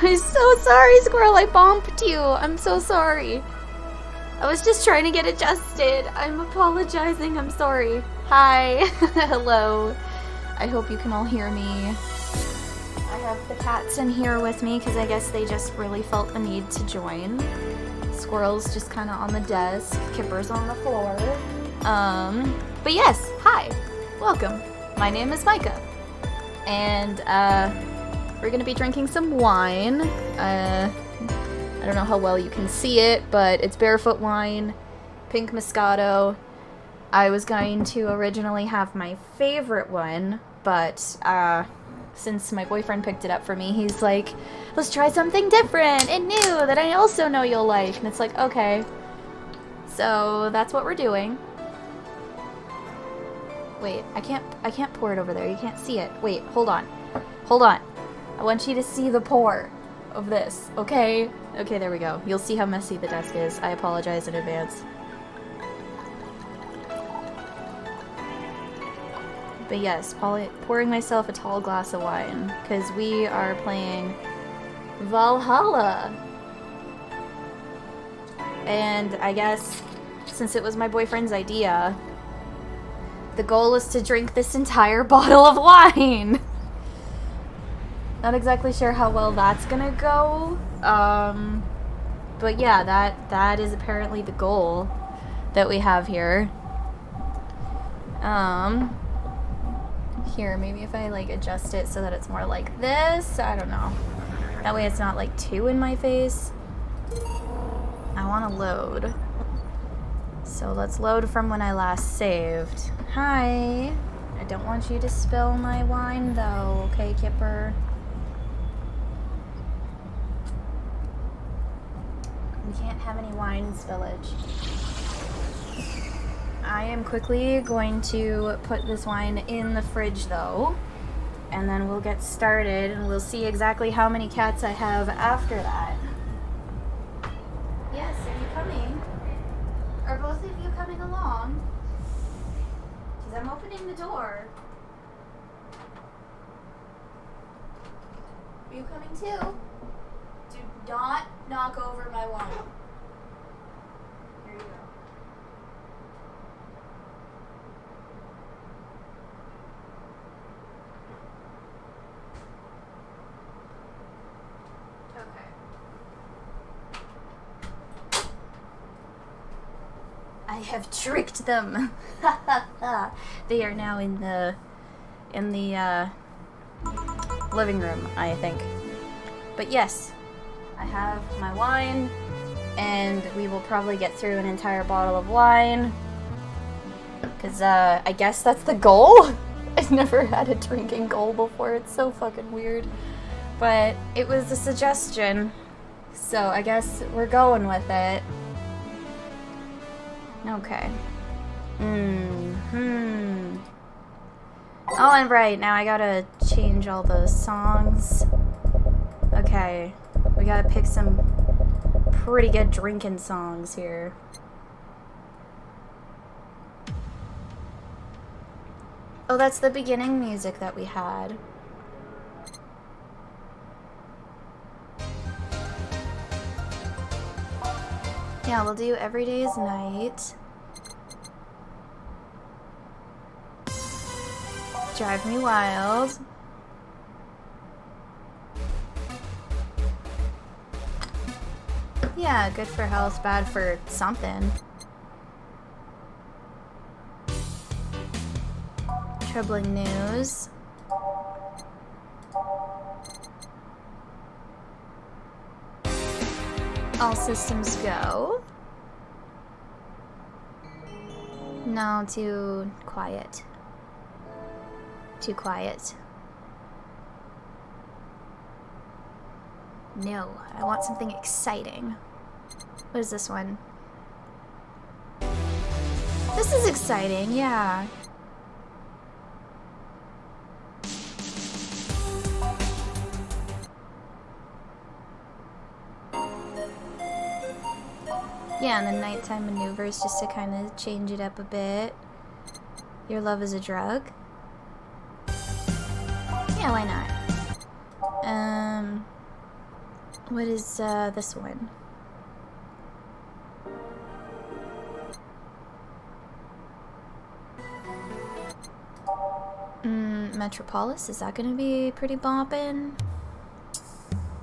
I'm so sorry, Squirrel. I bumped you. I'm so sorry. I was just trying to get adjusted. I'm apologizing. I'm sorry. Hi. Hello. I hope you can all hear me. I have the cats in here with me because I guess they just really felt the need to join. Squirrel's just kind of on the desk. Kipper's on the floor. But yes, hi. Welcome. My name is Micah. And, we're gonna be drinking some wine. I don't know how well you can see it, but it's Barefoot wine, pink Moscato. I was going to originally have my favorite one, but since my boyfriend picked it up for me, he's like, let's try something different and new that I also know you'll like. And it's like, okay. So that's what we're doing. Wait, I can't pour it over there. You can't see it. Wait, hold on. Hold on. I want you to see the pour of this, okay? Okay, there we go. You'll see how messy the desk is. I apologize in advance. But yes, pouring myself a tall glass of wine, because we are playing Valhalla. And I guess, since it was my boyfriend's idea, the goal is to drink this entire bottle of wine. Not exactly sure how well that's gonna go. But yeah, that is apparently the goal that we have here. Here, maybe if I like adjust it so that it's more like this. I don't know. That way it's not like too in my face. I want to load. So let's load from when I last saved. Hi. I don't want you to spill my wine though, okay, Kipper? We can't have any wine spillage. I am quickly going to put this wine in the fridge though, and then we'll get started and we'll see exactly how many cats I have after that. Yes, are you coming? Are both of you coming along? Because I'm opening the door. Are you coming too? Do not knock over my wine. Here you go. I have tricked them. They are now in the living room, I think. But yes, I have my wine, and we will probably get through an entire bottle of wine. Because I guess that's the goal. I've never had a drinking goal before. It's so fucking weird. But it was a suggestion, so I guess we're going with it. Okay. Oh, and right, now I gotta change all the songs. Okay. We gotta pick some pretty good drinking songs here. Oh, that's the beginning music that we had. Yeah, we'll do Every Day is Night. Drive Me Wild. Yeah, good for health, bad for something. Troubling News. All Systems Go. No, too quiet. Too quiet. No, I want something exciting. What is this one? This is exciting, yeah. Yeah, and the nighttime maneuvers just to kind of change it up a bit. Your Love is a Drug. Yeah, why not? What is this one? Metropolis, is that gonna be pretty boppin'?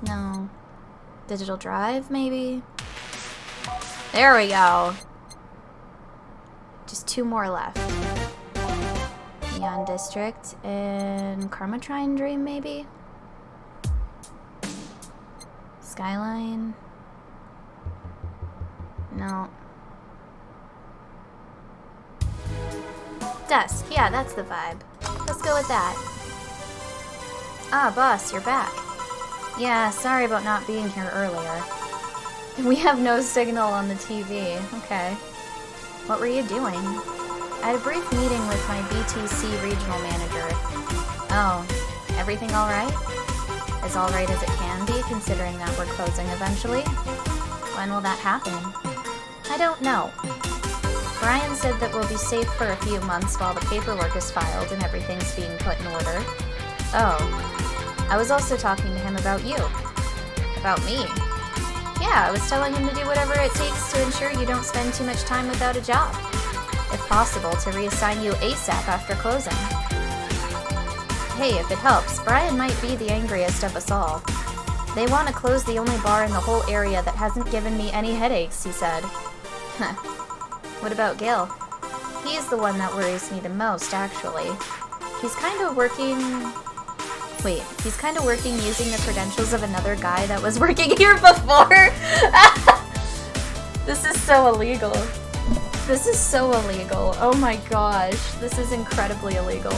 No. Digital Drive, maybe? There we go. Just 2 more left. Neon District and Karmatrine Dream, maybe? Skyline? No. Dusk, yeah, that's the vibe. Let's go with that. Ah, boss, you're back. Yeah, sorry about not being here earlier. We have no signal on the TV. Okay. What were you doing? I had a brief meeting with my BTC regional manager. Oh, everything alright? As alright as it can be, considering that we're closing eventually. When will that happen? I don't know. Brian said that we'll be safe for a few months while the paperwork is filed and everything's being put in order. Oh. I was also talking to him about you. About me? Yeah, I was telling him to do whatever it takes to ensure you don't spend too much time without a job. If possible, to reassign you ASAP after closing. Hey, if it helps, Brian might be the angriest of us all. They want to close the only bar in the whole area that hasn't given me any headaches, he said. What about Gil? He's the one that worries me the most, actually. He's kind of working using the credentials of another guy that was working here before. This is so illegal. This is so illegal. Oh my gosh. This is incredibly illegal.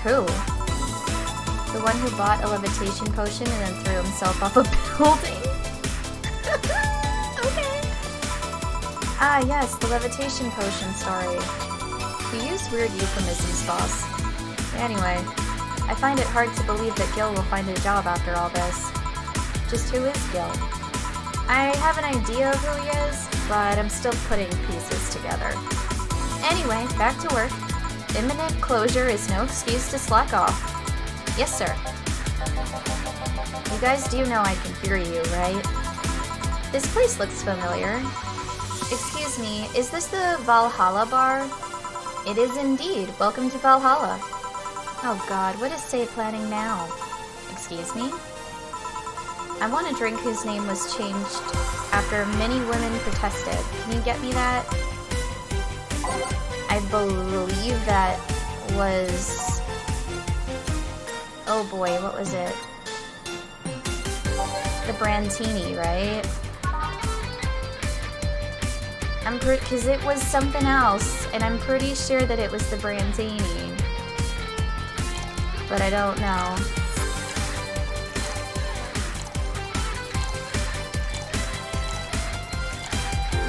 Who? The one who bought a levitation potion and then threw himself off a building? Okay. Ah, yes, the levitation potion story. We use weird euphemisms, boss. Anyway, I find it hard to believe that Gil will find a job after all this. Just who is Gil? I have an idea of who he is, but I'm still putting pieces together. Anyway, back to work. Imminent closure is no excuse to slack off. Yes, sir. You guys do know I can hear you, right? This place looks familiar. Excuse me, is this the Valhalla bar? It is indeed. Welcome to Valhalla. Oh god, what is Say planning now? Excuse me? I want a drink whose name was changed after many women protested. Can you get me that? I believe that was... Oh boy, what was it? The Brandtini, right? Because it was something else, and I'm pretty sure that it was the Brandtini. But I don't know.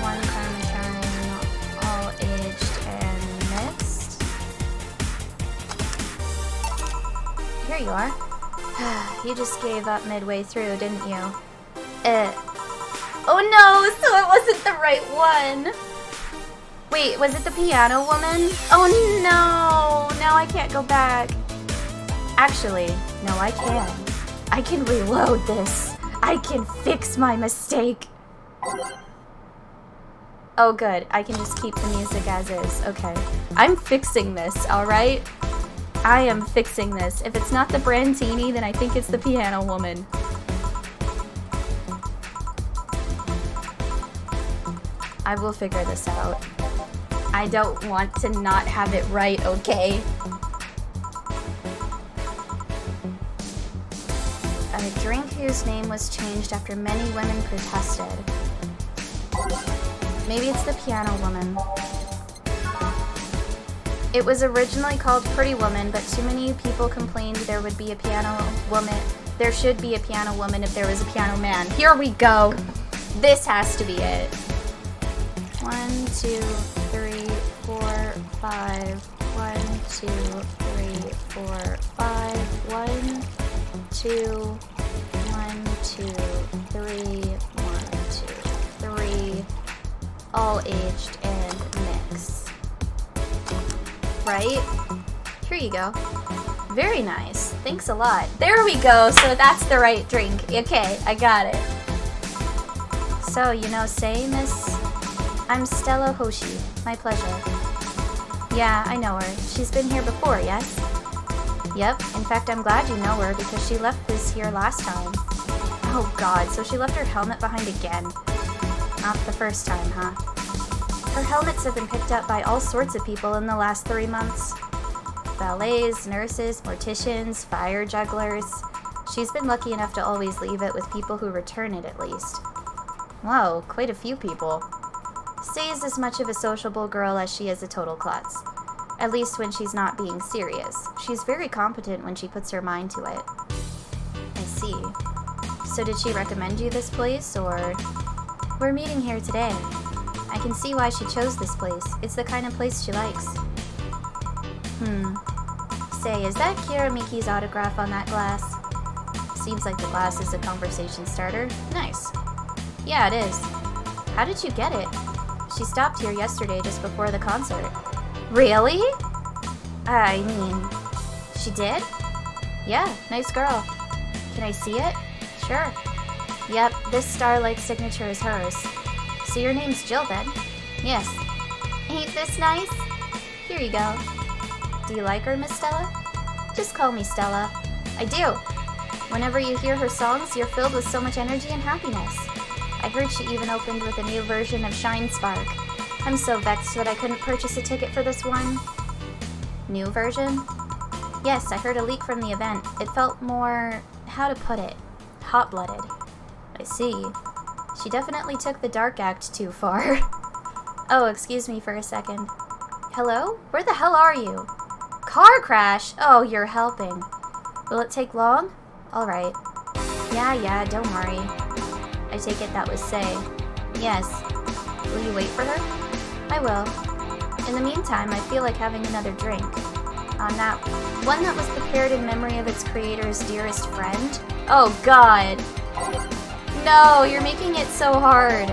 One Karmatrine, all aged and mixed. Here you are. You just gave up midway through, didn't you? Oh no, so it wasn't the right one. Wait, was it the piano woman? Oh no, now I can't go back. Actually, no, I can. I can reload this. I can fix my mistake. Oh good, I can just keep the music as is. Okay, I'm fixing this, alright? I am fixing this. If it's not the Brandtini, then I think it's the piano woman. I will figure this out. I don't want to not have it right, okay? A drink whose name was changed after many women protested. Maybe it's the piano woman. It was originally called Pretty Woman, but too many people complained there would be a piano woman. There should be a piano woman if there was a piano man. Here we go. This has to be it. 1, 2, 3, 4, 5. 1, 2, 3, 4, 5. 1, 2, 1, 2, 3, 1, 2, 3. All aged and mixed. Right? Here you go. Very nice. Thanks a lot. There we go. So that's the right drink. Okay, I got it. So, you know, say, Miss... I'm Stella Hoshi. My pleasure. Yeah, I know her. She's been here before, yes? Yep. In fact, I'm glad you know her because she left this here last time. Oh god, so she left her helmet behind again. Not the first time, huh? Her helmets have been picked up by all sorts of people in the last 3 months. Valets, nurses, morticians, fire jugglers. She's been lucky enough to always leave it with people who return it at least. Whoa, quite a few people. Say's as much of a sociable girl as she is a total klutz. At least when she's not being serious. She's very competent when she puts her mind to it. I see. So did she recommend you this place, or...? We're meeting here today. I can see why she chose this place. It's the kind of place she likes. Say, is that Kira Miki's autograph on that glass? Seems like the glass is a conversation starter. Nice. Yeah, it is. How did you get it? She stopped here yesterday just before the concert. Really? I mean, she did? Yeah, nice girl. Can I see it? Sure. Yep, this star-like signature is hers. So your name's Jill then? Yes. Ain't this nice? Here you go. Do you like her, Miss Stella? Just call me Stella. I do. Whenever you hear her songs, you're filled with so much energy and happiness. I heard she even opened with a new version of Shine Spark. I'm so vexed that I couldn't purchase a ticket for this one. New version? Yes, I heard a leak from the event. It felt more... how to put it? Hot-blooded. I see. She definitely took the dark act too far. Oh, excuse me for a second. Hello? Where the hell are you? Car crash? Oh, you're helping. Will it take long? Alright. Yeah, don't worry. I take it that was Say. Yes. Will you wait for her? I will. In the meantime, I feel like having another drink. On that one that was prepared in memory of its creator's dearest friend. Oh god. No, you're making it so hard.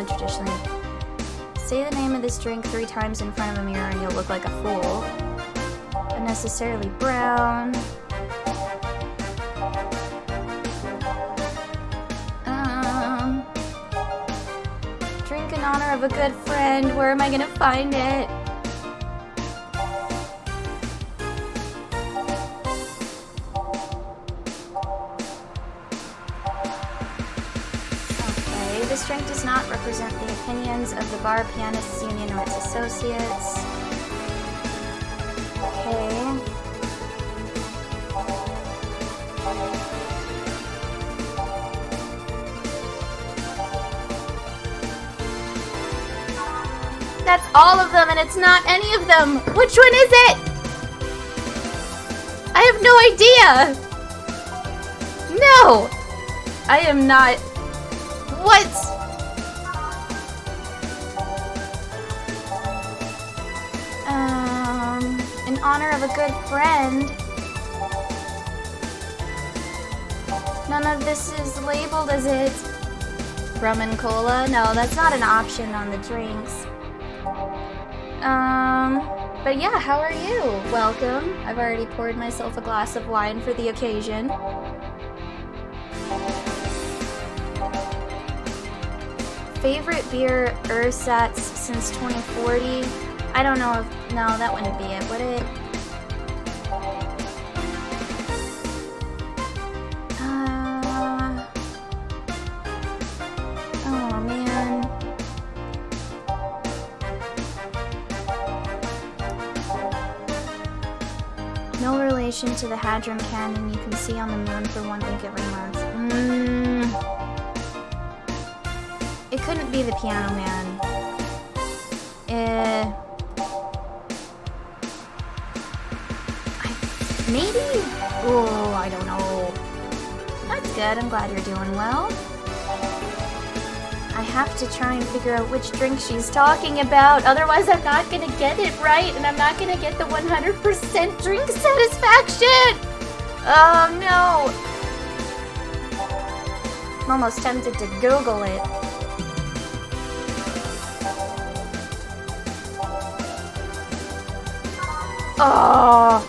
Traditionally. Say the name of this drink 3 times in front of a mirror and you'll look like a fool. Unnecessarily brown. Drink in honor of a good friend. Where am I gonna find it? Okay, this drink does not represent the opinions of the Bar Pianists Union or its associates. Okay. That's all of them, and it's not any of them. Which one is it? I have no idea. No, I am not. What? In honor of a good friend. None of this is labeled, is it? Rum and cola? No, that's not an option on the drinks. But yeah, how are you? Welcome. I've already poured myself a glass of wine for the occasion. Favorite beer ersatz since 2040? I don't know if... no, that wouldn't be it, would it? Oh, man. No relation to the Hadron Cannon you can see on the moon for 1 week every month. It couldn't be the Piano Man. Maybe? Oh, I don't know. That's good. I'm glad you're doing well. I have to try and figure out which drink she's talking about. Otherwise, I'm not going to get it right, and I'm not going to get the 100% drink satisfaction. Oh, no. I'm almost tempted to Google it. Oh!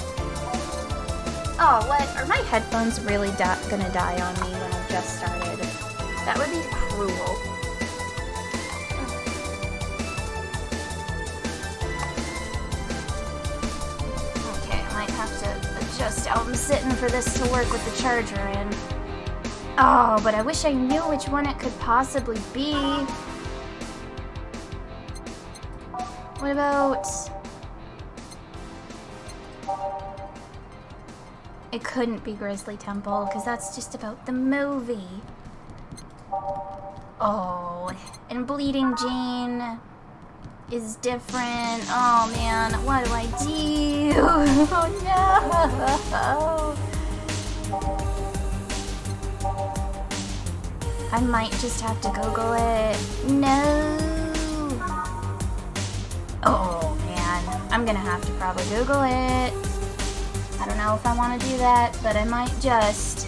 Oh, what? Are my headphones really gonna die on me when I've just started? That would be cruel. Okay, I might have to adjust how I'm sitting for this to work with the charger in. Oh, but I wish I knew which one it could possibly be. What about... It couldn't be Grizzly Temple, because that's just about the movie. Oh, and Bleeding Jane is different. Oh man, what do I do? Oh no! I might just have to Google it. No! Oh man, I'm gonna have to probably Google it. I don't know if I want to do that, but I might just.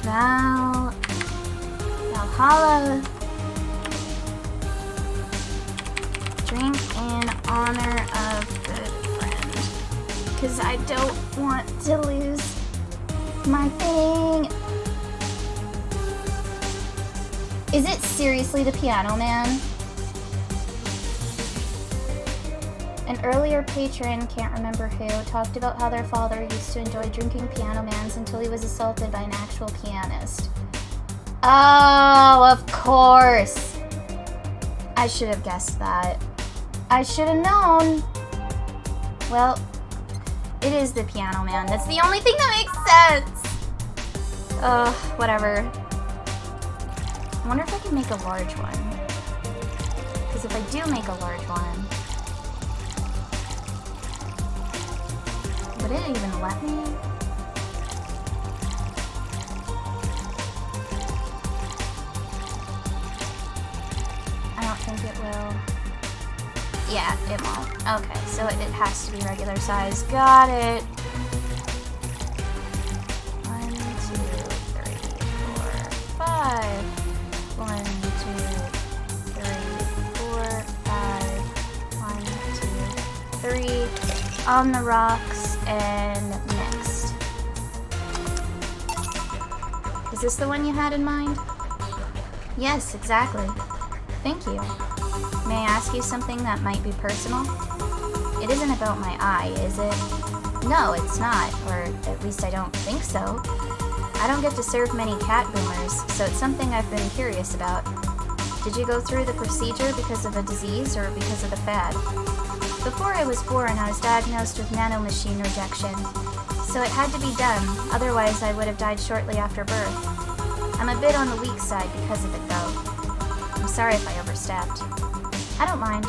Valhalla. Drink in honor of good friend. Because I don't want to lose my thing. Is it seriously the Piano Man? An earlier patron, can't remember who, talked about how their father used to enjoy drinking Piano Mans until he was assaulted by an actual pianist. Oh, of course! I should have guessed that. I should have known. Well, it is the Piano Man. That's the only thing that makes sense! Ugh, whatever. I wonder if I can make a large one. Because if I do make a large one... Would it even let me? I don't think it will. Yeah, it won't. Okay, so it has to be regular size. Got it. 1, 2, 3, 4, 5. 1, 2, 3, 4, 5. 1, 2, 3. On the rocks. And next. Is this the one you had in mind? Yes, exactly. Thank you. May I ask you something that might be personal? It isn't about my eye, is it? No, it's not, or at least I don't think so. I don't get to serve many cat boomers, so it's something I've been curious about. Did you go through the procedure because of a disease or because of the fad? Before I was born, I was diagnosed with nanomachine rejection, so it had to be done, otherwise I would have died shortly after birth. I'm a bit on the weak side because of it, though. I'm sorry if I overstepped. I don't mind.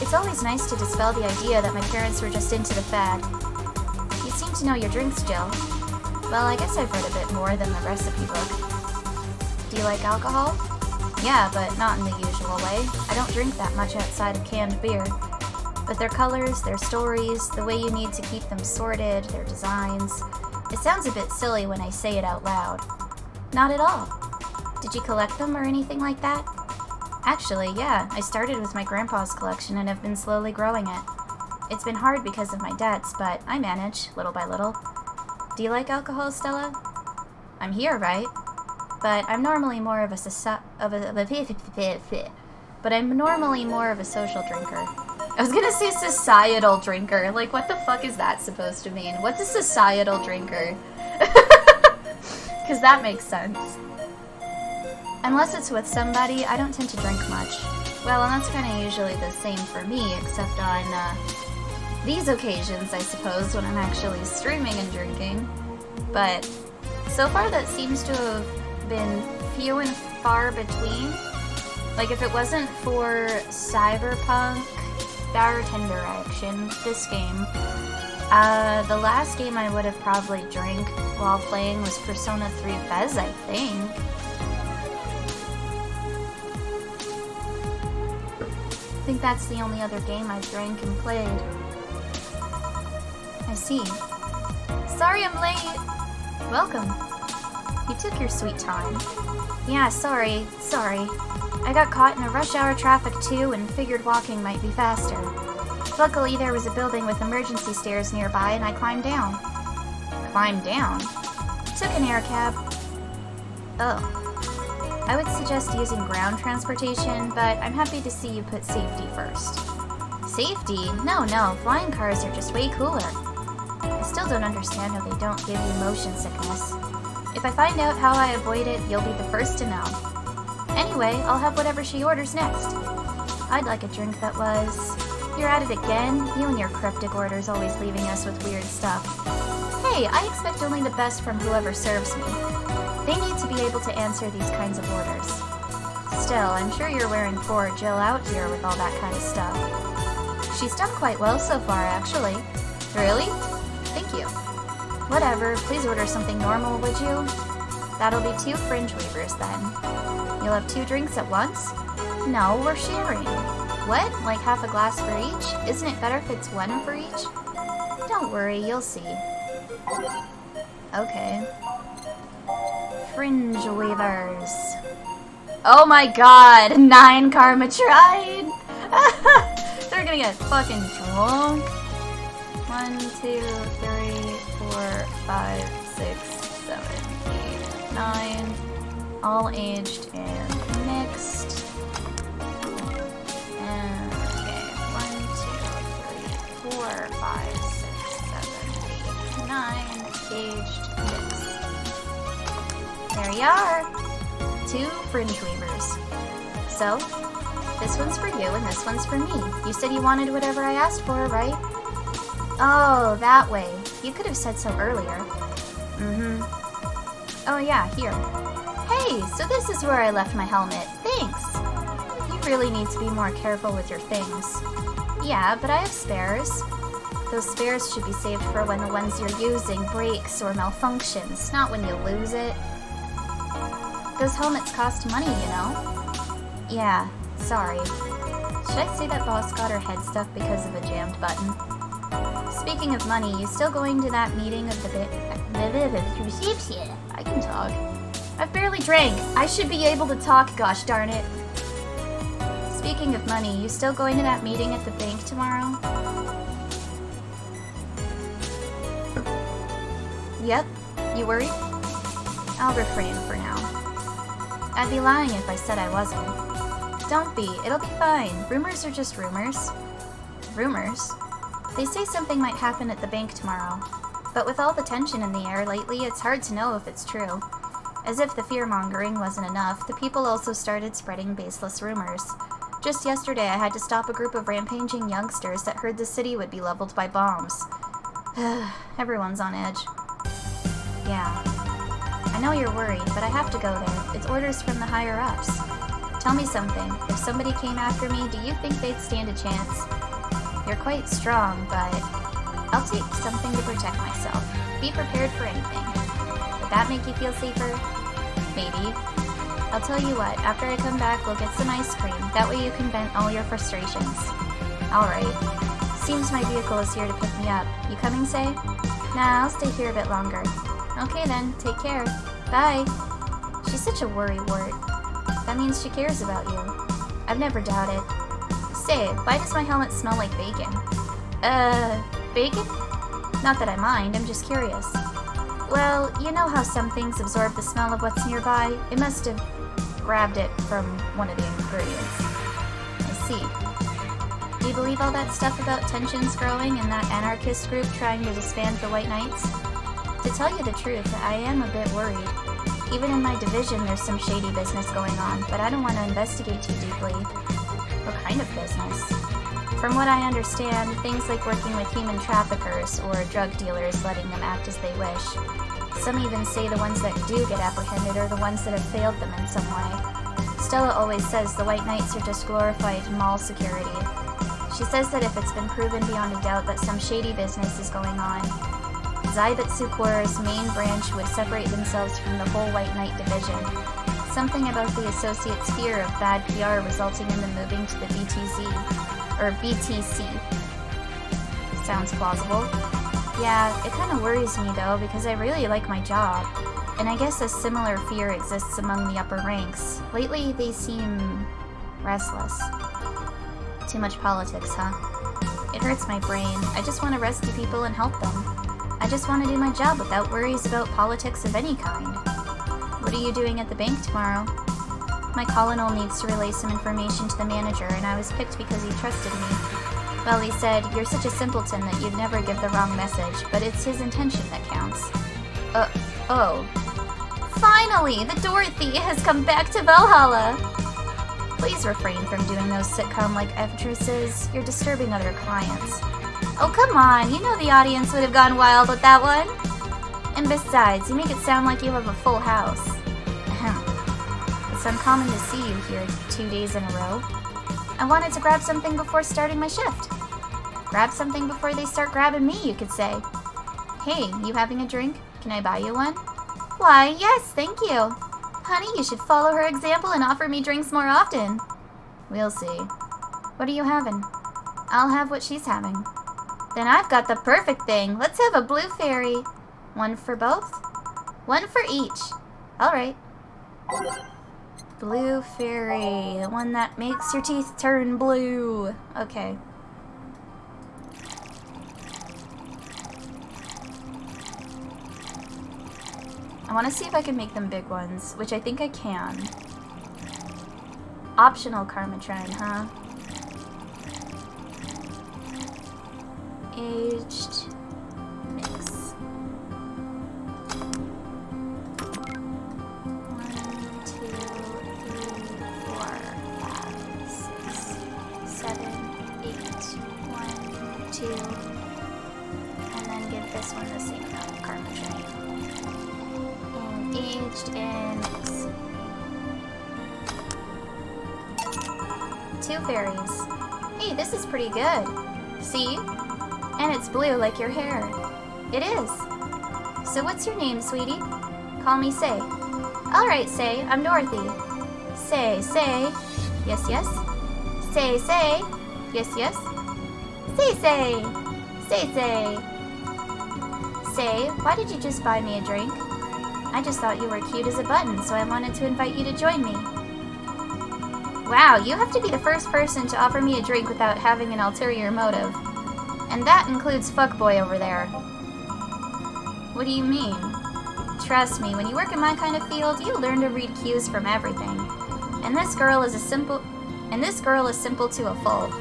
It's always nice to dispel the idea that my parents were just into the fad. You seem to know your drinks, Jill. Well, I guess I've read a bit more than the recipe book. Do you like alcohol? Yeah, but not in the usual way. I don't drink that much outside of canned beer. But their colors, their stories, the way you need to keep them sorted, their designs. It sounds a bit silly when I say it out loud. Not at all. Did you collect them or anything like that? Actually, yeah, I started with my grandpa's collection and have been slowly growing it. It's been hard because of my debts, but I manage, little by little. Do you like alcohol, Stella? I'm here, right? But I'm normally more of a social drinker. I was gonna say societal drinker. Like, what the fuck is that supposed to mean? What's a societal drinker? Because that makes sense. Unless it's with somebody, I don't tend to drink much. Well, and that's kind of usually the same for me, except on these occasions, I suppose, when I'm actually streaming and drinking. But so far that seems to have been few and far between. Like, if it wasn't for Cyberpunk Bartender Action, this game, the last game I would have probably drank while playing was Persona 3 Fez, I think. I think that's the only other game I've drank and played. I see. Sorry I'm late! Welcome. You took your sweet time. Yeah, sorry. I got caught in a rush hour traffic too and figured walking might be faster. Luckily, there was a building with emergency stairs nearby, and I climbed down. Climbed down? Took an air cab. Oh. I would suggest using ground transportation, but I'm happy to see you put safety first. Safety? No, flying cars are just way cooler. I still don't understand how they don't give you motion sickness. If I find out how I avoid it, you'll be the first to know. Anyway, I'll have whatever she orders next. I'd like a drink that was... You're at it again? You and your cryptic orders always leaving us with weird stuff. Hey, I expect only the best from whoever serves me. They need to be able to answer these kinds of orders. Still, I'm sure you're wearing poor Jill out here with all that kind of stuff. She's done quite well so far, actually. Really? Thank you. Whatever, please order something normal, would you? That'll be 2 fringe waivers then. You'll have 2 drinks at once? No, we're sharing. What? Like half a glass for each? Isn't it better if it's 1 for each? Don't worry, you'll see. Okay. Fringe waivers. Oh my god! 9 karma tried! They're gonna get fucking drunk. 1, 2, 3, 4, 5, 6, 7, 8, 9. All aged and mixed. And okay, 1, 2, 3, 4, 5, 6, 7, 8, 9. Aged mixed. There you are! 2 fringe weavers. So, this one's for you and this one's for me. You said you wanted whatever I asked for, right? Oh, that way. You could have said so earlier. Oh yeah, here. Hey, so this is where I left my helmet. Thanks! You really need to be more careful with your things. Yeah, but I have spares. Those spares should be saved for when the ones you're using breaks or malfunctions, not when you lose it. Those helmets cost money, you know? Yeah, sorry. Should I say that boss got her head stuck because of a jammed button? Speaking of money, you still going to that meeting of the I can talk. I've barely drank. I should be able to talk, gosh darn it. Speaking of money, you still going to that meeting at the bank tomorrow? Yep. You worried? I'll refrain for now. I'd be lying if I said I wasn't. Don't be. It'll be fine. Rumors are just rumors. Rumors? They say something might happen at the bank tomorrow. But with all the tension in the air lately, it's hard to know if it's true. As if the fear-mongering wasn't enough, the people also started spreading baseless rumors. Just yesterday, I had to stop a group of rampaging youngsters that heard the city would be leveled by bombs. Everyone's on edge. Yeah. I know you're worried, but I have to go there. It's orders from the higher-ups. Tell me something. If somebody came after me, do you think they'd stand a chance? You're quite strong, but I'll take something to protect myself. Be prepared for anything. Would that make you feel safer? Maybe. I'll tell you what, after I come back, we'll get some ice cream. That way you can vent all your frustrations. Alright. Seems my vehicle is here to pick me up. You coming, Say? Nah, I'll stay here a bit longer. Okay then, take care. Bye. She's such a worrywart. That means she cares about you. I've never doubted. Say, why does my helmet smell like bacon? Bacon? Not that I mind, I'm just curious. Well, you know how some things absorb the smell of what's nearby? It must have grabbed it from one of the ingredients. I see. Do you believe all that stuff about tensions growing and that anarchist group trying to disband the White Knights? To tell you the truth, I am a bit worried. Even in my division, there's some shady business going on, but I don't want to investigate too deeply. What kind of business? From what I understand, things like working with human traffickers or drug dealers letting them act as they wish. Some even say the ones that do get apprehended are the ones that have failed them in some way. Stella always says the White Knights are just glorified mall security. She says that if it's been proven beyond a doubt that some shady business is going on, Zaibatsu Corps' main branch would separate themselves from the whole White Knight division. Something about the Associates' fear of bad PR resulting in them moving to the BTC. Sounds plausible. Yeah, it kind of worries me though, because I really like my job. And I guess a similar fear exists among the upper ranks. Lately, they seem restless. Too much politics, huh? It hurts my brain. I just want to rescue people and help them. I just want to do my job without worries about politics of any kind. What are you doing at the bank tomorrow? My colonel needs to relay some information to the manager, and I was picked because he trusted me. Well, he said, you're such a simpleton that you'd never give the wrong message, but it's his intention that counts. Oh. Finally! The Dorothy has come back to Valhalla! Please refrain from doing those sitcom-like actresses. You're disturbing other clients. Oh, come on! You know the audience would have gone wild with that one! And besides, you make it sound like you have a full house. Ahem. It's uncommon to see you here 2 days in a row. I wanted to grab something before starting my shift. Grab something before they start grabbing me, you could say. Hey, you having a drink? Can I buy you one? Why, yes, thank you. Honey, you should follow her example and offer me drinks more often. We'll see. What are you having? I'll have what she's having. Then I've got the perfect thing. Let's have a blue fairy. One for both? One for each. All right. Blue fairy, the one that makes your teeth turn blue. Okay. I want to see if I can make them big ones, which I think I can. Optional Karmatrine, huh? Aged mix. 1, 2, 3, 4, 5, 6, 7, 8. 1, 2. And then give this one the same amount of Karmatrine. Aged in mix. 2 fairies. Hey, this is pretty good. See? And it's blue like your hair. It is. So what's your name, sweetie? Call me Say. Alright, Say, I'm Dorothy. Say. Yes, yes. Say. Yes, yes. Say. Say, why did you just buy me a drink? I just thought you were cute as a button, so I wanted to invite you to join me. Wow, you have to be the first person to offer me a drink without having an ulterior motive. And that includes fuckboy over there. What do you mean? Trust me, when you work in my kind of field, you learn to read cues from everything. And this girl is simple to a fault.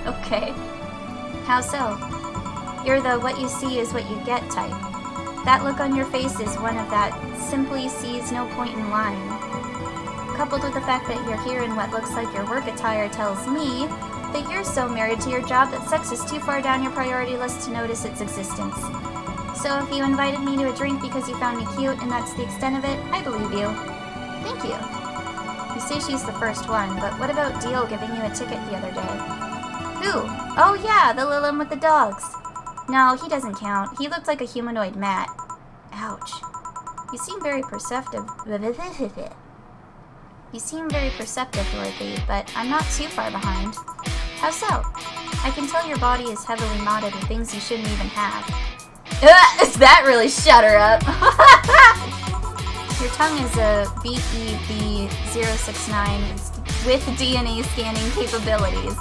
Okay. How so? You're the what you see is what you get type. That look on your face is one of that simply sees no point in lying. Coupled with the fact that you're here in what looks like your work attire tells me that you're so married to your job that sex is too far down your priority list to notice its existence. So if you invited me to a drink because you found me cute and that's the extent of it, I believe you. Thank you. You say she's the first one, but what about Deal giving you a ticket the other day? Who? Oh yeah, the little one with the dogs. No, he doesn't count. He looked like a humanoid mat. Ouch. You seem very perceptive. You seem very perceptive, Dorothy, but I'm not too far behind. How so? I can tell your body is heavily modded with things you shouldn't even have. That really shut her up. Your tongue is a BEB069 with DNA scanning capabilities.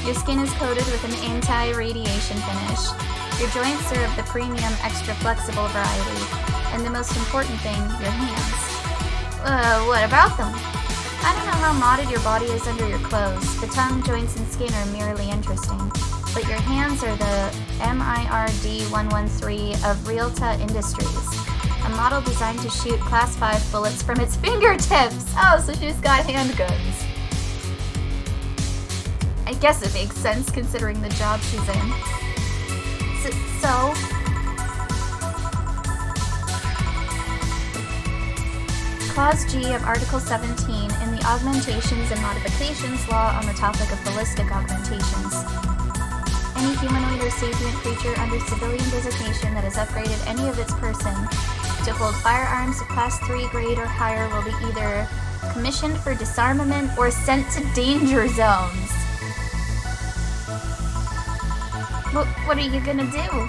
Your skin is coated with an anti-radiation finish. Your joints are of the premium extra flexible variety. And the most important thing, your hands. What about them? I don't know how modded your body is under your clothes. The tongue, joints, and skin are merely interesting. But your hands are the MIRD-113 of Realta Industries, a model designed to shoot Class 5 bullets from its fingertips. Oh, so she's got handguns. I guess it makes sense considering the job she's in. So? Clause G of Article 17 in the Augmentations and Modifications Law on the topic of ballistic augmentations. Any humanoid or sapient creature under civilian designation that has upgraded any of its person to hold firearms of Class 3 grade or higher will be either commissioned for disarmament or sent to danger zones. What are you gonna do?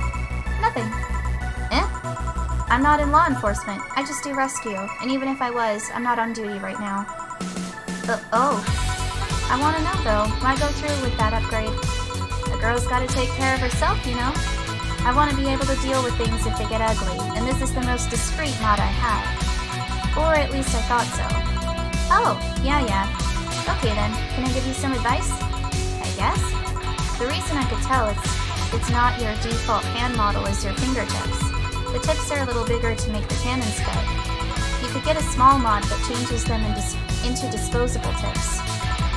Nothing. I'm not in law enforcement. I just do rescue. And even if I was, I'm not on duty right now. Oh. I want to know though, why go through with that upgrade? A girl's gotta take care of herself, you know? I want to be able to deal with things if they get ugly, and this is the most discreet mod I have. Or at least I thought so. Oh, yeah. Okay then, can I give you some advice? I guess? The reason I could tell it's not your default hand model is your fingertips. The tips are a little bigger to make the cannons fit. You could get a small mod that changes them into disposable tips.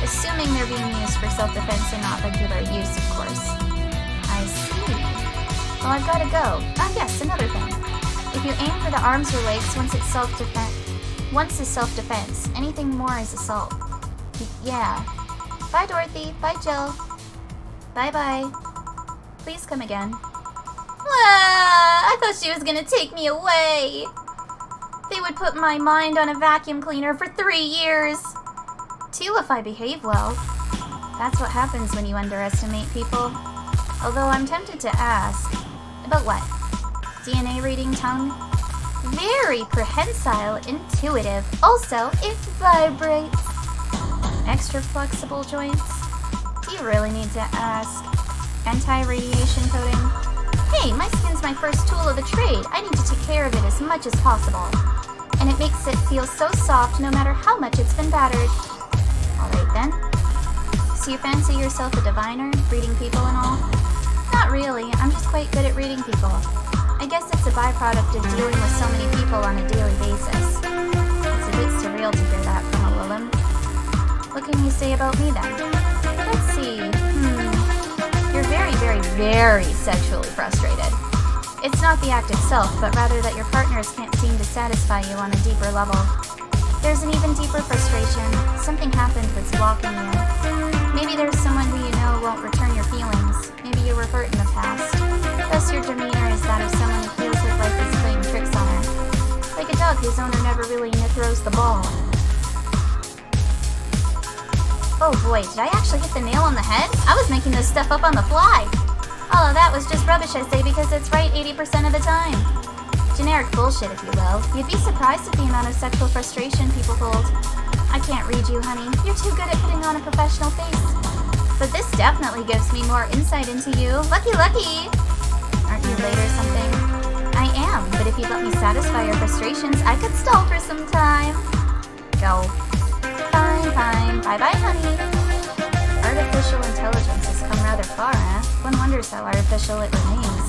Assuming they're being used for self-defense and not regular use, of course. I see. Well, I've gotta go. Ah, yes, another thing. If you aim for the arms or legs, once is self-defense. Anything more is assault. Yeah. Bye, Dorothy. Bye, Jill. Bye-bye. Please come again. I thought she was gonna take me away. They would put my mind on a vacuum cleaner for 3 years. 2 if I behave well. That's what happens when you underestimate people. Although I'm tempted to ask. About what? DNA reading tongue? Very prehensile, intuitive. Also, it vibrates. Extra flexible joints? Do you really need to ask? Anti-radiation coating? Hey, my skin's my first tool of the trade. I need to take care of it as much as possible. And it makes it feel so soft no matter how much it's been battered. Alright then. So you fancy yourself a diviner, reading people and all? Not really, I'm just quite good at reading people. I guess it's a byproduct of dealing with so many people on a daily basis. It's a bit surreal to hear that from a Willem. What can you say about me then? Let's see. You're very, very, very sexually frustrated. It's not the act itself, but rather that your partners can't seem to satisfy you on a deeper level. There's an even deeper frustration. Something happened that's blocking you. Maybe there's someone who you know won't return your feelings. Maybe you were hurt in the past. Thus your demeanor is that of someone who feels like life is playing tricks on her. Like a dog whose owner never really throws the ball. Oh boy, did I actually hit the nail on the head? I was making this stuff up on the fly. All of that was just rubbish, I say, because it's right 80% of the time. Generic bullshit, if you will. You'd be surprised at the amount of sexual frustration people hold. I can't read you, honey. You're too good at putting on a professional face. But this definitely gives me more insight into you. Lucky, lucky! Aren't you late or something? I am, but if you'd let me satisfy your frustrations, I could stall for some time. Go. Fine. Bye-bye, honey. Artificial intelligence has come rather far, eh? One wonders how artificial it remains.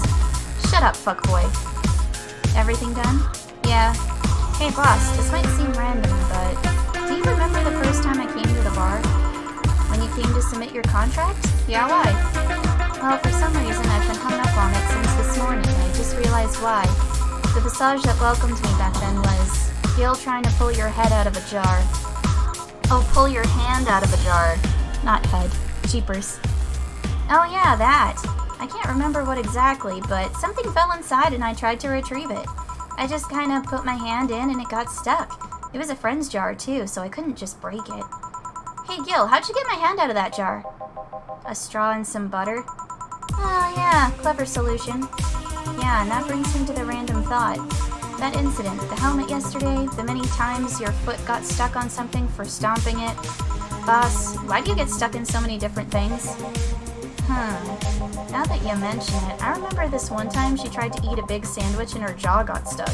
Shut up, fuckboy. Everything done? Yeah. Hey, boss, this might seem random, but do you remember the first time I came to the bar? When you came to submit your contract? Yeah, why? Well, for some reason I've been hung up on it since this morning, and I just realized why. The visage that welcomed me back then was Gil trying to pull your head out of a jar. Oh, pull your hand out of a jar. Not head. Jeepers. Oh yeah, that. I can't remember what exactly, but something fell inside and I tried to retrieve it. I just kind of put my hand in and it got stuck. It was a friend's jar too, so I couldn't just break it. Hey Gil, how'd you get my hand out of that jar? A straw and some butter? Oh yeah, clever solution. Yeah, and that brings me to the random thought. That incident, the helmet yesterday, the many times your foot got stuck on something for stomping it. Boss, why do you get stuck in so many different things? Now that you mention it, I remember this one time she tried to eat a big sandwich and her jaw got stuck.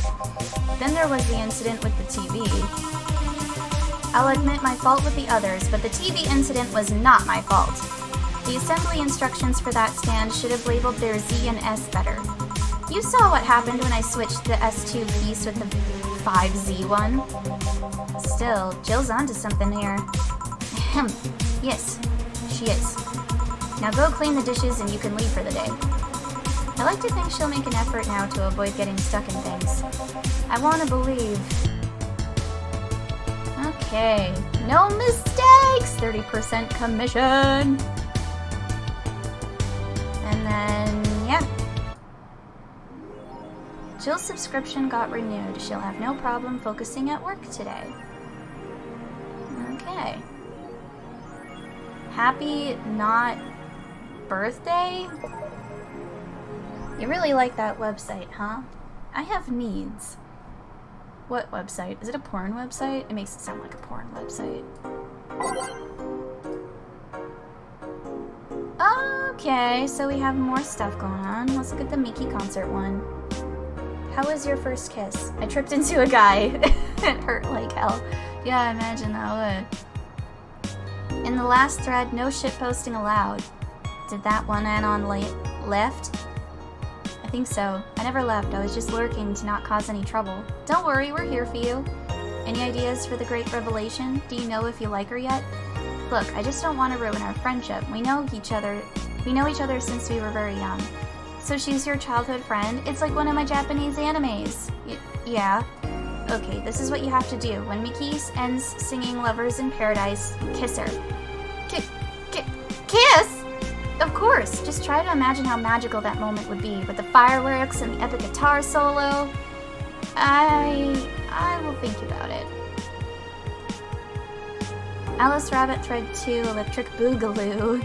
Then there was the incident with the TV. I'll admit my fault with the others, but the TV incident was not my fault. The assembly instructions for that stand should have labeled their Z and S better. You saw what happened when I switched the S2 piece with the 5Z one. Still, Jill's onto something here. Ahem. Yes, she is. Now go clean the dishes and you can leave for the day. I like to think she'll make an effort now to avoid getting stuck in things. I want to believe. Okay, no mistakes! 30% commission! And then, yeah. Jill's subscription got renewed. She'll have no problem focusing at work today. Okay. Happy not birthday? You really like that website, huh? I have needs. What website? Is it a porn website? It makes it sound like a porn website. Okay, so we have more stuff going on. Let's look at the Miki concert one. How was your first kiss? I tripped into a guy. It hurt like hell. Yeah, I imagine that would. In the last thread, no shitposting allowed. Did that one anon left? I think so. I never left. I was just lurking to not cause any trouble. Don't worry, we're here for you. Any ideas for the great revelation? Do you know if you like her yet? Look, I just don't want to ruin our friendship. We know each other since we were very young. So she's your childhood friend? It's like one of my Japanese animes. Yeah. Okay, this is what you have to do. When Miki ends singing Lovers in Paradise, kiss her. Kiss? Of course. Just try to imagine how magical that moment would be with the fireworks and the epic guitar solo. I will think about it. Alice Rabbit Thread 2 Electric Boogaloo.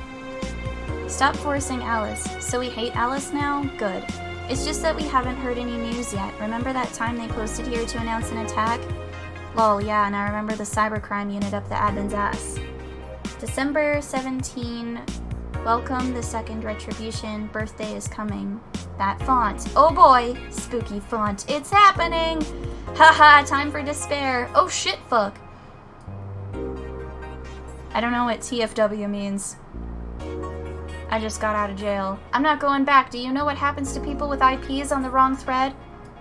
Stop forcing Alice. So we hate Alice now? Good. It's just that we haven't heard any news yet. Remember that time they posted here to announce an attack? Lol, yeah, and I remember the cybercrime unit up the admin's ass. December 17. Welcome the second retribution. Birthday is coming. That font. Oh boy! Spooky font. It's happening! Haha, time for despair. Oh shit, fuck. I don't know what TFW means. I just got out of jail. I'm not going back. Do you know what happens to people with IPs on the wrong thread?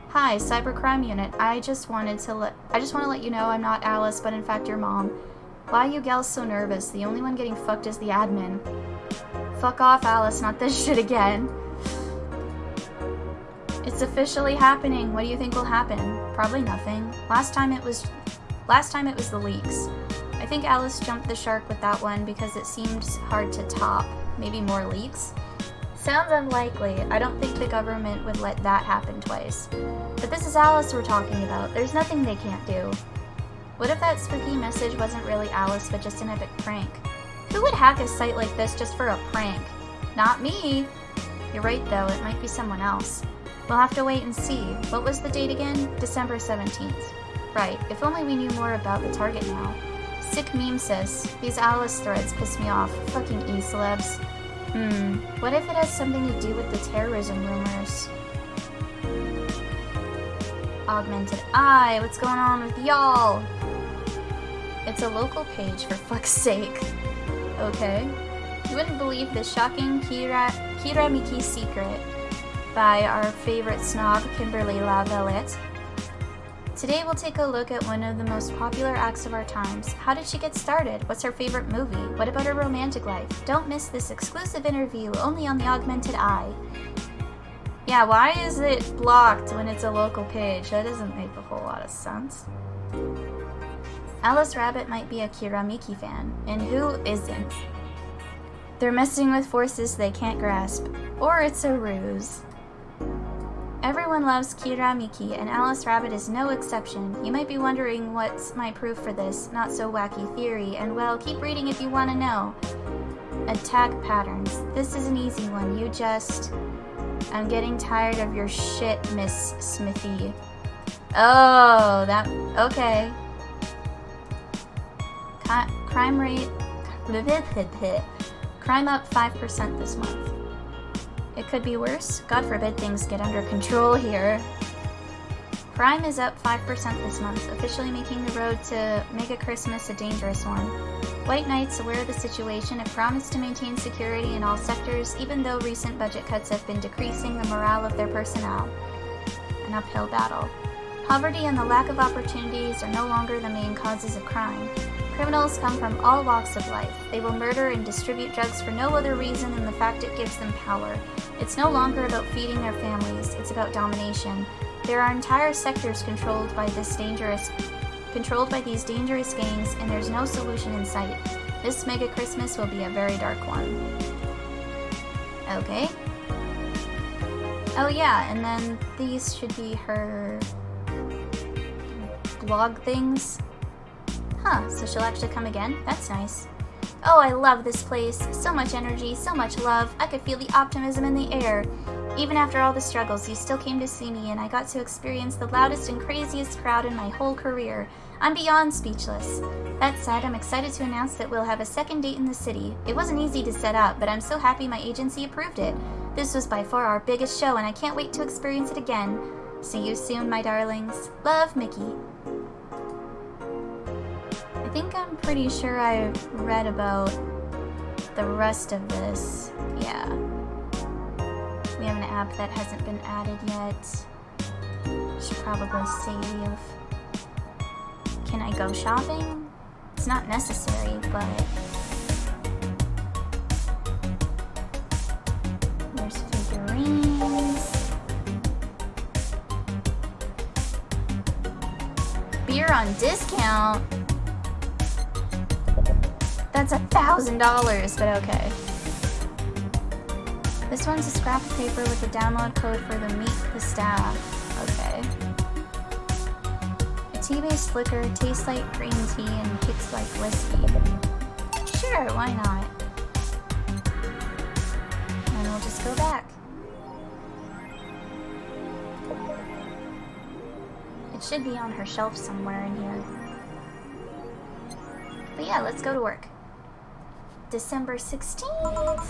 Hi, cybercrime unit. I just want to let you know I'm not Alice, but in fact your mom. Why are you gals so nervous? The only one getting fucked is the admin. Fuck off, Alice, not this shit again. It's officially happening. What do you think will happen? Probably nothing. Last time it was the leaks. I think Alice jumped the shark with that one because it seemed hard to top. Maybe more leaks? Sounds unlikely. I don't think the government would let that happen twice. But this is Alice we're talking about. There's nothing they can't do. What if that spooky message wasn't really Alice, but just an epic prank? Who would hack a site like this just for a prank? Not me! You're right though, it might be someone else. We'll have to wait and see. What was the date again? December 17th. Right, if only we knew more about the target now. Sick meme sis. These Alice threads piss me off. Fucking e-celebs. What if it has something to do with the terrorism rumors? Augmented Eye, what's going on with y'all? It's a local page, for fuck's sake. Okay. You wouldn't believe the shocking Kira Miki secret by our favorite snob, Kimberly LaValette. Today we'll take a look at one of the most popular acts of our times. How did she get started? What's her favorite movie? What about her romantic life? Don't miss this exclusive interview only on the Augmented Eye. Yeah, why is it blocked when it's a local page? That doesn't make a whole lot of sense. Alice Rabbit might be a Kira Miki fan, and who isn't? They're messing with forces they can't grasp, or it's a ruse. Everyone loves Kira Miki, and Alice Rabbit is no exception. You might be wondering what's my proof for this not so wacky theory, and well, keep reading if you want to know. Attack patterns. This is an easy one. You just... I'm getting tired of your shit, Miss Smithy. Oh, that... okay. Crime rate... Crime up 5% this month. It could be worse. God forbid things get under control here. Crime is up 5% this month, officially making the road to Mega Christmas a dangerous one. White Knights, aware of the situation, have promised to maintain security in all sectors, even though recent budget cuts have been decreasing the morale of their personnel. An uphill battle. Poverty and the lack of opportunities are no longer the main causes of crime. Criminals come from all walks of life. They will murder and distribute drugs for no other reason than the fact it gives them power. It's no longer about feeding their families, it's about domination. There are entire sectors controlled by these dangerous gangs, and there's no solution in sight. This Mega Christmas will be a very dark one. Okay. Oh yeah, and then these should be her blog things. Huh, so she'll actually come again? That's nice. Oh, I love this place. So much energy, so much love. I could feel the optimism in the air. Even after all the struggles, you still came to see me, and I got to experience the loudest and craziest crowd in my whole career. I'm beyond speechless. That said, I'm excited to announce that we'll have a second date in the city. It wasn't easy to set up, but I'm so happy my agency approved it. This was by far our biggest show, and I can't wait to experience it again. See you soon, my darlings. Love, Mickey. I think I'm pretty sure I read about the rest of this. Yeah. We have an app that hasn't been added yet. Should probably save. Can I go shopping? It's not necessary, but... There's figurines. Beer on discount? That's $1,000, but okay. This one's a scrap of paper with a download code for the Meet the Staff. Okay. A tea-based liquor, tastes like green tea and kicks like whiskey. Sure, why not? And we'll just go back. It should be on her shelf somewhere in here. But yeah, let's go to work. December 16th.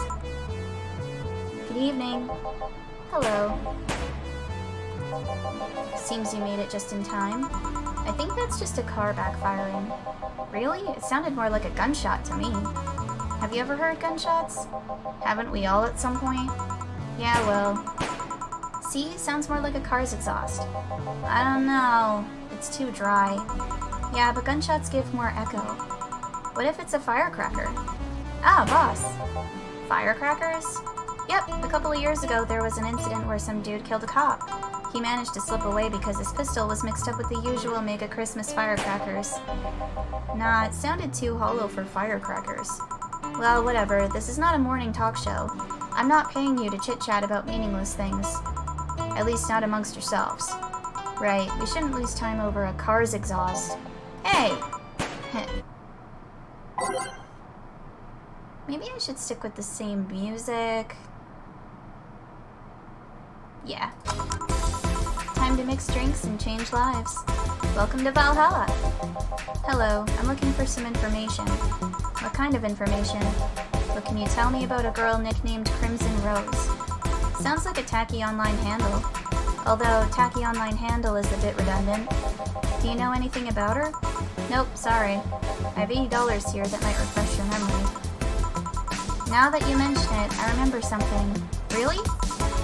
Good evening. Hello. Seems you made it just in time. I think that's just a car backfiring. Really? It sounded more like a gunshot to me. Have you ever heard gunshots? Haven't we all at some point? Yeah, well. See? Sounds more like a car's exhaust. I don't know. It's too dry. Yeah, but gunshots give more echo. What if it's a firecracker? Ah, boss. Firecrackers? Yep, a couple of years ago there was an incident where some dude killed a cop. He managed to slip away because his pistol was mixed up with the usual mega Christmas firecrackers. Nah, it sounded too hollow for firecrackers. Well, whatever, this is not a morning talk show. I'm not paying you to chit-chat about meaningless things. At least not amongst yourselves. Right, we shouldn't lose time over a car's exhaust. Hey! Maybe I should stick with the same music. Yeah. Time to mix drinks and change lives. Welcome to Valhalla. Hello, I'm looking for some information. What kind of information? What can you tell me about a girl nicknamed Crimson Rose? Sounds like a tacky online handle. Although, tacky online handle is a bit redundant. Do you know anything about her? Nope, sorry. I have $80 here that might refresh your memory. Now that you mention it, I remember something. Really?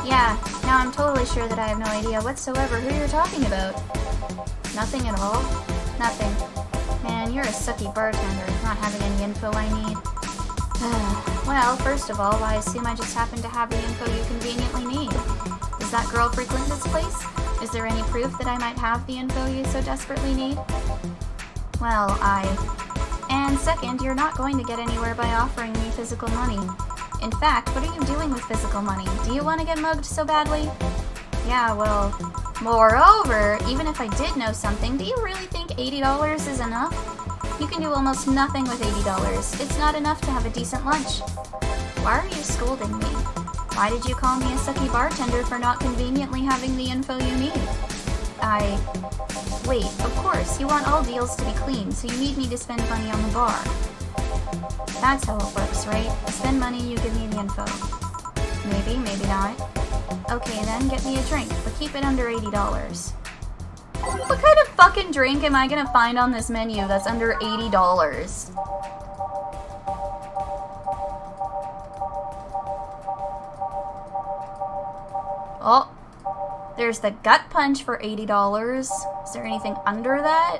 Yeah, now I'm totally sure that I have no idea whatsoever who you're talking about. Nothing at all? Nothing. Man, you're a sucky bartender, not having any info I need. Well, first of all, I assume I just happen to have the info you conveniently need. Does that girl frequent this place? Is there any proof that I might have the info you so desperately need? Well, And second, you're not going to get anywhere by offering me physical money. In fact, what are you doing with physical money? Do you want to get mugged so badly? Yeah, well, moreover, even if I did know something, do you really think $80 is enough? You can do almost nothing with $80. It's not enough to have a decent lunch. Why are you scolding me? Why did you call me a sucky bartender for not conveniently having the info you need? Wait, of course, you want all deals to be clean, so you need me to spend money on the bar. That's how it works, right? I spend money, you give me the info. Maybe, maybe not. Okay then, get me a drink, but keep it under $80. What kind of fucking drink am I gonna find on this menu that's under $80? Oh, there's the gut punch for $80. Is there anything under that?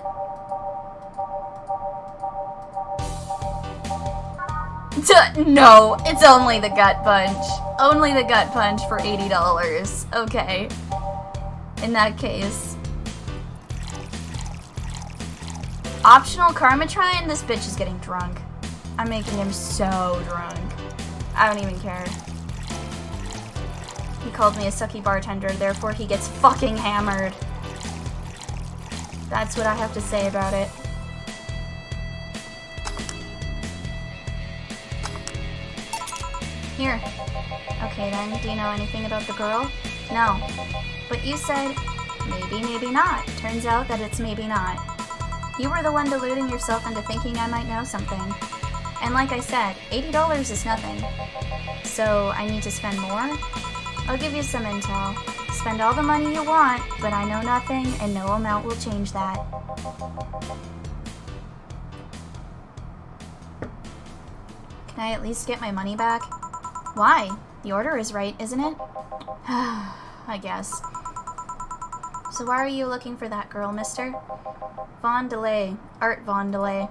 No, it's only the gut punch. Only the gut punch for $80. Okay. In that case. Optional Karmatron? This bitch is getting drunk. I'm making him so drunk. I don't even care. He called me a sucky bartender, therefore he gets fucking hammered. That's what I have to say about it. Here. Okay then, do you know anything about the girl? No. But you said, maybe, maybe not. Turns out that it's maybe not. You were the one deluding yourself into thinking I might know something. And like I said, $80 is nothing. So I need to spend more? I'll give you some intel. Spend all the money you want, but I know nothing and no amount will change that. Can I at least get my money back? Why? The order is right, isn't it? I guess. So why are you looking for that girl, mister? Vaughn DeLay. Art Vaughn DeLay.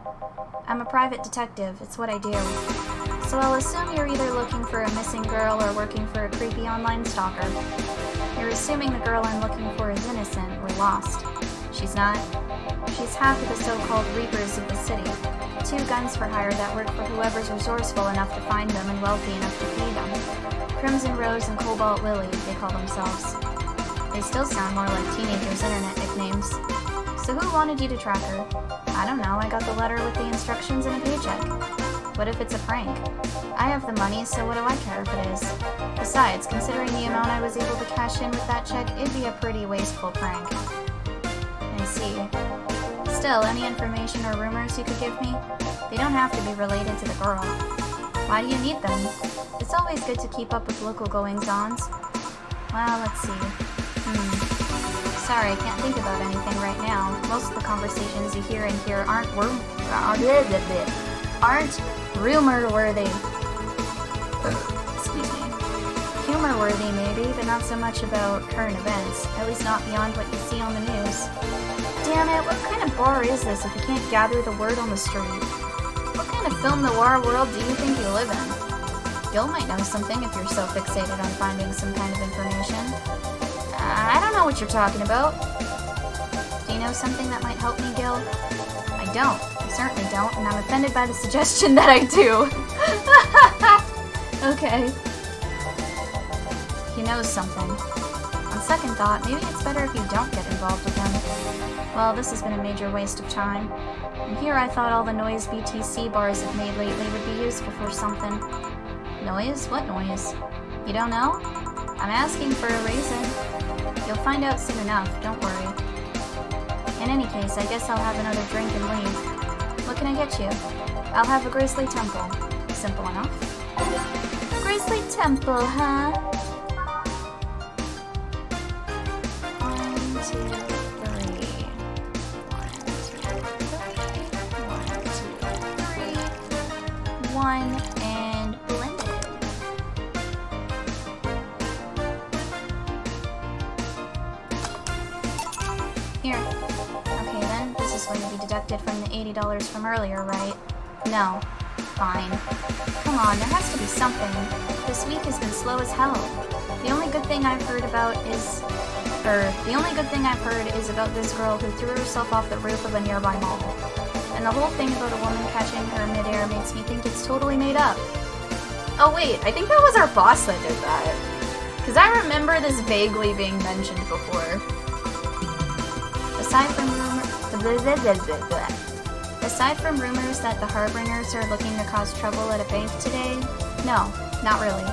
I'm a private detective. It's what I do. So I'll assume you're either looking for a missing girl or working for a creepy online stalker. You're assuming the girl I'm looking for is innocent or lost. She's not. She's half of the so-called Reapers of the city. 2 guns for hire that work for whoever's resourceful enough to find them and wealthy enough to feed them. Crimson Rose and Cobalt Lily, they call themselves. They still sound more like teenagers' internet nicknames. So who wanted you to track her? I don't know, I got the letter with the instructions and a paycheck. What if it's a prank? I have the money, so what do I care if it is? Besides, considering the amount I was able to cash in with that check, it'd be a pretty wasteful prank. I see. Still, any information or rumors you could give me? They don't have to be related to the girl. Why do you need them? It's always good to keep up with local goings-ons. Well, let's see. Sorry, I can't think about anything right now. Most of the conversations you hear in here aren't rumor-worthy. Excuse me. Humor-worthy, maybe, but not so much about current events. At least not beyond what you see on the news. Damn it, what kind of bar is this if you can't gather the word on the street? What kind of film noir world do you think you live in? Gil might know something if you're so fixated on finding some kind of information. I don't know what you're talking about. Do you know something that might help me, Gil? I don't. I certainly don't, and I'm offended by the suggestion that I do. Okay. He knows something. On second thought, maybe it's better if you don't get involved with him. Well, this has been a major waste of time. And here I thought all the noise BTC bars have made lately would be useful for something. Noise? What noise? You don't know? I'm asking for a reason. You'll find out soon enough, don't worry. In any case, I guess I'll have another drink and leave. What can I get you? I'll have a Grizzly Temple. Simple enough. Grizzly Temple, huh? 1, 2, 3. 1, 2, 3. 1, and blend it. Here. Okay then, this is going to be deducted from the $80 from earlier, right? No. Fine. Come on, there has to be something. This week has been slow as hell. The only good thing I've heard is about this girl who threw herself off the roof of a nearby mall. And the whole thing about a woman catching her midair makes me think it's totally made up. Oh wait, I think that was our boss that did that. Because I remember this vaguely being mentioned before. Aside from rumors that the Harbingers are looking to cause trouble at a bank today, no, not really.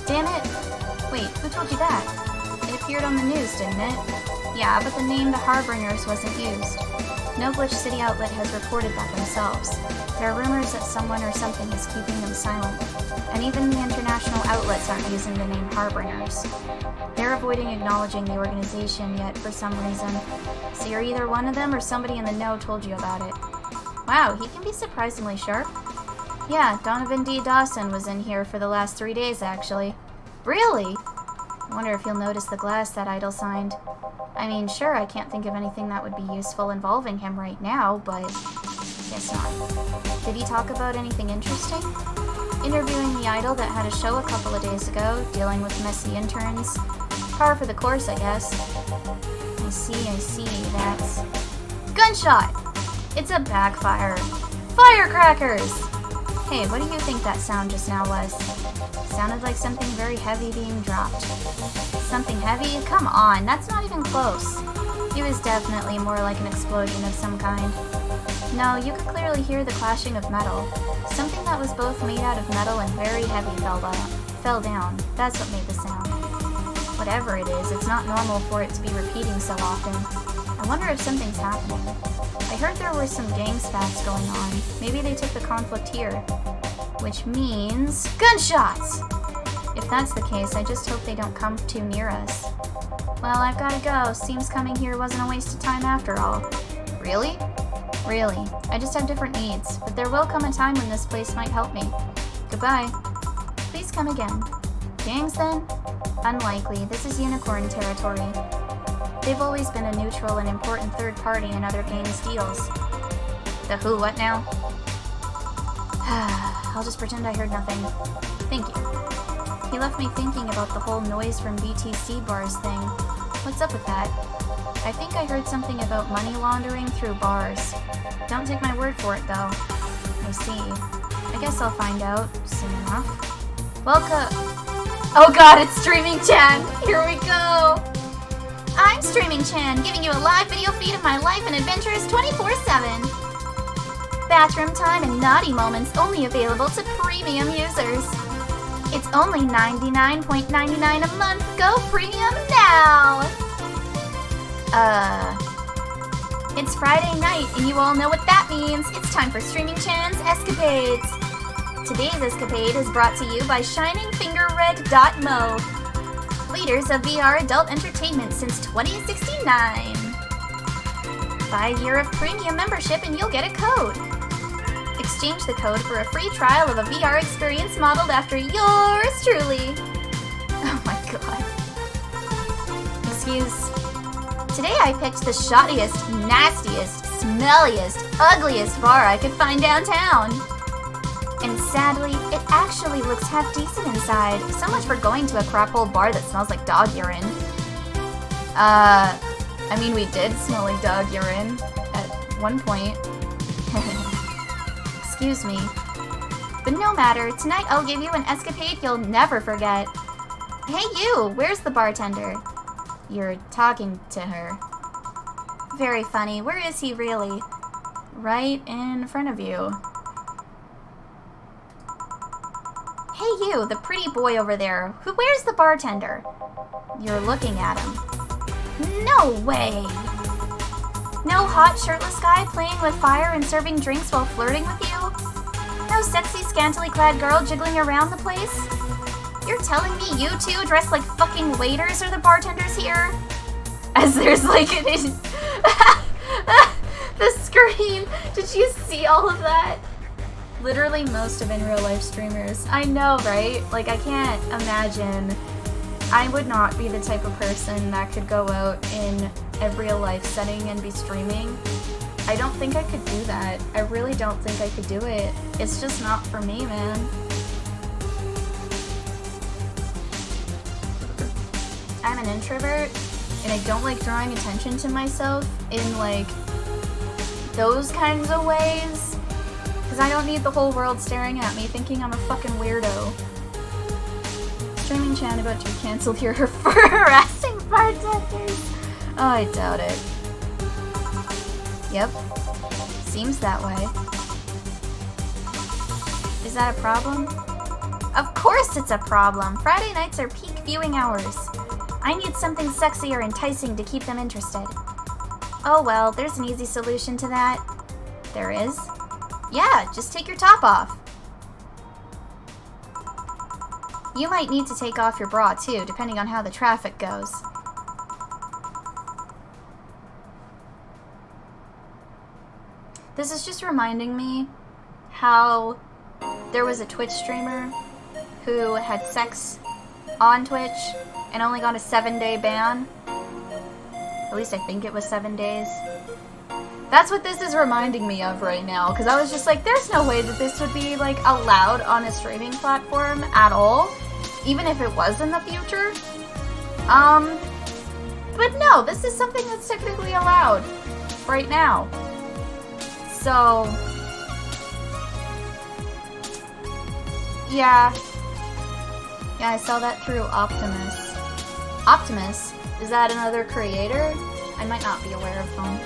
Damn it! Wait, who told you that? It appeared on the news, didn't it? Yeah, but the name the Harbingers wasn't used. No Glitch City outlet has reported that themselves. There are rumors that someone or something is keeping them silent. And even the international outlets aren't using the name Harbingers. They're avoiding acknowledging the organization yet for some reason. So you're either one of them or somebody in the know told you about it. Wow, he can be surprisingly sharp. Yeah, Donovan D. Dawson was in here for the last 3 days, actually. Really? I wonder if you'll notice the glass that idol signed. I mean, sure, I can't think of anything that would be useful involving him right now, but guess not. Did he talk about anything interesting? Interviewing the idol that had a show a couple of days ago, dealing with messy interns. Par for the course, I guess. I see, that's... Gunshot! It's a backfire. Firecrackers! Hey, what do you think that sound just now was? Sounded like something very heavy being dropped. Something heavy? Come on, that's not even close. It was definitely more like an explosion of some kind. No, you could clearly hear the clashing of metal. Something that was both made out of metal and very heavy fell fell down. That's what made the sound. Whatever it is, it's not normal for it to be repeating so often. I wonder if something's happening. I heard there were some gang spats going on. Maybe they took the conflict here. Which means... gunshots! If that's the case, I just hope they don't come too near us. Well, I've gotta go. Seems coming here wasn't a waste of time after all. Really? Really. I just have different needs, but there will come a time when this place might help me. Goodbye. Please come again. Gangs, then? Unlikely. This is unicorn territory. They've always been a neutral and important third party in other gangs' deals. The who, what now? I'll just pretend I heard nothing. Thank you. He left me thinking about the whole noise from BTC bars thing. What's up with that? I think I heard something about money laundering through bars. Don't take my word for it, though. I see. I guess I'll find out soon enough. Welcome. Oh god, it's Streaming Chan! Here we go! I'm Streaming Chan, giving you a live video feed of my life and adventures 24/7. Bathroom time and naughty moments only available to premium users. It's only $99.99 a month. Go premium now! It's Friday night, and you all know what that means. It's time for Streaming Chan's Escapades. Today's escapade is brought to you by ShiningFingerRed.mo, leaders of VR adult entertainment since 2069. Buy a year of premium membership and you'll get a code. Exchange the code for a free trial of a VR experience modeled after yours truly. Oh my god. Excuse. Today I picked the shoddiest, nastiest, smelliest, ugliest bar I could find downtown. And sadly, it actually looks half decent inside. So much for going to a crap hole bar that smells like dog urine. I mean, we did smell like dog urine at one point. Excuse me. But no matter, tonight I'll give you an escapade you'll never forget. Hey you, where's the bartender? You're talking to her. Very funny. Where is he really? Right in front of you. Hey you, the pretty boy over there. Where's the bartender? You're looking at him. No way! No hot shirtless guy playing with fire and serving drinks while flirting with you? No sexy scantily clad girl jiggling around the place? You're telling me you two dressed like fucking waiters are the bartenders here? As there's like the screen. Did you see all of that? Literally most of in real life streamers. I know, right? Like, I can't imagine. I would not be the type of person that could go out in a real life setting and be streaming. I don't think I could do that. I really don't think I could do it. It's just not for me, man. I'm an introvert, and I don't like drawing attention to myself in, like, those kinds of ways. Because I don't need the whole world staring at me thinking I'm a fucking weirdo. Streaming Chan about to be cancelled here for harassing bartenders. Oh, I doubt it. Yep. Seems that way. Is that a problem? Of course it's a problem! Friday nights are peak viewing hours. I need something sexy or enticing to keep them interested. Oh well, there's an easy solution to that. There is? Yeah, just take your top off. You might need to take off your bra too, depending on how the traffic goes. This is just reminding me how there was a Twitch streamer who had sex on Twitch and only got a 7-day ban. At least I think it was 7 days. That's what this is reminding me of right now, because I was just like, there's no way that this would be, like, allowed on a streaming platform at all, even if it was in the future. But no, this is something that's technically allowed right now. So, yeah. Yeah, I saw that through Optimus. Optimus? Is that another creator? I might not be aware of them.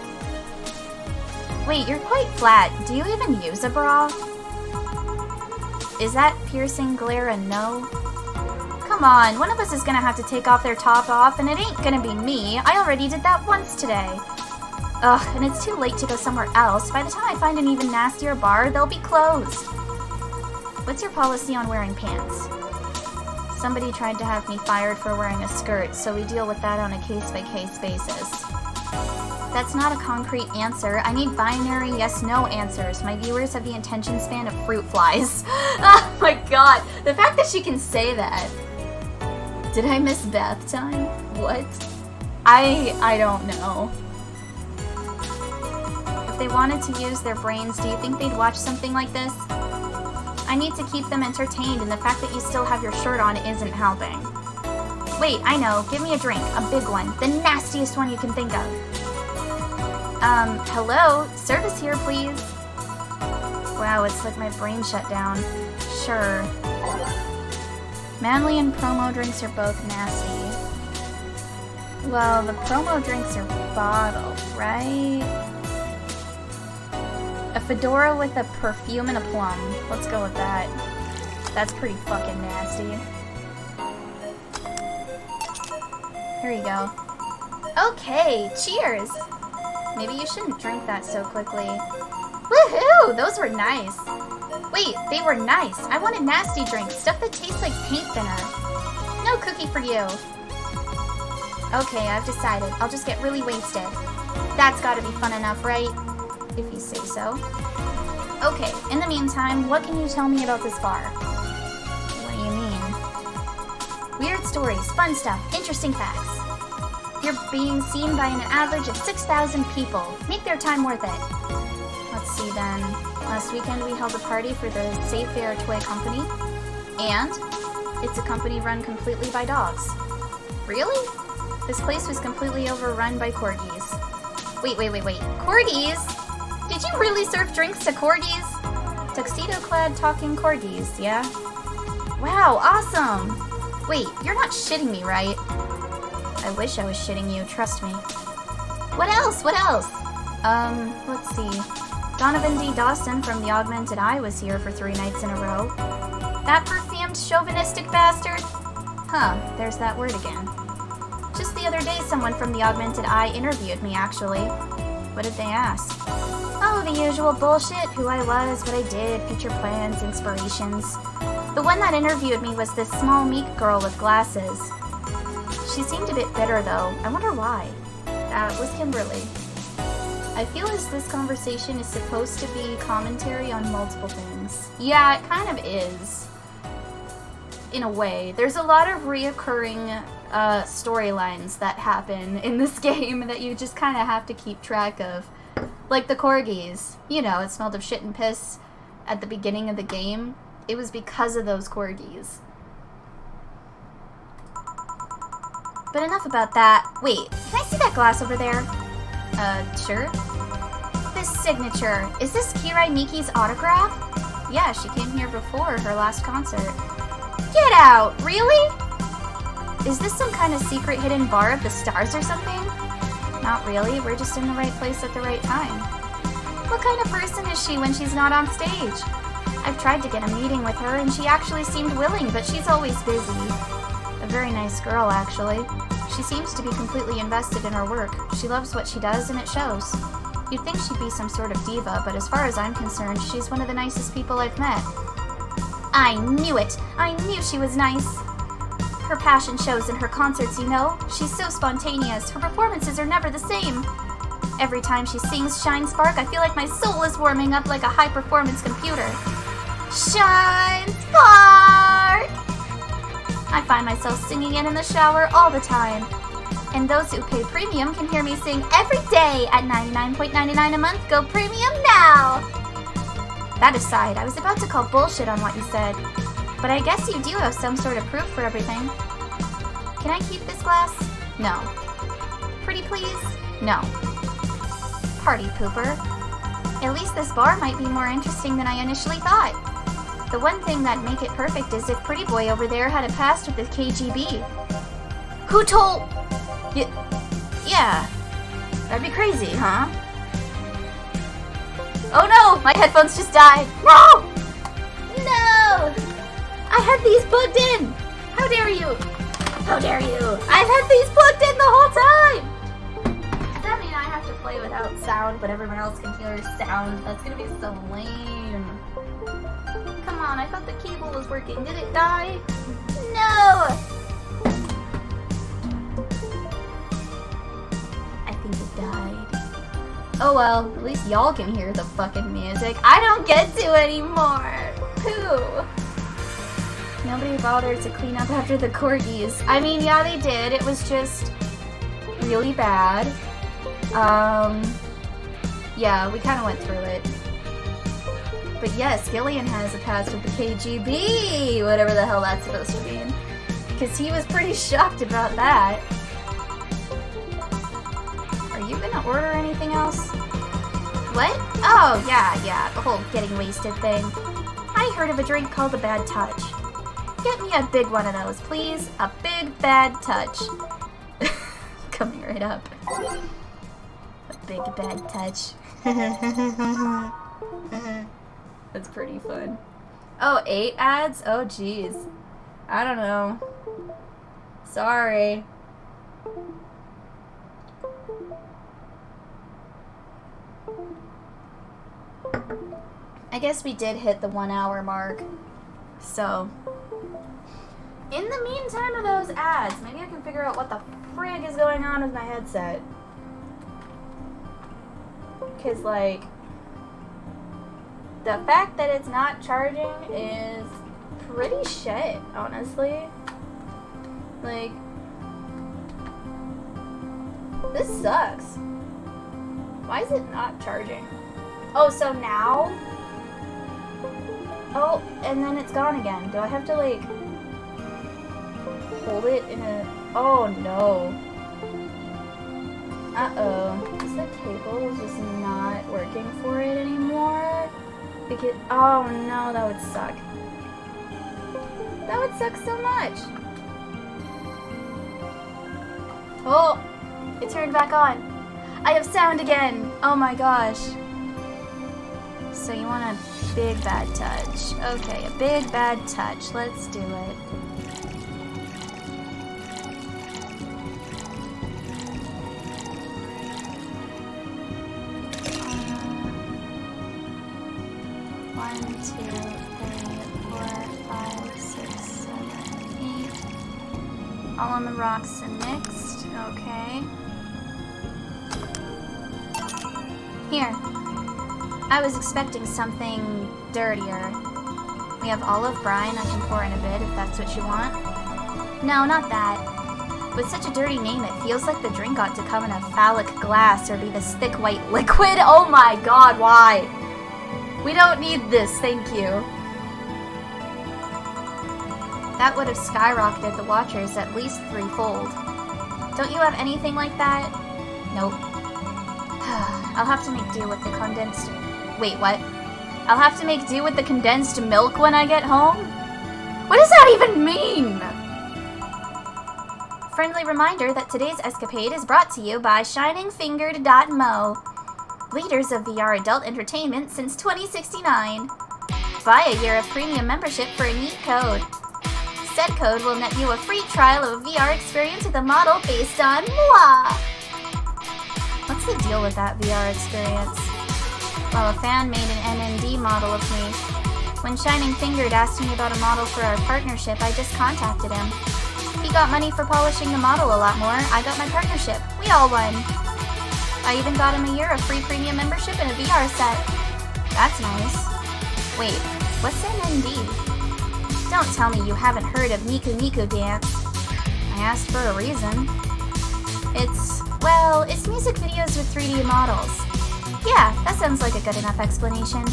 Wait, you're quite flat. Do you even use a bra? Is that piercing glare a no? Come on, one of us is gonna have to take off their top off, and it ain't gonna be me. I already did that once today. Ugh, and it's too late to go somewhere else. By the time I find an even nastier bar, they'll be closed. What's your policy on wearing pants? Somebody tried to have me fired for wearing a skirt, so we deal with that on a case-by-case basis. That's not a concrete answer. I need binary yes-no answers. My viewers have the attention span of fruit flies. Oh my god, the fact that she can say that. Did I miss bath time? What? I don't know. If they wanted to use their brains, do you think they'd watch something like this? I need to keep them entertained, and the fact that you still have your shirt on isn't helping. Wait, I know. Give me a drink. A big one. The nastiest one you can think of. Hello? Service here, please. Wow, it's like my brain shut down. Sure. Manly and promo drinks are both nasty. Well, the promo drinks are bottled, right? A fedora with a perfume and a plum. Let's go with that. That's pretty fucking nasty. Here you go. Okay, cheers! Maybe you shouldn't drink that so quickly. Woohoo! Those were nice. Wait, they were nice. I wanted nasty drinks. Stuff that tastes like paint thinner. No cookie for you. Okay, I've decided. I'll just get really wasted. That's gotta be fun enough, right? If you say so. Okay, in the meantime, what can you tell me about this bar? What do you mean? Weird stories, fun stuff, interesting facts. You're being seen by an average of 6,000 people. Make their time worth it. Let's see then. Last weekend we held a party for the Safe Air Toy Company. And it's a company run completely by dogs. Really? This place was completely overrun by corgis. Wait. Corgis? Did you really serve drinks to corgis? Tuxedo-clad talking corgis, yeah? Wow, awesome! Wait, you're not shitting me, right? I wish I was shitting you, trust me. What else? Let's see. Donovan D. Dawson from the Augmented Eye was here for 3 nights in a row. That perfumed chauvinistic bastard? Huh, there's that word again. Just the other day, someone from the Augmented Eye interviewed me, actually. What did they ask? Oh, the usual bullshit. Who I was, what I did, future plans, inspirations. The one that interviewed me was this small, meek girl with glasses. She seemed a bit bitter, though. I wonder why. That was Kimberly. I feel as this conversation is supposed to be commentary on multiple things. Yeah, it kind of is. In a way. There's a lot of reoccurring storylines that happen in this game that you just kind of have to keep track of. Like the corgis. You know, it smelled of shit and piss at the beginning of the game. It was because of those corgis. But enough about that. Wait, can I see that glass over there? Sure. This signature. Is this Kirai Miki's autograph? Yeah, she came here before her last concert. Get out! Really? Is this some kind of secret hidden bar of the stars or something? Not really. We're just in the right place at the right time. What kind of person is she when she's not on stage? I've tried to get a meeting with her, and she actually seemed willing, but she's always busy. A very nice girl, actually. She seems to be completely invested in her work. She loves what she does, and it shows. You'd think she'd be some sort of diva, but as far as I'm concerned, she's one of the nicest people I've met. I knew it! I knew she was nice! Her passion shows in her concerts, you know? She's so spontaneous. Her performances are never the same. Every time she sings Shine Spark, I feel like my soul is warming up like a high-performance computer. Shine Spark! I find myself singing it in the shower all the time. And those who pay premium can hear me sing every day at $99.99 a month. Go premium now! That aside, I was about to call bullshit on what you said. But I guess you do have some sort of proof for everything. Can I keep this glass? No. Pretty please? No. Party pooper. At least this bar might be more interesting than I initially thought. The one thing that'd make it perfect is if Pretty Boy over there had a past with the KGB. Who told... Yeah. That'd be crazy, huh? Oh no! My headphones just died! No! No! I had these plugged in! How dare you? How dare you? I've had these plugged in the whole time! Does that mean I have to play without sound, but everyone else can hear sound? That's gonna be so lame. Come on, I thought the cable was working. Did it die? No! I think it died. Oh well, at least y'all can hear the fucking music. I don't get to anymore. Pooh. Nobody bothered to clean up after the corgis. I mean, yeah, they did. It was just really bad. Yeah, we kind of went through it. But yes, Gillian has a past with the KGB, whatever the hell that's supposed to mean. Because he was pretty shocked about that. Are you gonna order anything else? What? Oh, yeah, the whole getting wasted thing. I heard of a drink called the Bad Touch. Get me a big one of those, please. A big bad touch. Coming right up. A big bad touch. That's pretty fun. Oh, 8 ads? Oh, jeez. I don't know. Sorry. I guess we did hit the 1 hour mark. So, in the meantime of those ads, maybe I can figure out what the frig is going on with my headset. Because, like, the fact that it's not charging is pretty shit, honestly. Like, this sucks. Why is it not charging? Oh, so now? Oh, and then it's gone again. Do I have to, like, hold it in a... Oh, no. Uh-oh. Is the cable just not working for it anymore? Because... Oh, no, that would suck. That would suck so much. Oh! It turned back on. I have sound again! Oh my gosh. So you want a big bad touch. Okay, a big bad touch. Let's do it. One, 2, 3, 4, 5, 6, 7, 8. All on the rocks and mixed. Okay. Here. I was expecting something dirtier. We have olive brine I can pour in a bit if that's what you want. No, not that. With such a dirty name, it feels like the drink ought to come in a phallic glass or be this thick white liquid. Oh my god, why? We don't need this, thank you. That would have skyrocketed the watchers at least 3-fold. Don't you have anything like that? Nope. I'll have to make do with the condensed... Wait, what? I'll have to make do with the condensed milk when I get home? What does that even mean? Friendly reminder that today's escapade is brought to you by ShiningFingered.mo, leaders of VR adult entertainment since 2069. Buy a year of premium membership for a neat code. Said code will net you a free trial of a VR experience with a model based on moi. What's the deal with that VR experience? Well, a fan made an NND model of me. When Shining Fingered asked me about a model for our partnership, I just contacted him. He got money for polishing the model a lot more. I got my partnership. We all won. I even got him a year of free premium membership and a VR set. That's nice. Wait, what's NND? Don't tell me you haven't heard of Miku Miku Dance. I asked for a reason. It's music videos with 3D models. Yeah, that sounds like a good enough explanation.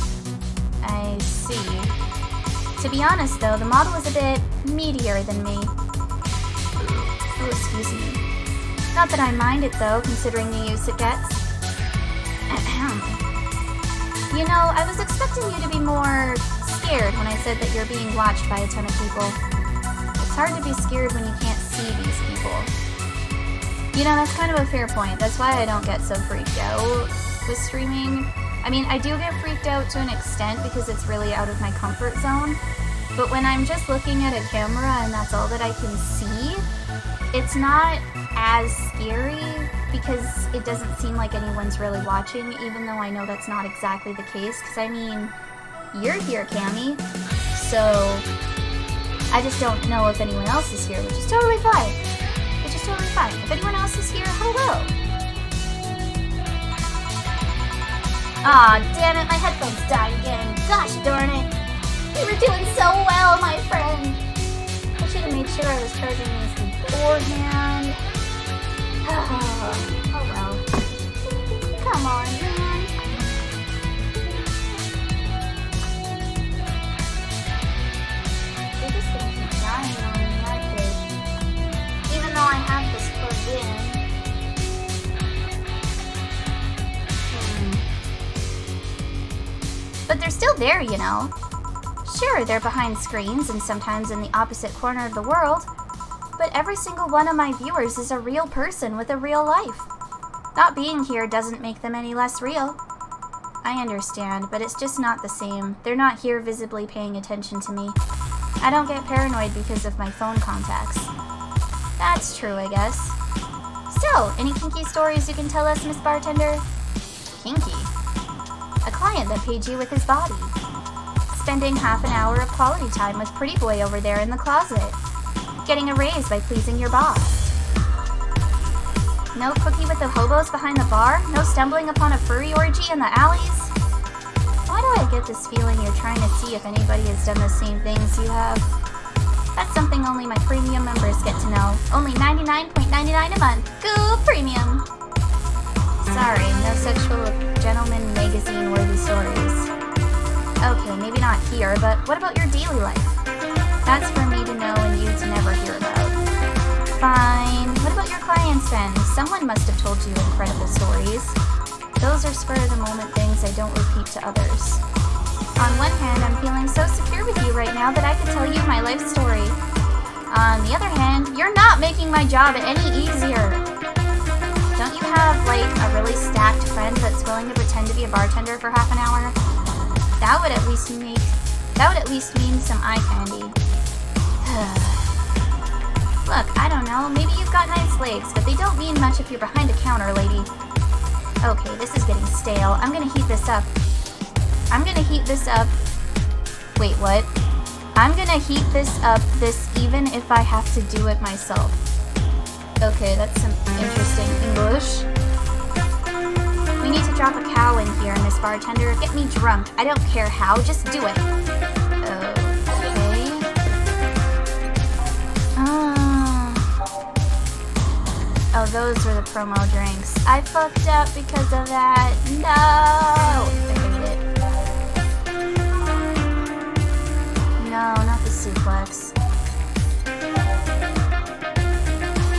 I see. To be honest, though, the model is a bit meatier than me. Oh, excuse me. Not that I mind it, though, considering the use it gets. You know, I was expecting you to be more scared when I said that you're being watched by a ton of people. It's hard to be scared when you can't see these people. You know, that's kind of a fair point. That's why I don't get so freaked out with streaming. I mean, I do get freaked out to an extent because it's really out of my comfort zone. But when I'm just looking at a camera and that's all that I can see, it's not as scary because it doesn't seem like anyone's really watching, even though I know that's not exactly the case. Because, I mean, you're here, Cammy. So, I just don't know if anyone else is here, which is totally fine. Which is totally fine. If anyone else is here, hello. Aw, damn it, my headphones died again. Gosh darn it. We were doing so well, my friend. I should have made sure I was charging these beforehand. Oh well. Come on, man. They're just gonna keep dying on me, aren't they? Even though I have this plugged in. But they're still there, you know. Sure, they're behind screens and sometimes in the opposite corner of the world, but every single one of my viewers is a real person with a real life. Not being here doesn't make them any less real. I understand, but it's just not the same. They're not here visibly paying attention to me. I don't get paranoid because of my phone contacts. That's true, I guess. So, any kinky stories you can tell us, Miss Bartender? Kinky? A client that paid you with his body. Spending half an hour of quality time with pretty boy over there in the closet. Getting a raise by pleasing your boss. No cookie with the hobos behind the bar? No stumbling upon a furry orgy in the alleys? Why do I get this feeling you're trying to see if anybody has done the same things you have? That's something only my premium members get to know. Only $99.99 a month. Go premium! Sorry, no sexual gentleman magazine-worthy stories. Okay, maybe not here, but what about your daily life? That's for me to know and you to never hear about. Fine. What about your clients then? Someone must have told you incredible stories. Those are spur-of-the-moment things I don't repeat to others. On one hand, I'm feeling so secure with you right now that I could tell you my life story. On the other hand, you're not making my job any easier. Don't you have, like, a really stacked friend that's willing to pretend to be a bartender for half an hour? That would at least mean some eye candy. Look, I don't know, maybe you've got nice legs, but they don't mean much if you're behind a counter, lady. Okay, this is getting stale. I'm gonna heat this up. Wait, what? I'm gonna heat this up, even if I have to do it myself. Okay, that's some interesting English. We need to drop a cow in here, Miss Bartender. Get me drunk. I don't care how, just do it. Okay. Oh, those were the promo drinks. I fucked up because of that. No! I hate it. No, not the suplex.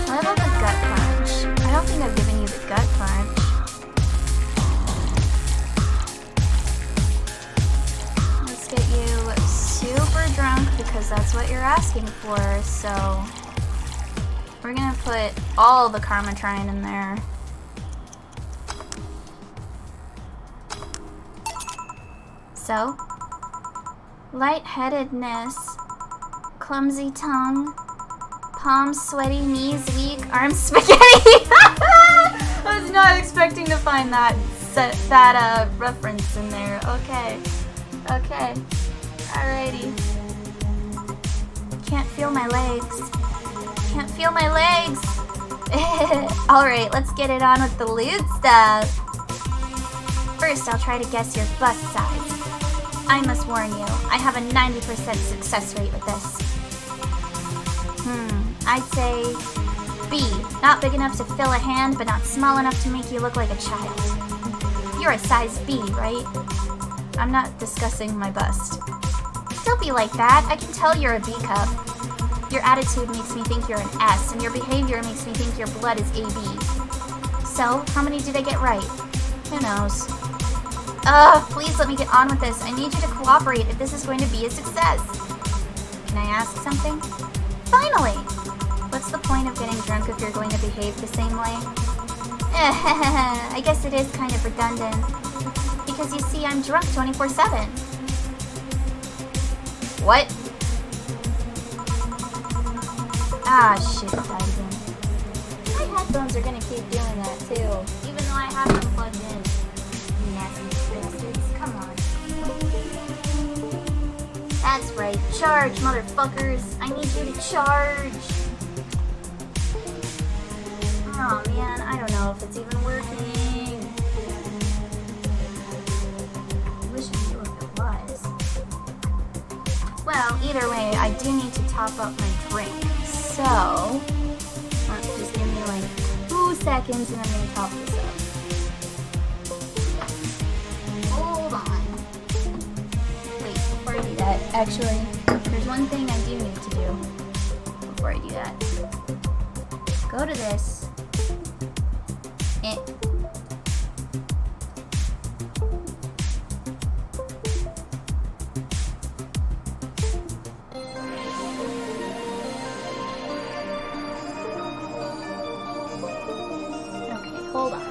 What about the gut punch? I don't think I've given you the gut punch. Let's get you super drunk because that's what you're asking for, so we're gonna put all the Karmatrine in there. So, lightheadedness, clumsy tongue, palms sweaty, knees weak, arms spaghetti. I was not expecting to find that reference in there. Okay, alrighty. Can't feel my legs. Alright, let's get it on with the lewd stuff. First, I'll try to guess your bust size. I must warn you, I have a 90% success rate with this. I'd say B. Not big enough to fill a hand, but not small enough to make you look like a child. You're a size B, right? I'm not discussing my bust. Don't be like that. I can tell you're a B cup. Your attitude makes me think you're an S, and your behavior makes me think your blood is AB. So, how many did I get right? Who knows? Please let me get on with this. I need you to cooperate if this is going to be a success. Can I ask something? Finally! What's the point of getting drunk if you're going to behave the same way? I guess it is kind of redundant. Because you see, I'm drunk 24/7. What? Ah, shit, it died again. My headphones are gonna keep doing that too, even though I have them plugged in. You nasty bastards, come on. That's right, charge, motherfuckers! I need you to charge! Oh man, I don't know if it's even working. I wish I knew if it was. Well, either way, I do need to top up my drink. So, just give me like 2 seconds and I'm gonna top this up. Hold on. Wait, before I do that, actually, there's one thing I do need to do before I do that. Go to this. Okay, hold on.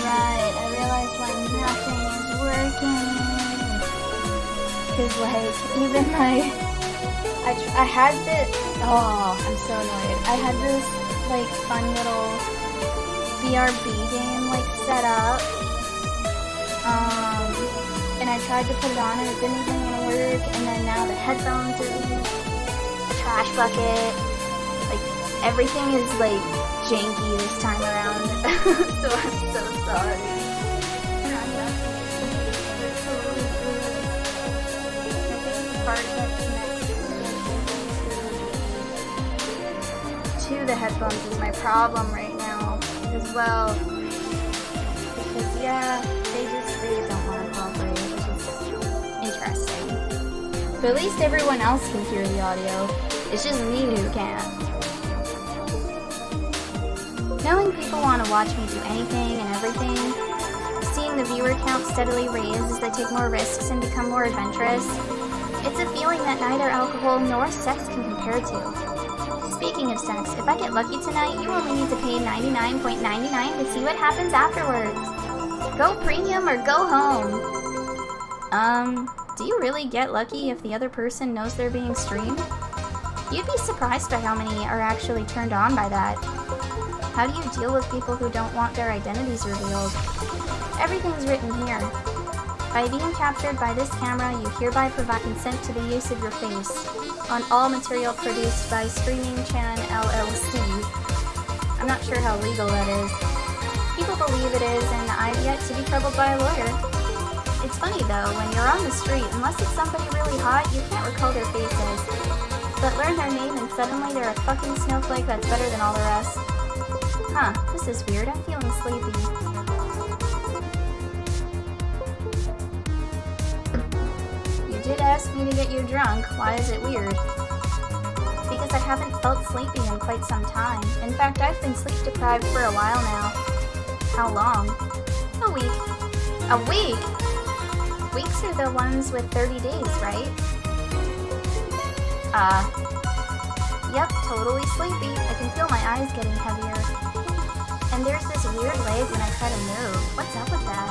Right, I realized why nothing is working. Cause like, even my, I had this, oh, I'm so annoyed. I had this like fun little BRB game like set up. And I tried to put it on and it didn't even want to work. And then now the headphones are being a trash bucket. Like, everything is like janky this time around. So I'm so sorry. To the headphones is my problem right now as well. Because yeah, they just don't want to cooperate, which is interesting. But at least everyone else can hear the audio. It's just me who can't. Knowing people want to watch me do anything and everything, seeing the viewer count steadily raise as I take more risks and become more adventurous, it's a feeling that neither alcohol nor sex can compare to. Speaking of sex, if I get lucky tonight, you only need to pay $99.99 to see what happens afterwards. Go premium or go home. Do you really get lucky if the other person knows they're being streamed? You'd be surprised by how many are actually turned on by that. How do you deal with people who don't want their identities revealed? Everything's written here. By being captured by this camera, you hereby provide consent to the use of your face on all material produced by Streaming Chan LLC. I'm not sure how legal that is. People believe it is, and I've yet to be troubled by a lawyer. It's funny though, when you're on the street, unless it's somebody really hot, you can't recall their faces. but learn their name and suddenly they're a fucking snowflake that's better than all the rest. Huh, this is weird. I'm feeling sleepy. You did ask me to get you drunk. Why is it weird? Because I haven't felt sleepy in quite some time. In fact, I've been sleep deprived for a while now. How long? A week. A week? Weeks are the ones with 30 days, right? Yep, totally sleepy. I can feel my eyes getting heavier. And there's this weird leg when I try to move. What's up with that?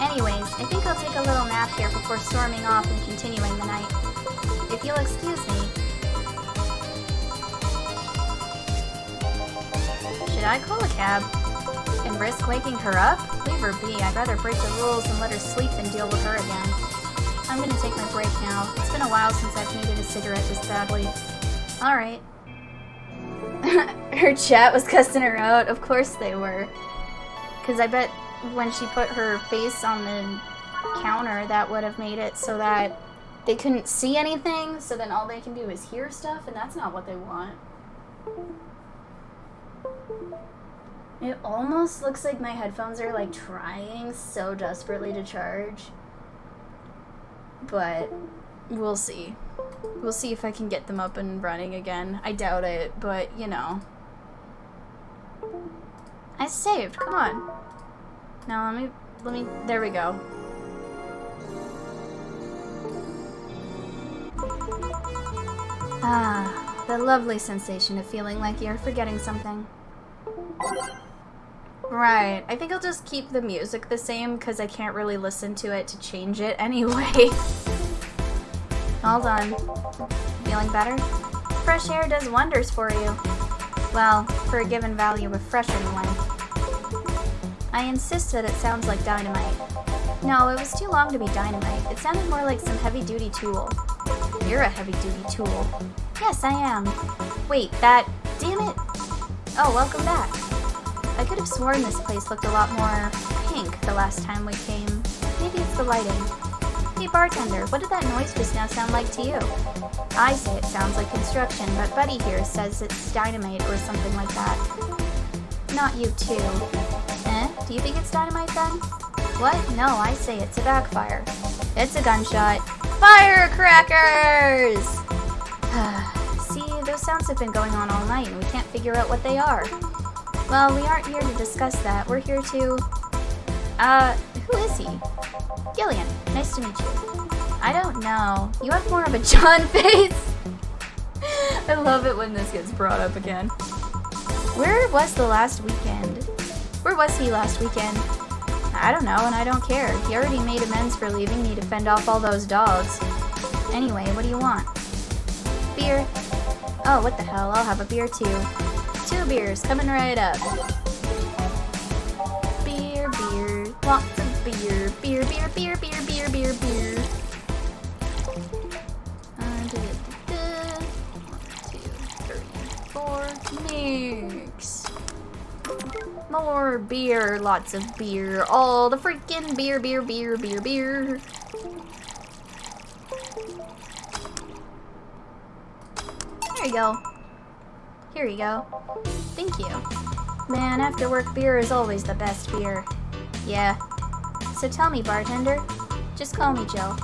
Anyways, I think I'll take a little nap here before storming off and continuing the night. If you'll excuse me. Should I call a cab? And risk waking her up? Leave her be. I'd rather break the rules and let her sleep than deal with her again. I'm gonna take my break now. It's been a while since I've needed a cigarette this badly. Alright. Her chat was cussing her out. Of course they were. Because I bet when she put her face on the counter, that would have made it so that they couldn't see anything, so then all they can do is hear stuff, and that's not what they want. It almost looks like my headphones are like trying so desperately to charge. But we'll see. We'll see if I can get them up and running again. I doubt it, but you know. I saved, come on. Now let me, there we go. Ah, the lovely sensation of feeling like you're forgetting something. Right, I think I'll just keep the music the same because I can't really listen to it to change it anyway. All done. Feeling better? Fresh air does wonders for you. Well, for a given value of fresh anyway. I insist that it sounds like dynamite. No, it was too long to be dynamite. It sounded more like some heavy-duty tool. You're a heavy-duty tool. Yes, I am. Wait, that... Damn it! Oh, welcome back. I could have sworn this place looked a lot more pink the last time we came. Maybe it's the lighting. Hey bartender, what did that noise just now sound like to you? I say it sounds like construction, but Buddy here says it's dynamite or something like that. Not you too. Do you think it's dynamite then? What? No, I say it's a backfire. It's a gunshot. Firecrackers! See, those sounds have been going on all night and we can't figure out what they are. Well, we aren't here to discuss that. We're here to... who is he? Gillian, nice to meet you. I don't know. You have more of a John face. I love it when this gets brought up again. Where was the last weekend? Where was he last weekend? I don't know, and I don't care. He already made amends for leaving me to fend off all those dogs. Anyway, what do you want? Beer. Oh, what the hell, I'll have a beer too. 2 beers, coming right up. Beer, beer, lots of beer. Beer, beer, beer, beer, beer, beer, beer. 1, 2, 3, 4, mix. More beer, lots of beer. All the freaking beer, beer, beer, beer, beer. There you go. Here you go. Thank you. Man, after work beer is always the best beer. Yeah. So tell me, bartender. Just call me Jill.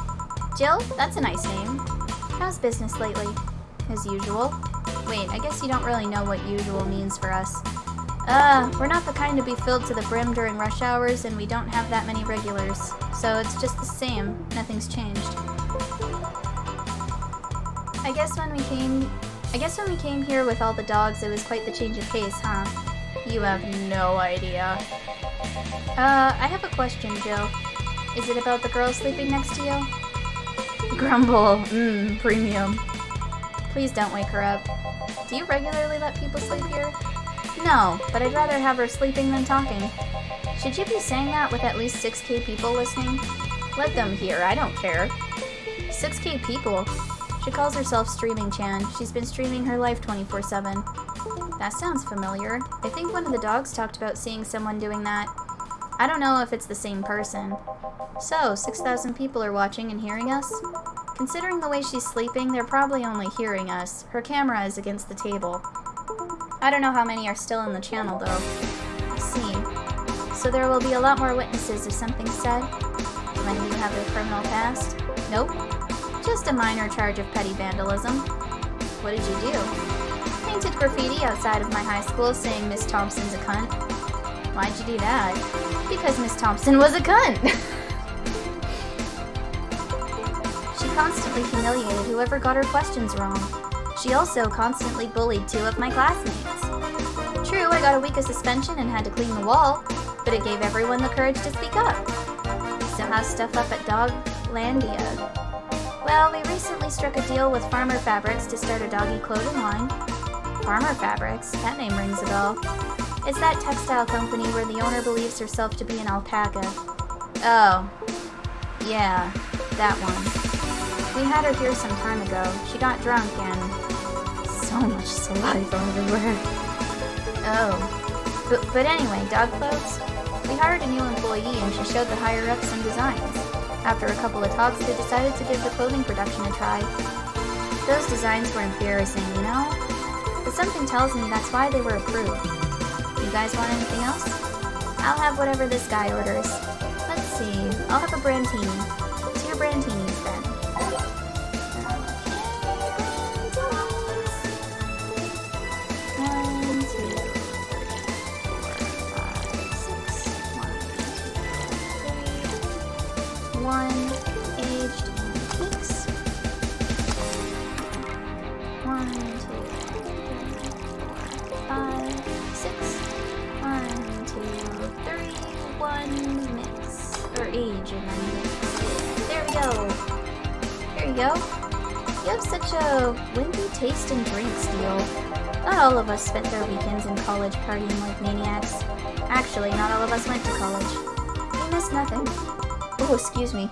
Jill? That's a nice name. How's business lately? As usual. Wait, I guess you don't really know what usual means for us. We're not the kind to be filled to the brim during rush hours, and we don't have that many regulars. So it's just the same. Nothing's changed. I guess when we came here with all the dogs, it was quite the change of pace, huh? You have no idea. I have a question, Jill. Is it about the girl sleeping next to you? Grumble. Premium. Please don't wake her up. Do you regularly let people sleep here? No, but I'd rather have her sleeping than talking. Should you be saying that with at least 6K people listening? Let them hear, I don't care. 6K people? She calls herself Streaming Chan. She's been streaming her life 24/7. That sounds familiar. I think one of the dogs talked about seeing someone doing that. I don't know if it's the same person. So, 6,000 people are watching and hearing us? Considering the way she's sleeping, they're probably only hearing us. Her camera is against the table. I don't know how many are still in the channel, though. I see. So there will be a lot more witnesses if something's said? When you have a criminal past? Nope. Just a minor charge of petty vandalism. What did you do? Painted graffiti outside of my high school saying Miss Thompson's a cunt. Why'd you do that? Because Miss Thompson was a cunt! She constantly humiliated whoever got her questions wrong. She also constantly bullied 2 of my classmates. True, I got a week of suspension and had to clean the wall, but it gave everyone the courage to speak up. So how's stuff up at Doglandia? Well, we recently struck a deal with Farmer Fabrics to start a doggy clothing line. Farmer Fabrics? That name rings a bell. It's that textile company where the owner believes herself to be an alpaca. Oh. Yeah, that one. We had her here some time ago. She got drunk and... so much saliva everywhere. Oh. But anyway, dog clothes? We hired a new employee and she showed the higher-ups some designs. After a couple of talks, they decided to give the clothing production a try. Those designs were embarrassing, you know? But something tells me that's why they were approved. You guys want anything else? I'll have whatever this guy orders. Let's see. I'll have a Brantini. 2 Brantinis then. One aged antiques. 1, 2, 3, 4, 5, 6. 1, 2, 3. 1 mix. Or age and then mix. There we go. There you go. You have such a windy taste in drinks, Neil. Not all of us spent their weekends in college partying like maniacs. Actually, not all of us went to college. We missed nothing. Oh, excuse me.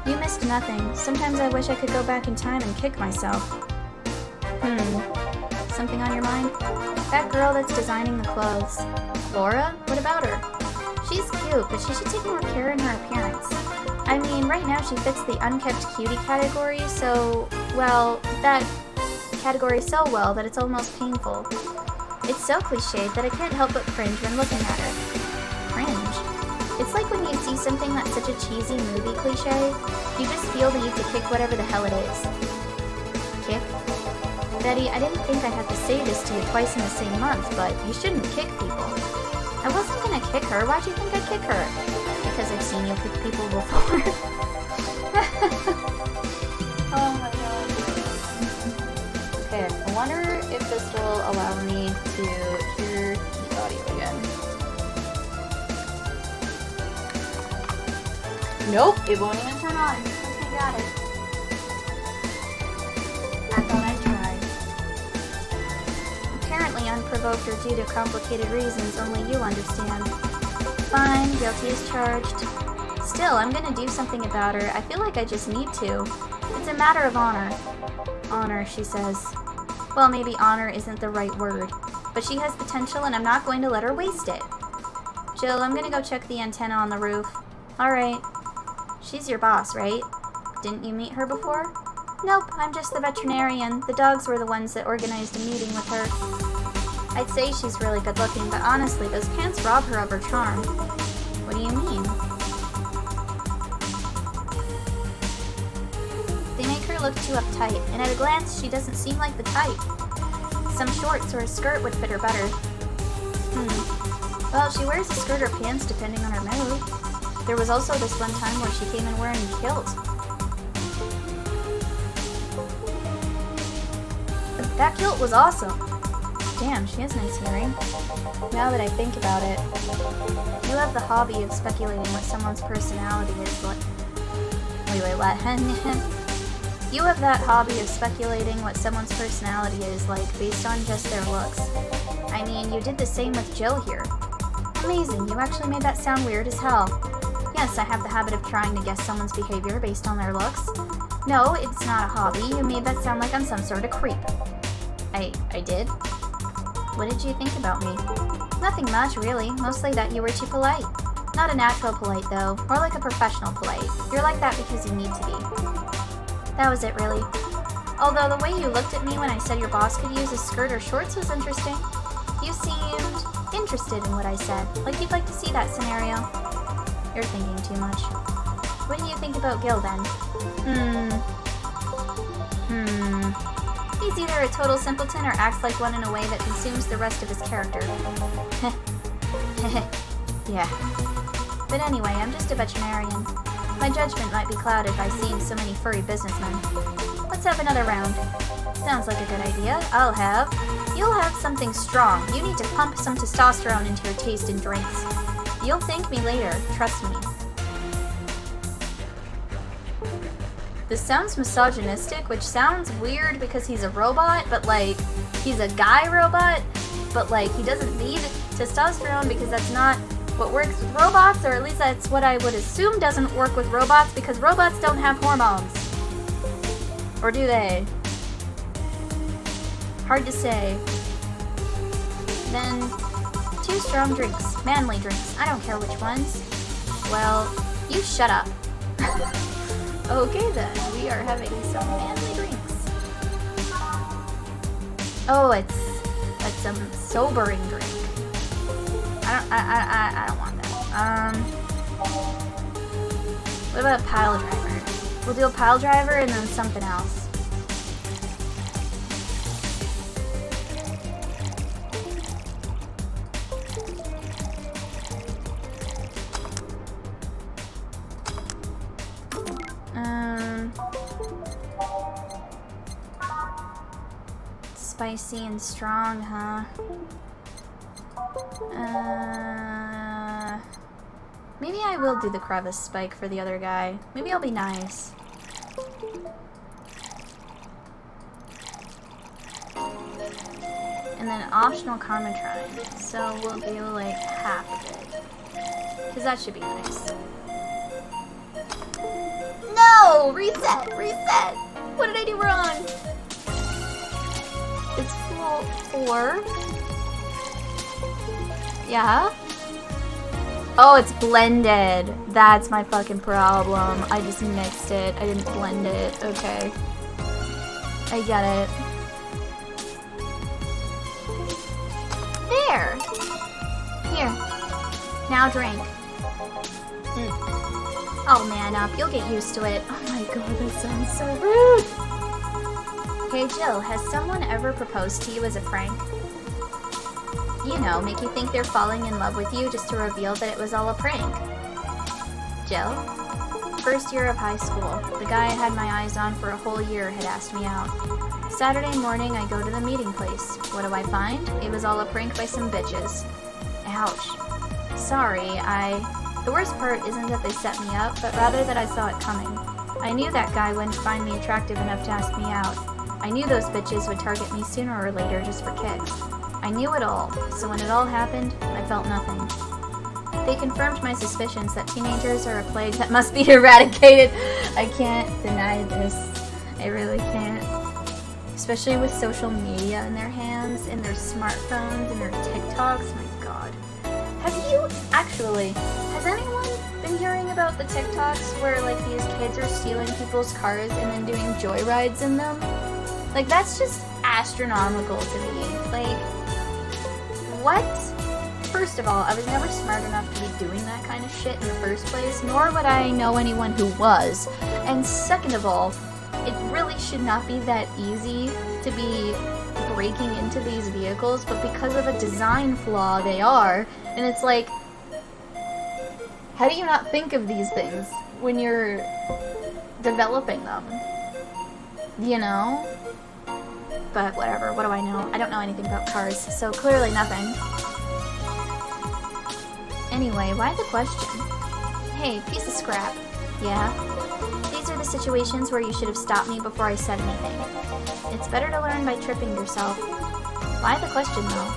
You missed nothing. Sometimes I wish I could go back in time and kick myself. Something on your mind? That girl that's designing the clothes. Laura? What about her? She's cute, but she should take more care in her appearance. I mean, right now she fits the unkept cutie category, so, well, that category so well that it's almost painful. It's so cliched that I can't help but cringe when looking at her. Cringe? It's like when you see something that's such a cheesy movie cliche, you just feel the need to kick whatever the hell it is. Kick? Betty, I didn't think I had to say this to you twice in the same month, but you shouldn't kick people. I wasn't gonna kick her. Why'd you think I'd kick her? Because I've seen you kick people before. Oh my god. Okay, I wonder if this will allow me to hear the audio again. Nope, it won't even turn on. Okay, got it. I thought I'd try. Apparently unprovoked or due to complicated reasons only you understand. Fine, guilty as charged. Still, I'm gonna do something about her. I feel like I just need to. It's a matter of honor. Honor, she says. Well, maybe honor isn't the right word. But she has potential and I'm not going to let her waste it. Jill, I'm gonna go check the antenna on the roof. Alright. She's your boss, right? Didn't you meet her before? Nope, I'm just the veterinarian. The dogs were the ones that organized a meeting with her. I'd say she's really good looking, but honestly, those pants rob her of her charm. What do you mean? They make her look too uptight, and at a glance, she doesn't seem like the type. Some shorts or a skirt would fit her better. Well, she wears a skirt or pants depending on her mood. There was also this one time where she came in wearing a kilt. That kilt was awesome. Damn, she has nice hearing. Now that I think about it, you have the hobby of speculating what someone's personality is like. Wait, what? You have that hobby of speculating what someone's personality is like based on just their looks. I mean, you did the same with Jill here. Amazing, you actually made that sound weird as hell. Yes, I have the habit of trying to guess someone's behavior based on their looks. No, it's not a hobby. You made that sound like I'm some sort of creep. I did? What did you think about me? Nothing much, really. Mostly that you were too polite. Not a natural polite, though. More like a professional polite. You're like that because you need to be. That was it, really. Although the way you looked at me when I said your boss could use a skirt or shorts was interesting. You seemed interested in what I said, like you'd like to see that scenario. You're thinking too much. What do you think about Gil, then? He's either a total simpleton or acts like one in a way that consumes the rest of his character. Yeah. But anyway, I'm just a veterinarian. My judgment might be clouded by seeing so many furry businessmen. Let's have another round. Sounds like a good idea. You'll have something strong. You need to pump some testosterone into your taste in drinks. You'll thank me later, trust me. This sounds misogynistic, which sounds weird because he's a robot, but like, he's a guy robot, but like, he doesn't need testosterone because that's not what works with robots, or at least that's what I would assume doesn't work with robots because robots don't have hormones. Or do they? Hard to say. Then, 2 strong drinks. Manly drinks. I don't care which ones. Well, you shut up. Okay then, we are having some manly drinks. Oh, it's some sobering drink. I don't want that. What about a pile driver? We'll do a pile driver and then something else. Spicy and strong, huh? Maybe I will do the crevice spike for the other guy. Maybe I'll be nice. And then optional Karmatrine. So we'll do like half of it. Because that should be nice. No! Reset! Reset! What did I do wrong? It's floor 4. Yeah? Oh, it's blended. That's my fucking problem. I just mixed it. I didn't blend it. Okay. I get it. There! Here. Now drink. Oh, man up. You'll get used to it. Oh my god, that sounds so rude. Hey, Jill, has someone ever proposed to you as a prank? You know, make you think they're falling in love with you just to reveal that it was all a prank. Jill? First year of high school. The guy I had my eyes on for a whole year had asked me out. Saturday morning, I go to the meeting place. What do I find? It was all a prank by some bitches. Ouch. Sorry, The worst part isn't that they set me up, but rather that I saw it coming. I knew that guy wouldn't find me attractive enough to ask me out. I knew those bitches would target me sooner or later just for kicks. I knew it all, so when it all happened, I felt nothing. They confirmed my suspicions that teenagers are a plague that must be eradicated. I can't deny this. I really can't. Especially with social media in their hands, and their smartphones, and their TikToks. My god. Has anyone been hearing about the TikToks where, like, these kids are stealing people's cars and then doing joyrides in them? Like, that's just astronomical to me. Like, what? First of all, I was never smart enough to be doing that kind of shit in the first place, nor would I know anyone who was. And second of all, it really should not be that easy to be breaking into these vehicles, but because of a design flaw, they are. And it's like, how do you not think of these things when you're developing them? You know? But whatever, what do I know? I don't know anything about cars, so clearly nothing. Anyway, why the question? Hey, piece of scrap. Yeah? These are the situations where you should have stopped me before I said anything. It's better to learn by tripping yourself. Why the question, though?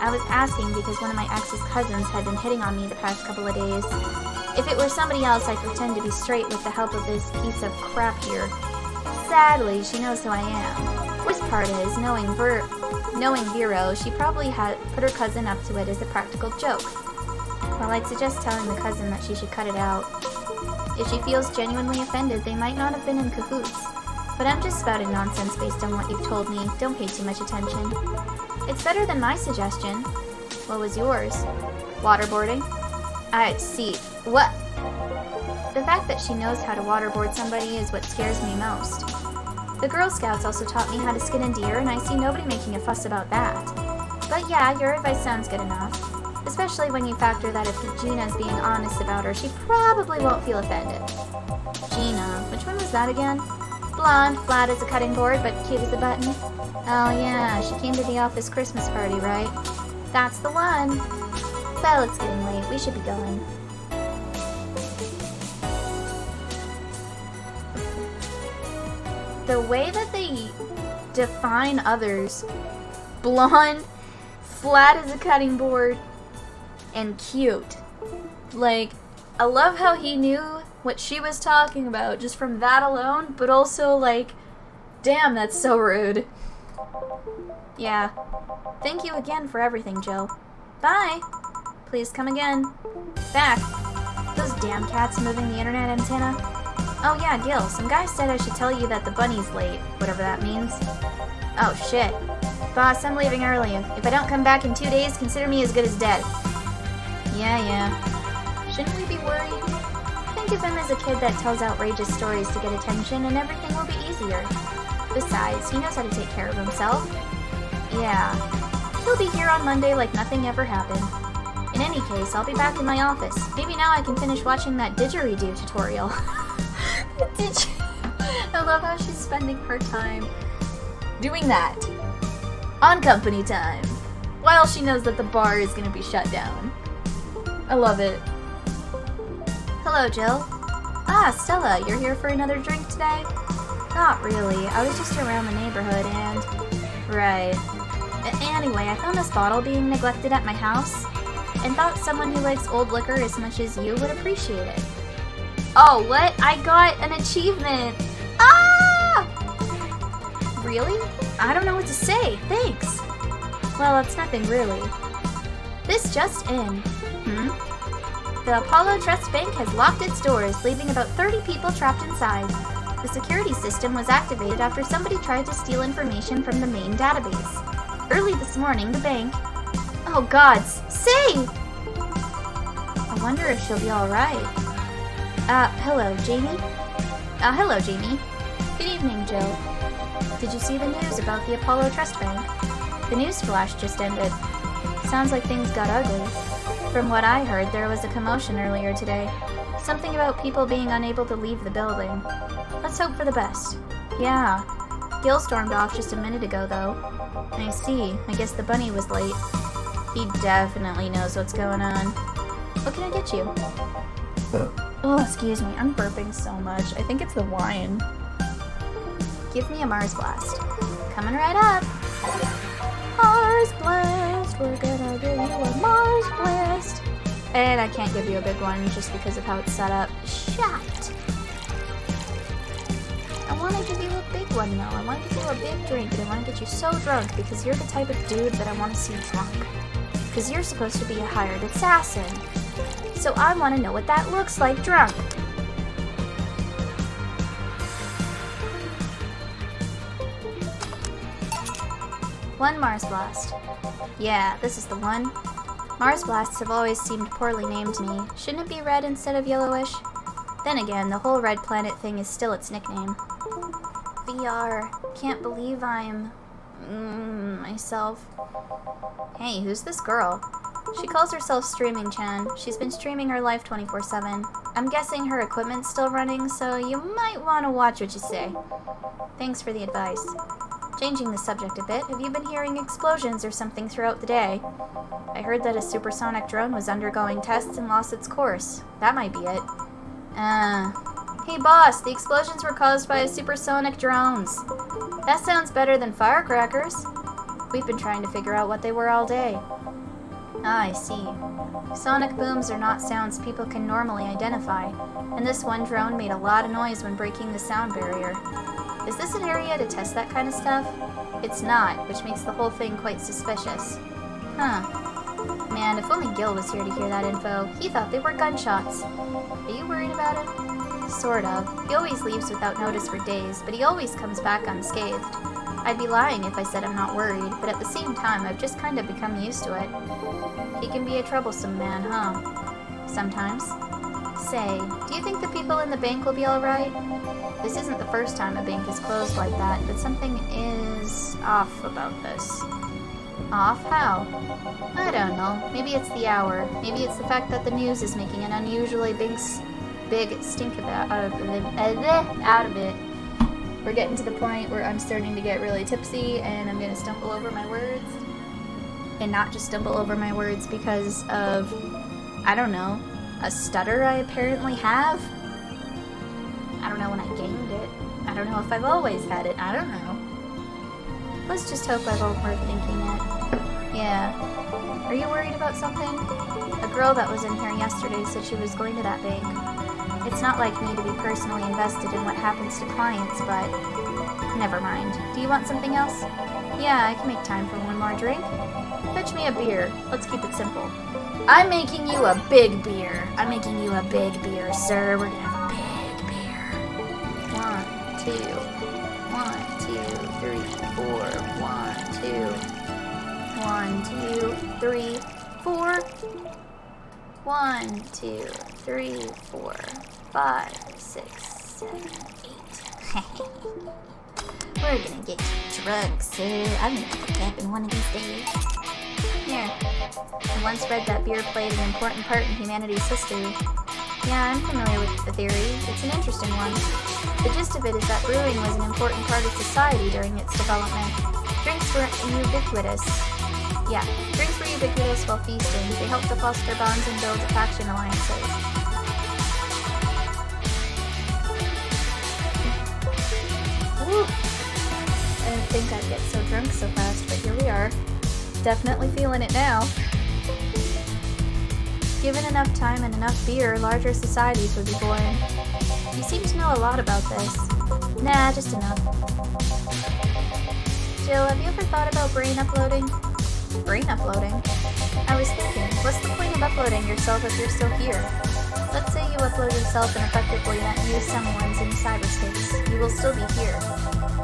I was asking because one of my ex's cousins had been hitting on me the past couple of days. If it were somebody else, I'd pretend to be straight with the help of this piece of crap here. Sadly, she knows who I am. Worst part is, knowing Vero, she probably had put her cousin up to it as a practical joke. Well, I'd suggest telling the cousin that she should cut it out. If she feels genuinely offended, they might not have been in cahoots. But I'm just spouting nonsense based on what you've told me. Don't pay too much attention. It's better than my suggestion. What was yours? Waterboarding? I see. What? The fact that she knows how to waterboard somebody is what scares me most. The Girl Scouts also taught me how to skin a deer, and I see nobody making a fuss about that. But yeah, your advice sounds good enough. Especially when you factor that if Gina's being honest about her, she probably won't feel offended. Gina. Which one was that again? Blonde, flat as a cutting board, but cute as a button. Oh yeah, she came to the office Christmas party, right? That's the one. Well, it's getting late. We should be going. The way that they define others, blonde, flat as a cutting board, and cute. Like, I love how he knew what she was talking about just from that alone, but also like, damn, that's so rude. Yeah. Thank you again for everything, Jill. Bye. Please come again. Back. Those damn cats moving the internet antenna. Oh yeah, Gil, some guy said I should tell you that the bunny's late, whatever that means. Oh shit. Boss, I'm leaving early. If I don't come back in 2 days, consider me as good as dead. Yeah. Shouldn't we be worried? Think of him as a kid that tells outrageous stories to get attention and everything will be easier. Besides, he knows how to take care of himself. Yeah. He'll be here on Monday like nothing ever happened. In any case, I'll be back in my office. Maybe now I can finish watching that didgeridoo tutorial. I love how she's spending her time doing that on company time while she knows that the bar is going to be shut down. I love it. Hello, Jill. Ah, Stella, you're here for another drink today? Not really. I was just around the neighborhood and... Right. Anyway, I found this bottle being neglected at my house and thought someone who likes old liquor as much as you would appreciate it. Oh, what? I got an achievement! Ah! Really? I don't know what to say. Thanks. Well, that's nothing really. This just in. The Apollo Trust Bank has locked its doors, leaving about 30 people trapped inside. The security system was activated after somebody tried to steal information from the main database. Early this morning, the bank... Oh gods, save! I wonder if she'll be alright. Hello, Jamie? Hello, Jamie. Good evening, Jill. Did you see the news about the Apollo Trust Bank? The news flash just ended. Sounds like things got ugly. From what I heard, there was a commotion earlier today. Something about people being unable to leave the building. Let's hope for the best. Yeah. Gil stormed off just a minute ago, though. I see. I guess the bunny was late. He definitely knows what's going on. What can I get you? Oh, excuse me. I'm burping so much. I think it's the wine. Give me a Mars Blast. Coming right up. Mars Blast. We're gonna give you a Mars Blast. And I can't give you a big one just because of how it's set up. Shit. I want to give you a big one, though. I want to give you a big drink, and I want to get you so drunk because you're the type of dude that I want to see drunk. Because you're supposed to be a hired assassin. So I want to know what that looks like drunk. One Mars Blast. Yeah, this is the one. Mars Blasts have always seemed poorly named to me. Shouldn't it be red instead of yellowish? Then again, the whole red planet thing is still its nickname. VR. Can't believe I'm... myself. Hey, who's this girl? She calls herself Streaming Chan. She's been streaming her life 24/7. I'm guessing her equipment's still running, so you might want to watch what you say. Thanks for the advice. Changing the subject a bit, have you been hearing explosions or something throughout the day? I heard that a supersonic drone was undergoing tests and lost its course. That might be it. Hey boss, the explosions were caused by supersonic drones. That sounds better than firecrackers. We've been trying to figure out what they were all day. Ah, I see. Sonic booms are not sounds people can normally identify, and this one drone made a lot of noise when breaking the sound barrier. Is this an area to test that kind of stuff? It's not, which makes the whole thing quite suspicious. Huh. Man, if only Gil was here to hear that info. He thought they were gunshots. Are you worried about it? sort of. He always leaves without notice for days, but he always comes back unscathed. I'd be lying if I said I'm not worried, but at the same time, I've just kind of become used to it. He can be a troublesome man, huh? Sometimes. Say, do you think the people in the bank will be alright? This isn't the first time a bank is closed like that, but something is off about this. Off? How? I don't know. Maybe it's the hour. Maybe it's the fact that the news is making an unusually big stink out of it. We're getting to the point where I'm starting to get really tipsy and I'm going to stumble over my words. And not just stumble over my words because of, I don't know, a stutter I apparently have. I don't know when I gained it. I don't know if I've always had it. I don't know. Let's just hope I won't overthinking it. Yeah. Are you worried about something? A girl that was in here yesterday said she was going to that bank. It's not like me to be personally invested in what happens to clients, but never mind. Do you want something else? Yeah, I can make time for one more drink. Fetch me a beer. Let's keep it simple. I'm making you a big beer. I'm making you a big beer, sir. We're gonna have a big beer. 1, 2, 1, 2, 3, 4. 1, 2, 1, 2, 3, 4. 1, 2, 3, 4, 5, 6, 7, 8. We're gonna get drunk, sir. I'm gonna wake up in one of these days. Here. I once read that beer played an important part in humanity's history. Yeah, I'm familiar with the theory. It's an interesting one. The gist of it is that brewing was an important part of society during its development. Drinks were ubiquitous. Yeah, drinks were ubiquitous while feasting. They helped to foster bonds and build faction alliances. Woo! I didn't think I'd get so drunk so fast, but here we are. Definitely feeling it now. Given enough time and enough beer, larger societies would be born. You seem to know a lot about this. Nah, just enough. Jill, have you ever thought about brain uploading? Brain uploading? I was thinking, what's the point of uploading yourself if you're still here? Let's say you upload yourself and effectively not use someone's in cyberspace. You will still be here.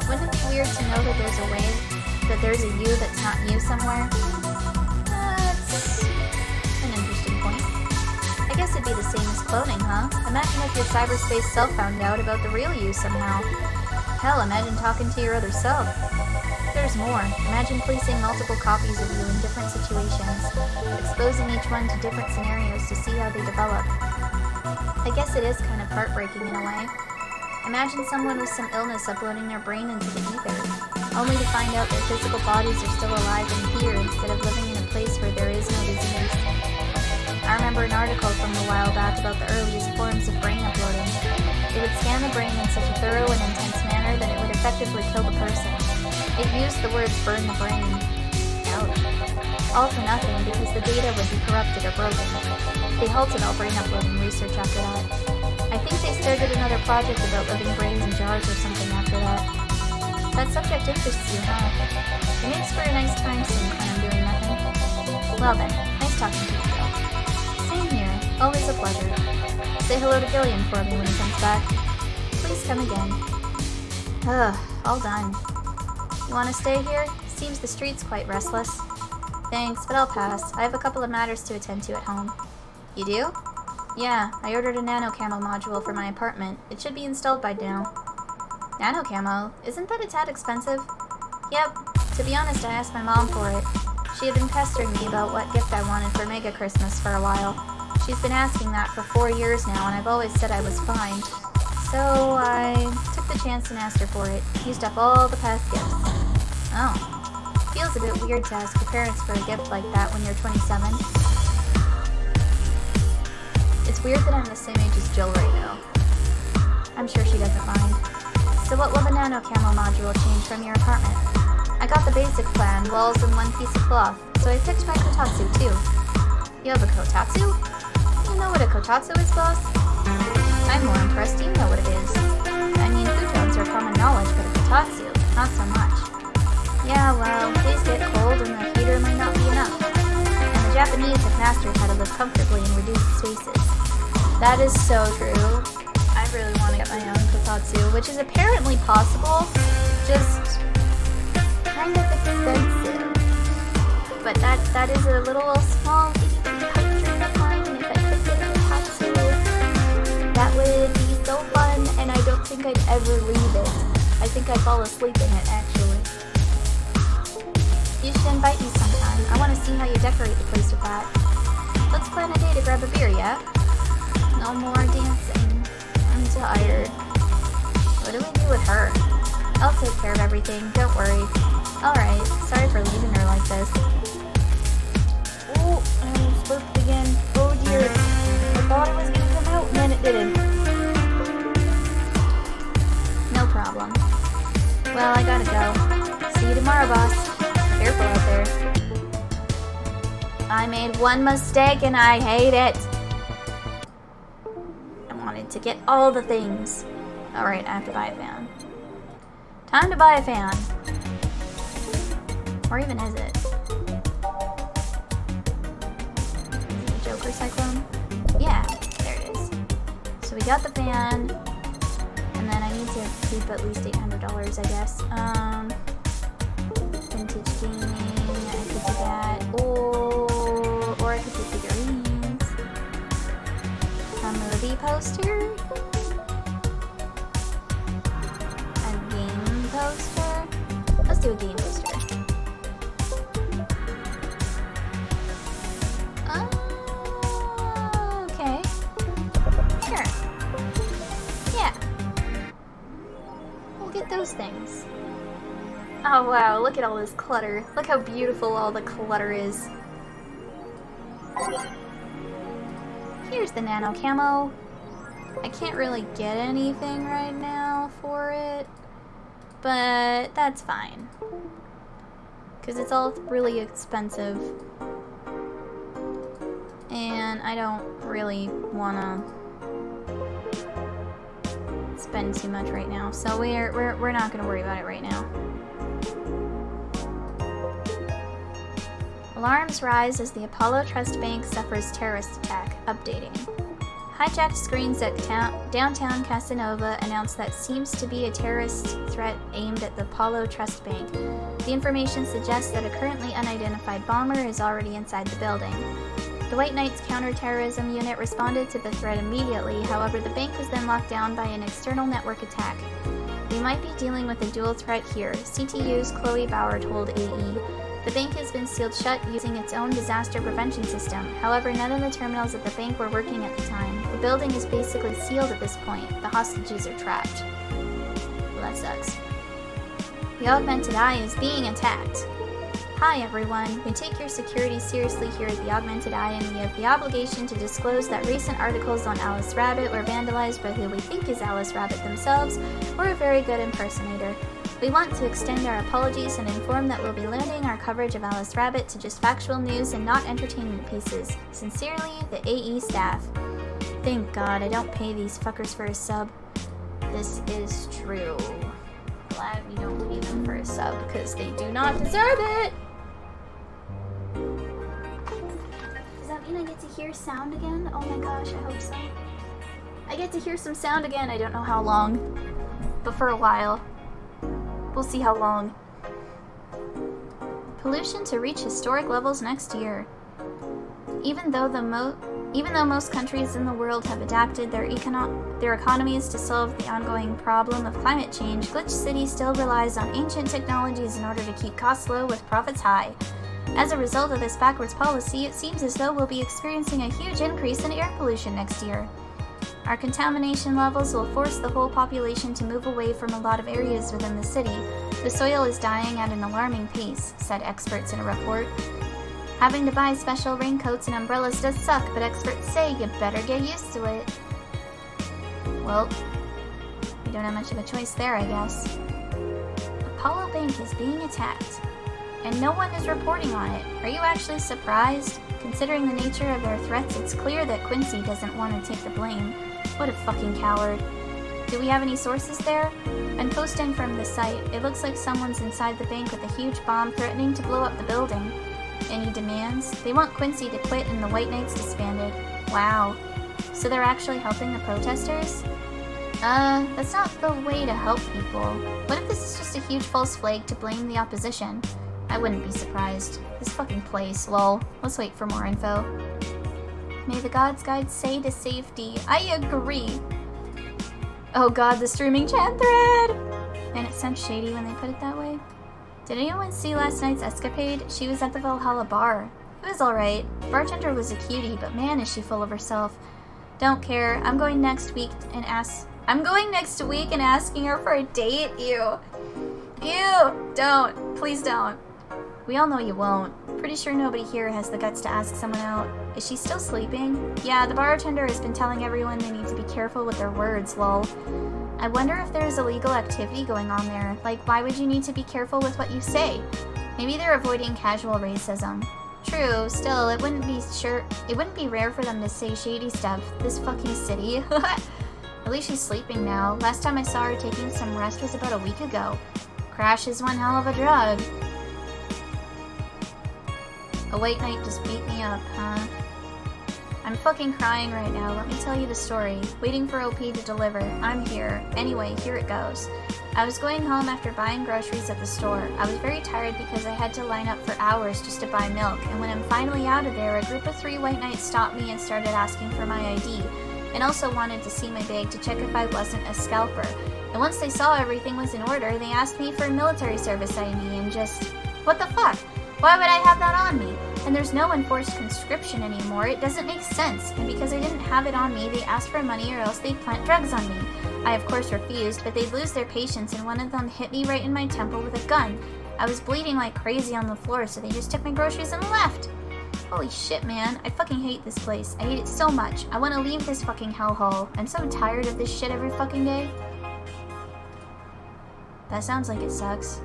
Wouldn't it be weird to know that there's a way, that there's a you that's not you somewhere? That's an interesting point. I guess it'd be the same as cloning, huh? Imagine if your cyberspace self found out about the real you somehow. Hell, imagine talking to your other self. There's more. Imagine placing multiple copies of you in different situations, exposing each one to different scenarios to see how they develop. I guess it is kind of heartbreaking in a way. Imagine someone with some illness uploading their brain into the ether, only to find out their physical bodies are still alive in here instead of living in a place where there is no disease. I remember an article from a while back about the earliest forms of brain uploading. It would scan the brain in such a thorough and intense manner that it would effectively kill the person. It used the words burn the brain. Ouch. All for nothing because the data would be corrupted or broken. They halted all brain uploading research after that. I think they started another project about living brains in jars or something after that. That subject interests you, huh? It makes for a nice time sink when I'm doing nothing. Well then, nice talking to you, Jill. Same here. Always a pleasure. Say hello to Gillian for me when he comes back. Please come again. Ugh, all done. You want to stay here? Seems the street's quite restless. Thanks, but I'll pass. I have a couple of matters to attend to at home. You do? Yeah, I ordered a nano camo module for my apartment. It should be installed by now. Nano camo? Isn't that a tad expensive? Yep. To be honest, I asked my mom for it. She had been pestering me about what gift I wanted for Mega Christmas for a while. She's been asking that for 4 years now, and I've always said I was fine. So I took the chance and asked her for it. Used up all the past gifts. Oh. Feels a bit weird to ask your parents for a gift like that when you're 27. It's weird that I'm the same age as Jill right now. I'm sure she doesn't mind. So what will the nano camo module change from your apartment? I got the basic plan, walls and one piece of cloth, so I picked my kotatsu too. You have a kotatsu? You know what a kotatsu is, boss? I'm more impressed you know what it is. I mean, futons are common knowledge, but a kotatsu, not so much. Yeah, well, days get cold and the heater might not be enough. And the Japanese have mastered how to live comfortably in reduced spaces. That is so true. I I really want to get my own Kotatsu, which is apparently possible, just kind of expensive. But that is a little small pipe dream of mine, and if I could get a Kotatsu, that would be so fun, and I don't think I'd ever leave it. I think I'd fall asleep in it, actually. You should invite me sometime. I want to see how you decorate the place with that. Let's plan a day to grab a beer, yeah? No more dancing. I'm tired. What do we do with her? I'll take care of everything, don't worry. Alright, sorry for leaving her like this. Oh, I almost burped again. Oh dear. I thought it was gonna come out and then it didn't. No problem. Well, I gotta go. See you tomorrow, boss. Careful out there. I made one mistake and I hate it. I wanted to get all the things. Alright, I have to buy a fan. Time to buy a fan. Or even is it? Joker Cyclone? Yeah, there it is. So we got the fan. And then I need to keep at least $800, I guess. Vintage gaming, I could do that. Or I could do figurines. A movie poster. A game poster. Let's do a game poster. Okay. Sure. Yeah. We'll get those things. Oh wow, look at all this clutter. Look how beautiful all the clutter is. Here's the nano camo. I can't really get anything right now for it, but that's fine. Because it's all really expensive. And I don't really want to spend too much right now. So we're not going to worry about it right now. Alarms rise as the Apollo Trust Bank suffers terrorist attack. Updating. Hijacked screens at downtown Casanova announced that seems to be a terrorist threat aimed at the Apollo Trust Bank. The information suggests that a currently unidentified bomber is already inside the building. The White Knights counterterrorism unit responded to the threat immediately, however the bank was then locked down by an external network attack. We might be dealing with a dual threat here, CTU's Chloe Bauer told AE. The bank has been sealed shut using its own disaster prevention system. However, none of the terminals at the bank were working at the time. The building is basically sealed at this point. The hostages are trapped. Well, that sucks. The Augmented Eye is being attacked. Hi everyone, we take your security seriously here at the Augmented Eye, and we have the obligation to disclose that recent articles on Alice Rabbit were vandalized by who we think is Alice Rabbit themselves, or a very good impersonator. We want to extend our apologies and inform that we'll be limiting our coverage of Alice Rabbit to just factual news and not entertainment pieces. Sincerely, the AE staff. Thank God I don't pay these fuckers for a sub. This is true. Glad we don't pay them for a sub because they do not deserve it. Does that mean I get to hear sound again? Oh my gosh, I hope so. I get to hear some sound again. I don't know how long, but for a while. We'll see how long. Pollution to reach historic levels next year. Even though most countries in the world have adapted their economies to solve the ongoing problem of climate change, Glitch City still relies on ancient technologies in order to keep costs low with profits high. As a result of this backwards policy, it seems as though we'll be experiencing a huge increase in air pollution next year. Our contamination levels will force the whole population to move away from a lot of areas within the city. The soil is dying at an alarming pace, said experts in a report. Having to buy special raincoats and umbrellas does suck, but experts say you better get used to it. Well, we don't have much of a choice there, I guess. Apollo Bank is being attacked, and no one is reporting on it. Are you actually surprised? Considering the nature of their threats, it's clear that Quincy doesn't want to take the blame. What a fucking coward. Do we have any sources there? I'm posting from the site. It looks like someone's inside the bank with a huge bomb threatening to blow up the building. Any demands? They want Quincy to quit and the White Knights disbanded. Wow. So they're actually helping the protesters? That's not the way to help people. What if this is just a huge false flag to blame the opposition? I wouldn't be surprised. This fucking place, lol. Let's wait for more info. May the gods guide say to safety. I agree. Oh god, the streaming chat thread! And it sounds shady when they put it that way. Did anyone see last night's escapade? She was at the Valhalla bar. It was alright. Bartender was a cutie, but man is she full of herself. Don't care. I'm going next week and asking her for a date. Ew. Ew! Don't. Please don't. We all know you won't. Pretty sure nobody here has the guts to ask someone out. Is she still sleeping? Yeah, the bartender has been telling everyone they need to be careful with their words, lol. I wonder if there's illegal activity going on there. Like, why would you need to be careful with what you say? Maybe they're avoiding casual racism. True, still, it wouldn't be rare for them to say shady stuff. This fucking city. At least she's sleeping now. Last time I saw her taking some rest was about a week ago. Crash is one hell of a drug. A white knight just beat me up, huh? I'm fucking crying right now. Let me tell you the story. Waiting for OP to deliver. I'm here. Anyway, here it goes. I was going home after buying groceries at the store. I was very tired because I had to line up for hours just to buy milk, and when I'm finally out of there, a group of 3 white knights stopped me and started asking for my ID, and also wanted to see my bag to check if I wasn't a scalper. And once they saw everything was in order, they asked me for a military service ID and just... What the fuck? Why would I have that on me? And there's no enforced conscription anymore. It doesn't make sense. And because I didn't have it on me, they asked for money or else they'd plant drugs on me. I of course refused, but they'd lose their patience and one of them hit me right in my temple with a gun. I was bleeding like crazy on the floor, so they just took my groceries and left. Holy shit, man. I fucking hate this place. I hate it so much. I want to leave this fucking hellhole. I'm so tired of this shit every fucking day. That sounds like it sucks.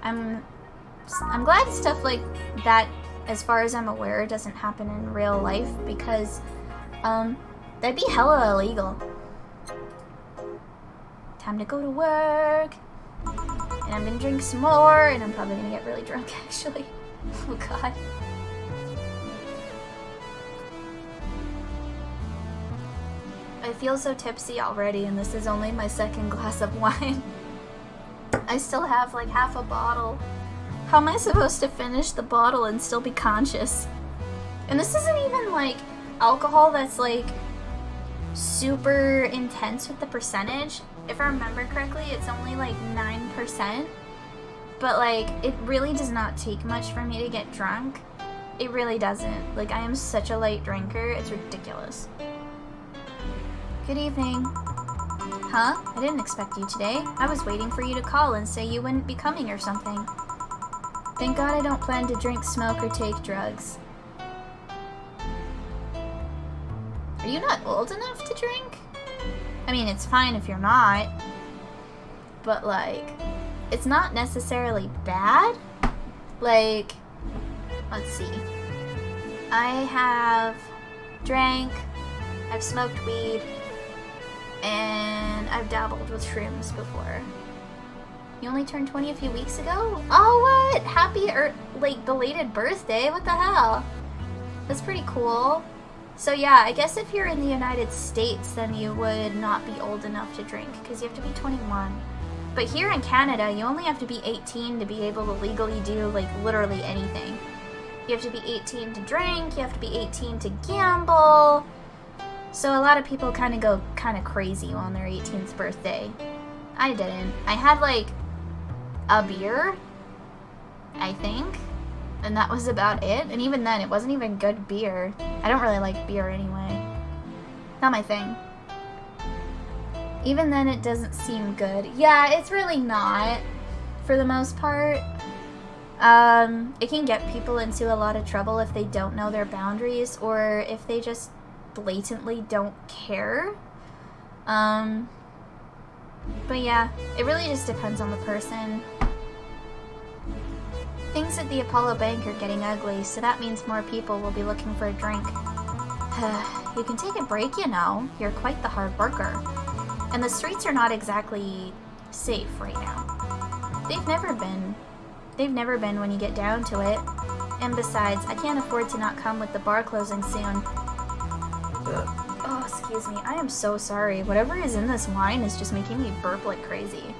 I'm glad stuff like that, as far as I'm aware, doesn't happen in real life, because, that'd be hella illegal. Time to go to work. And I'm gonna drink some more, and I'm probably gonna get really drunk, actually. Oh god. I feel so tipsy already, and this is only my second glass of wine. I still have like half a bottle. How am I supposed to finish the bottle and still be conscious? And this isn't even like alcohol that's like super intense with the percentage. If I remember correctly, it's only like 9%. But like, it really does not take much for me to get drunk. It really doesn't. Like, I am such a light drinker, it's ridiculous. Good evening. Huh? I didn't expect you today. I was waiting for you to call and say you wouldn't be coming or something. Thank God I don't plan to drink, smoke, or take drugs. Are you not old enough to drink? I mean, it's fine if you're not. But, like, it's not necessarily bad. Like, let's see. I have drank, I've smoked weed, and I've dabbled with shrooms before. You only turned 20 a few weeks ago? Oh, what? Happy, like, belated birthday? What the hell? That's pretty cool. So yeah, I guess if you're in the United States, then you would not be old enough to drink, because you have to be 21. But here in Canada, you only have to be 18 to be able to legally do, like, literally anything. You have to be 18 to drink, you have to be 18 to gamble. So a lot of people kind of go kind of crazy on their 18th birthday. I didn't. I had, like, a beer, I think, and that was about it. And even then, it wasn't even good beer. I don't really like beer anyway. Not my thing. Even then, it doesn't seem good. Yeah, it's really not, for the most part. It can get people into a lot of trouble if they don't know their boundaries, or if they just blatantly don't care. But yeah, it really just depends on the person. Things at the Apollo Bank are getting ugly, so that means more people will be looking for a drink. You can take a break, you know. You're quite the hard worker. And the streets are not exactly safe right now. They've never been. They've never been when you get down to it. And besides, I can't afford to not come with the bar closing soon. Oh, excuse excuse me. I am so sorry. Whatever is in this wine is just making me burp like crazy.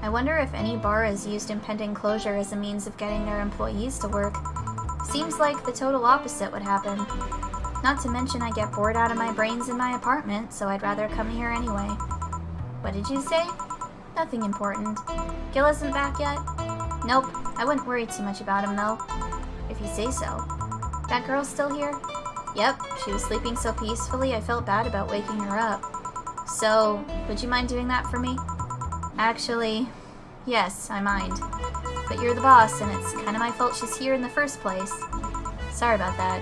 I wonder if any bar has used impending closure as a means of getting their employees to work. Seems like the total opposite would happen. Not to mention I get bored out of my brains in my apartment, so I'd rather come here anyway. What did you say? Nothing important. Gil isn't back yet? Nope. I wouldn't worry too much about him, though. If you say so. That girl's still here? Yep. She was sleeping so peacefully I felt bad about waking her up. So, would you mind doing that for me? Actually, yes, I mind. But you're the boss, and it's kind of my fault she's here in the first place. Sorry about that.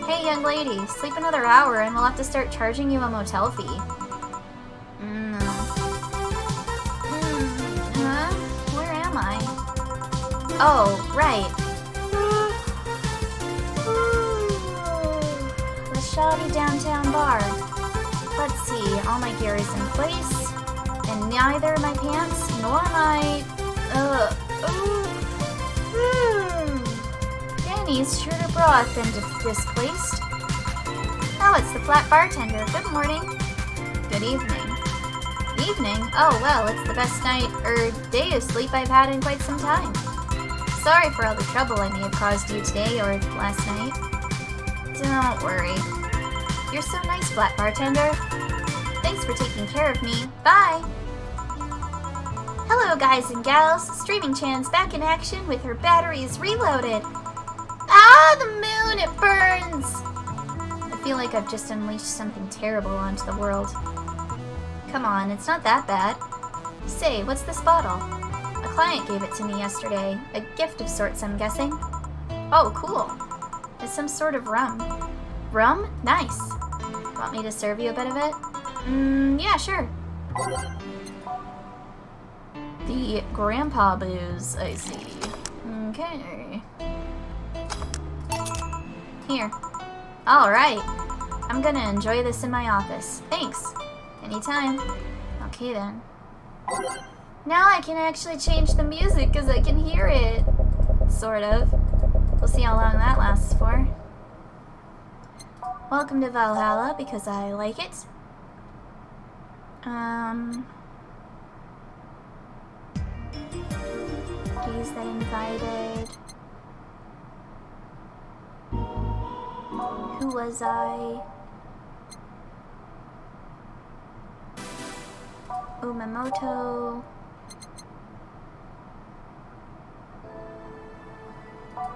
Hey, young lady, sleep another hour and we'll have to start charging you a motel fee. Where am I? Oh, right. The shoddy downtown bar. Let's see, all my gear is in place, and neither my pants nor my... Danny's shorter broth and displaced. Oh, it's the flat bartender. Good morning. Good evening. Evening? Oh, well, it's the best night or day of sleep I've had in quite some time. Sorry for all the trouble I may have caused you today or last night. Don't worry. You're so nice, flat bartender. Thanks for taking care of me. Bye! Hello, guys and gals. Streaming Chan's back in action with her batteries reloaded. Ah, the moon, it burns! I feel like I've just unleashed something terrible onto the world. Come on, it's not that bad. Say, what's this bottle? A client gave it to me yesterday. A gift of sorts, I'm guessing. Oh, cool. It's some sort of rum. Rum? Nice. Want me to serve you a bit of it? Yeah, sure. The grandpa booze, I see. Okay. Here. Alright. I'm gonna enjoy this in my office. Thanks. Anytime. Okay then. Now I can actually change the music because I can hear it. Sort of. We'll see how long that lasts for. Welcome to Valhalla because I like it. He's that invited. Who was I? Umamoto.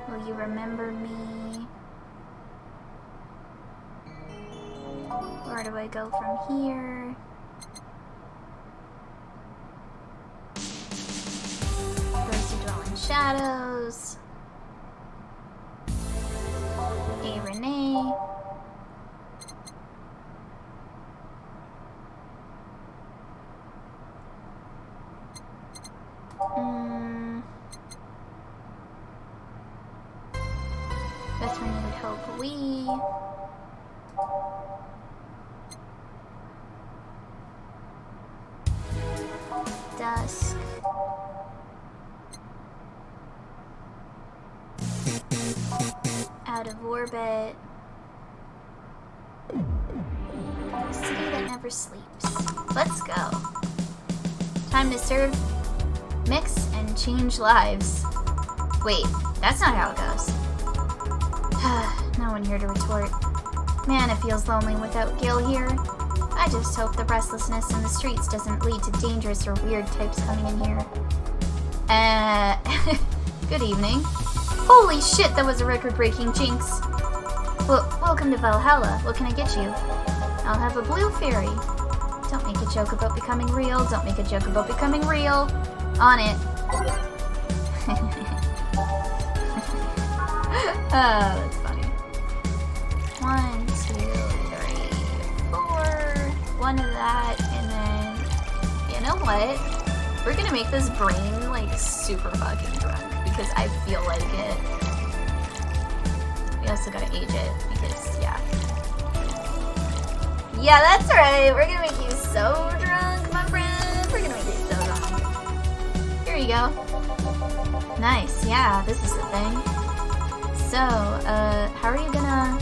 Will you remember me? Where do I go from here? Those who dwell in shadows. Hey, Renee. With renewed hope, we. Dusk. Out of orbit. City that never sleeps. Let's go. Time to serve, mix, and change lives. Wait, that's not how it goes. No one here to retort. Man, it feels lonely without Gil here. I just hope the restlessness in the streets doesn't lead to dangerous or weird types coming in here. Good evening. Holy shit, that was a record-breaking jinx. Well, welcome to Valhalla. What can I get you? I'll have a blue fairy. Don't make a joke about becoming real. Don't make a joke about becoming real. On it. That's funny. 1, 2, 3, 4. One of that, and then, you know what? We're gonna make this brain, like, super fucking drunk, because I feel like it. We also gotta age it, because, yeah. Yeah, that's right! We're gonna make you so drunk, my friend! We're gonna make you so drunk. Here you go. Nice, yeah, this is the thing. So, how are you gonna...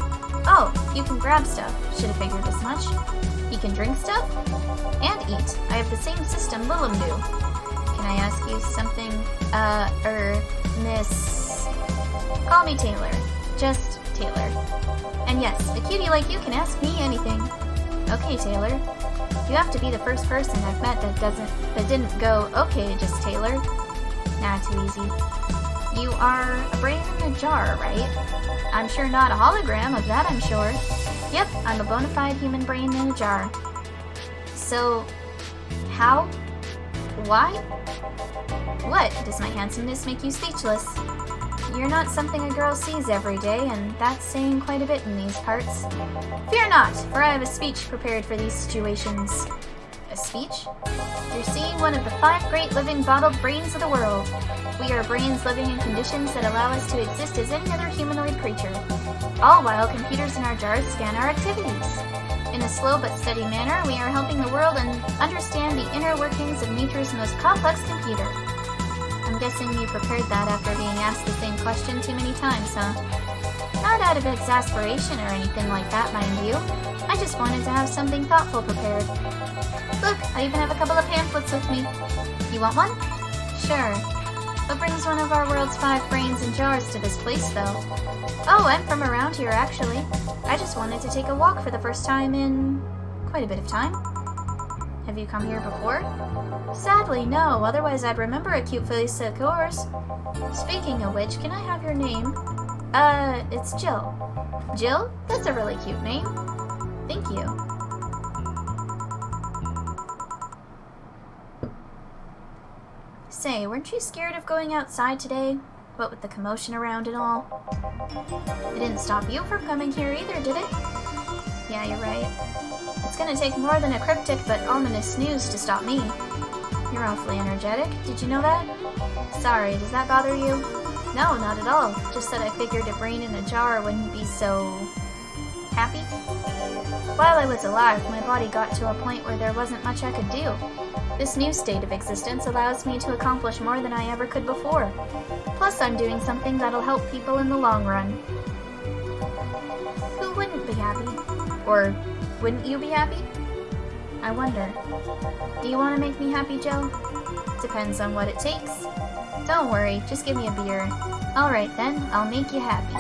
Oh, You can grab stuff. Should have figured as much. You can drink stuff? And eat. I have the same system Lilim do. Can I ask you something? Miss... Call me Taylor. Just Taylor. And yes, a cutie like you can ask me anything. Okay, Taylor. You have to be the first person I've met that didn't go, okay, just Taylor. Nah, too easy. You are a brain in a jar, right? I'm sure not a hologram, of that I'm sure. Yep, I'm a bona fide human brain in a jar. So, how? Why? What? Does my handsomeness make you speechless? You're not something a girl sees every day, and that's saying quite a bit in these parts. Fear not, for I have a speech prepared for these situations. A speech? You're seeing one of the 5 great living bottled brains of the world. We are brains living in conditions that allow us to exist as any other humanoid creature, all while computers in our jars scan our activities. In a slow but steady manner, we are helping the world understand the inner workings of nature's most complex computer. I'm guessing you prepared that after being asked the same question too many times, huh? Not out of exasperation or anything like that, mind you. I just wanted to have something thoughtful prepared. Look, I even have a couple of pamphlets with me. You want one? Sure. What brings one of our world's 5 brains in jars to this place, though? Oh, I'm from around here, actually. I just wanted to take a walk for the first time in... quite a bit of time. Have you come here before? Sadly, no. Otherwise, I'd remember a cute face like yours. Speaking of which, can I have your name? It's Jill. Jill? That's a really cute name. Thank you. Say, weren't you scared of going outside today? What with the commotion around and all? It didn't stop you from coming here either, did it? Yeah, you're right. It's gonna take more than a cryptic but ominous news to stop me. You're awfully energetic. Did you know that? Sorry, does that bother you? No, not at all. Just that I figured a brain in a jar wouldn't be so... happy? While I was alive, my body got to a point where there wasn't much I could do. This new state of existence allows me to accomplish more than I ever could before. Plus, I'm doing something that'll help people in the long run. Who wouldn't be happy? Or wouldn't you be happy? I wonder. Do you want to make me happy, Joe? Depends on what it takes. Don't worry, just give me a beer. Alright then, I'll make you happy.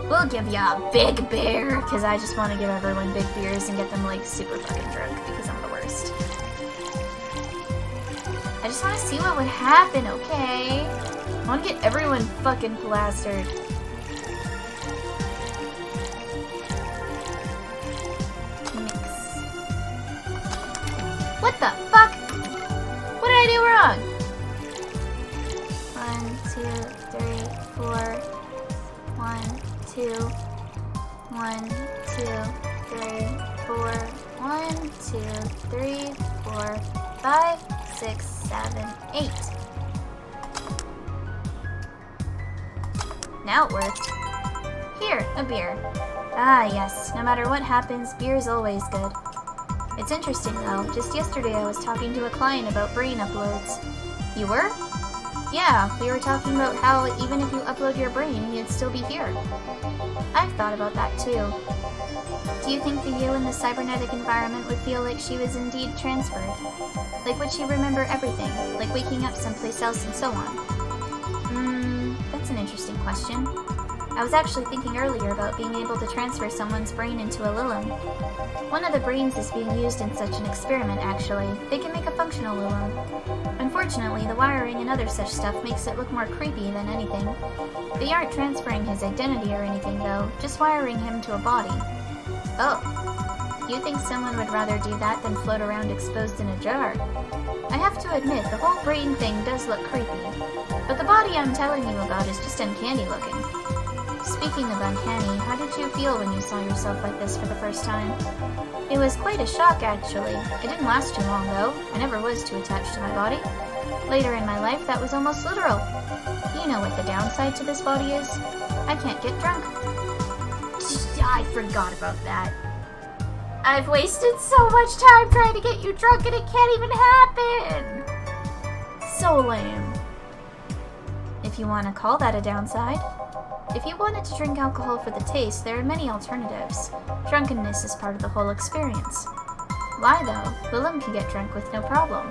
We'll give ya a big beer, because I just want to give everyone big beers and get them like super fucking drunk, because I'm the worst. I just want to see what would happen, okay? I want to get everyone fucking plastered. Mix. What the fuck? What did I do wrong? 1, 2, 3, 4. 1, 2. 1, 2, 3, 4. 1, 2, 3, 4, 5, 6, 7, 8. Now it worked. Here, a beer. Ah, yes. No matter what happens, beer's always good. It's interesting, though. Just yesterday I was talking to a client about brain uploads. You were? Yeah, we were talking about how even if you upload your brain, you'd still be here. I've thought about that, too. Do you think the you in the cybernetic environment would feel like she was indeed transferred? Like, would she remember everything, like waking up someplace else and so on? That's an interesting question. I was actually thinking earlier about being able to transfer someone's brain into a Lilim. One of the brains is being used in such an experiment, actually. They can make a functional Lilim. Unfortunately, the wiring and other such stuff makes it look more creepy than anything. They aren't transferring his identity or anything, though, just wiring him to a body. Oh. You think someone would rather do that than float around exposed in a jar? I have to admit, the whole brain thing does look creepy. But the body I'm telling you about is just uncanny looking. Speaking of uncanny, how did you feel when you saw yourself like this for the first time? It was quite a shock, actually. It didn't last too long, though. I never was too attached to my body. Later in my life, that was almost literal. You know what the downside to this body is? I can't get drunk. I forgot about that. I've wasted so much time trying to get you drunk and it can't even happen! So lame. If you want to call that a downside. If you wanted to drink alcohol for the taste, there are many alternatives. Drunkenness is part of the whole experience. Why though? Lilim can get drunk with no problem.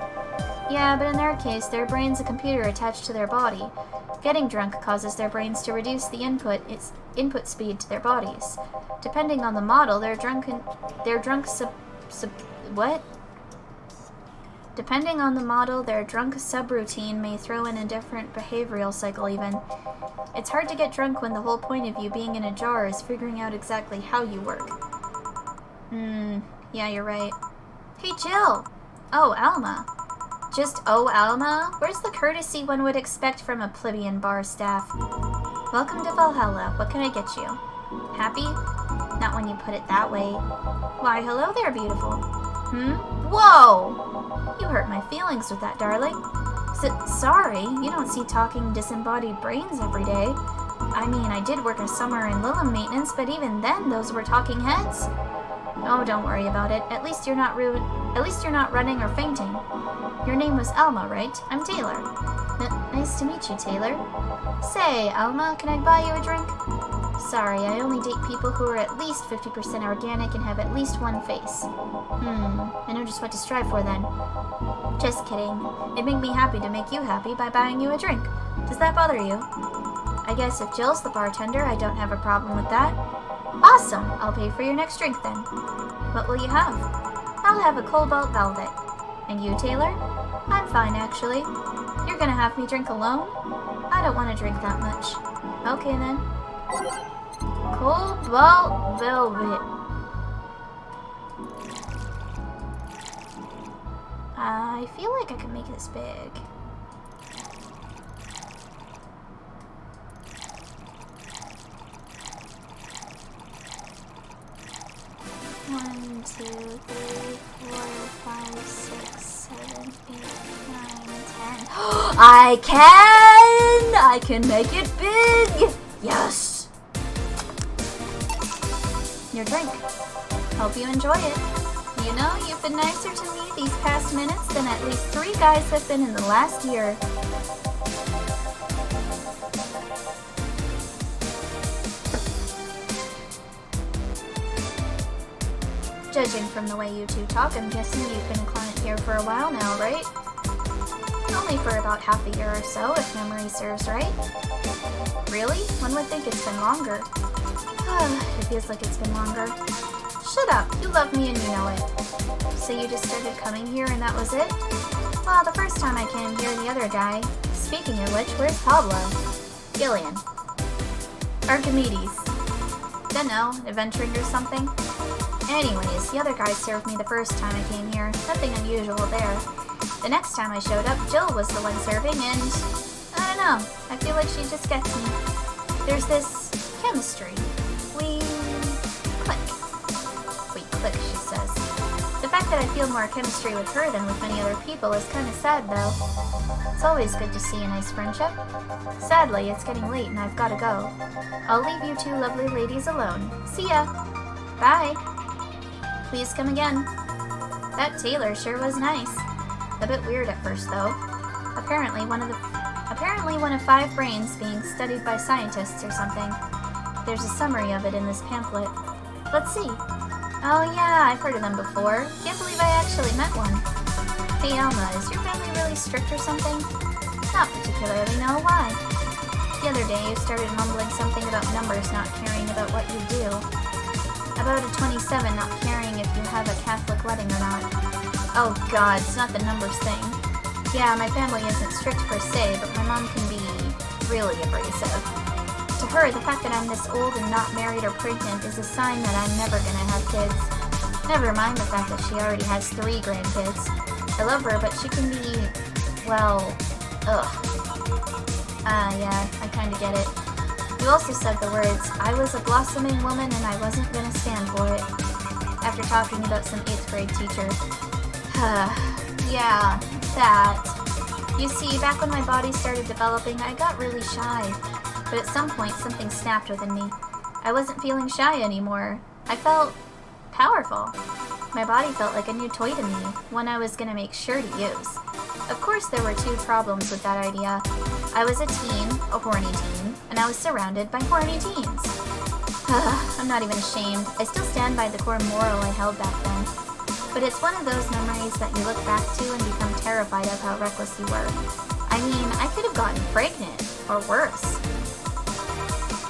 Yeah, but in their case, their brain's a computer attached to their body. Getting drunk causes their brains to reduce the input speed to their bodies. Depending on the model, Depending on the model, their drunk subroutine may throw in a different behavioral cycle even. It's hard to get drunk when the whole point of you being in a jar is figuring out exactly how you work. Yeah, you're right. Hey, Jill! Oh, Alma. Just Alma? Where's the courtesy one would expect from a plebeian bar staff? Welcome to Valhalla. What can I get you? Happy? Not when you put it that way. Why, hello there, beautiful. Whoa! You hurt my feelings with that, darling. Sorry, you don't see talking disembodied brains every day. I mean, I did work a summer in Lilim maintenance, but even then, those were talking heads. Oh, don't worry about it. At least you're not running or fainting. Your name was Alma, right? I'm Taylor. Nice to meet you, Taylor. Say, Alma, can I buy you a drink? Sorry, I only date people who are at least 50% organic and have at least one face. I know just what to strive for then. Just kidding. It'd make me happy to make you happy by buying you a drink. Does that bother you? I guess if Jill's the bartender, I don't have a problem with that. Awesome! I'll pay for your next drink then. What will you have? I'll have a Cobalt Velvet. And you, Taylor? I'm fine, actually. You're gonna have me drink alone? I don't want to drink that much. Okay, then. Cobalt Velvet. I feel like I can make this big. One, 2, 3, 4, 5, 6, 7, 8, 9, 10. I can! I can make it big! Yes! Your drink. Hope you enjoy it. You know, you've been nicer to me these past minutes than at least 3 guys have been in the last year. Judging from the way you two talk, I'm guessing you've been a client here for a while now, right? Only for about half a year or so, if memory serves right. Really? One would think it's been longer. It feels like it's been longer. Shut up, you love me and you know it. So you just started coming here and that was it? Well, the first time I came here, the other guy. Speaking of which, where's Pablo? Gillian. Archimedes. Dunno, adventuring or something? Anyways, the other guy served me the first time I came here. Nothing unusual there. The next time I showed up, Jill was the one serving, and I don't know. I feel like she just gets me. There's this chemistry. We click, she says. The fact that I feel more chemistry with her than with many other people is kind of sad, though. It's always good to see a nice friendship. Sadly, it's getting late and I've gotta go. I'll leave you two lovely ladies alone. See ya! Bye! Please come again. That Taylor sure was nice. A bit weird at first, though. Apparently one of 5 brains being studied by scientists or something. There's a summary of it in this pamphlet. Let's see. Oh yeah, I've heard of them before. Can't believe I actually met one. Hey Alma, is your family really strict or something? Not particularly, no. Why? The other day you started mumbling something about numbers not caring about what you do. About a 27 not caring if you have a Catholic wedding or not. Oh god, it's not the numbers thing. Yeah, my family isn't strict per se, but my mom can be really abrasive. To her, the fact that I'm this old and not married or pregnant is a sign that I'm never gonna have kids. Never mind the fact that she already has 3 grandkids. I love her, but she can be, well, ugh. Yeah, I kinda get it. You also said the words, I was a blossoming woman and I wasn't gonna stand for it. After talking about some 8th grade teacher. Yeah, that. You see, back when my body started developing, I got really shy. But at some point, something snapped within me. I wasn't feeling shy anymore. I felt powerful. My body felt like a new toy to me, one I was gonna make sure to use. Of course, there were two problems with that idea. I was a teen, a horny teen, and I was surrounded by horny teens. I'm not even ashamed. I still stand by the core moral I held back then. But it's one of those memories that you look back to and become terrified of how reckless you were. I mean, I could have gotten pregnant, or worse.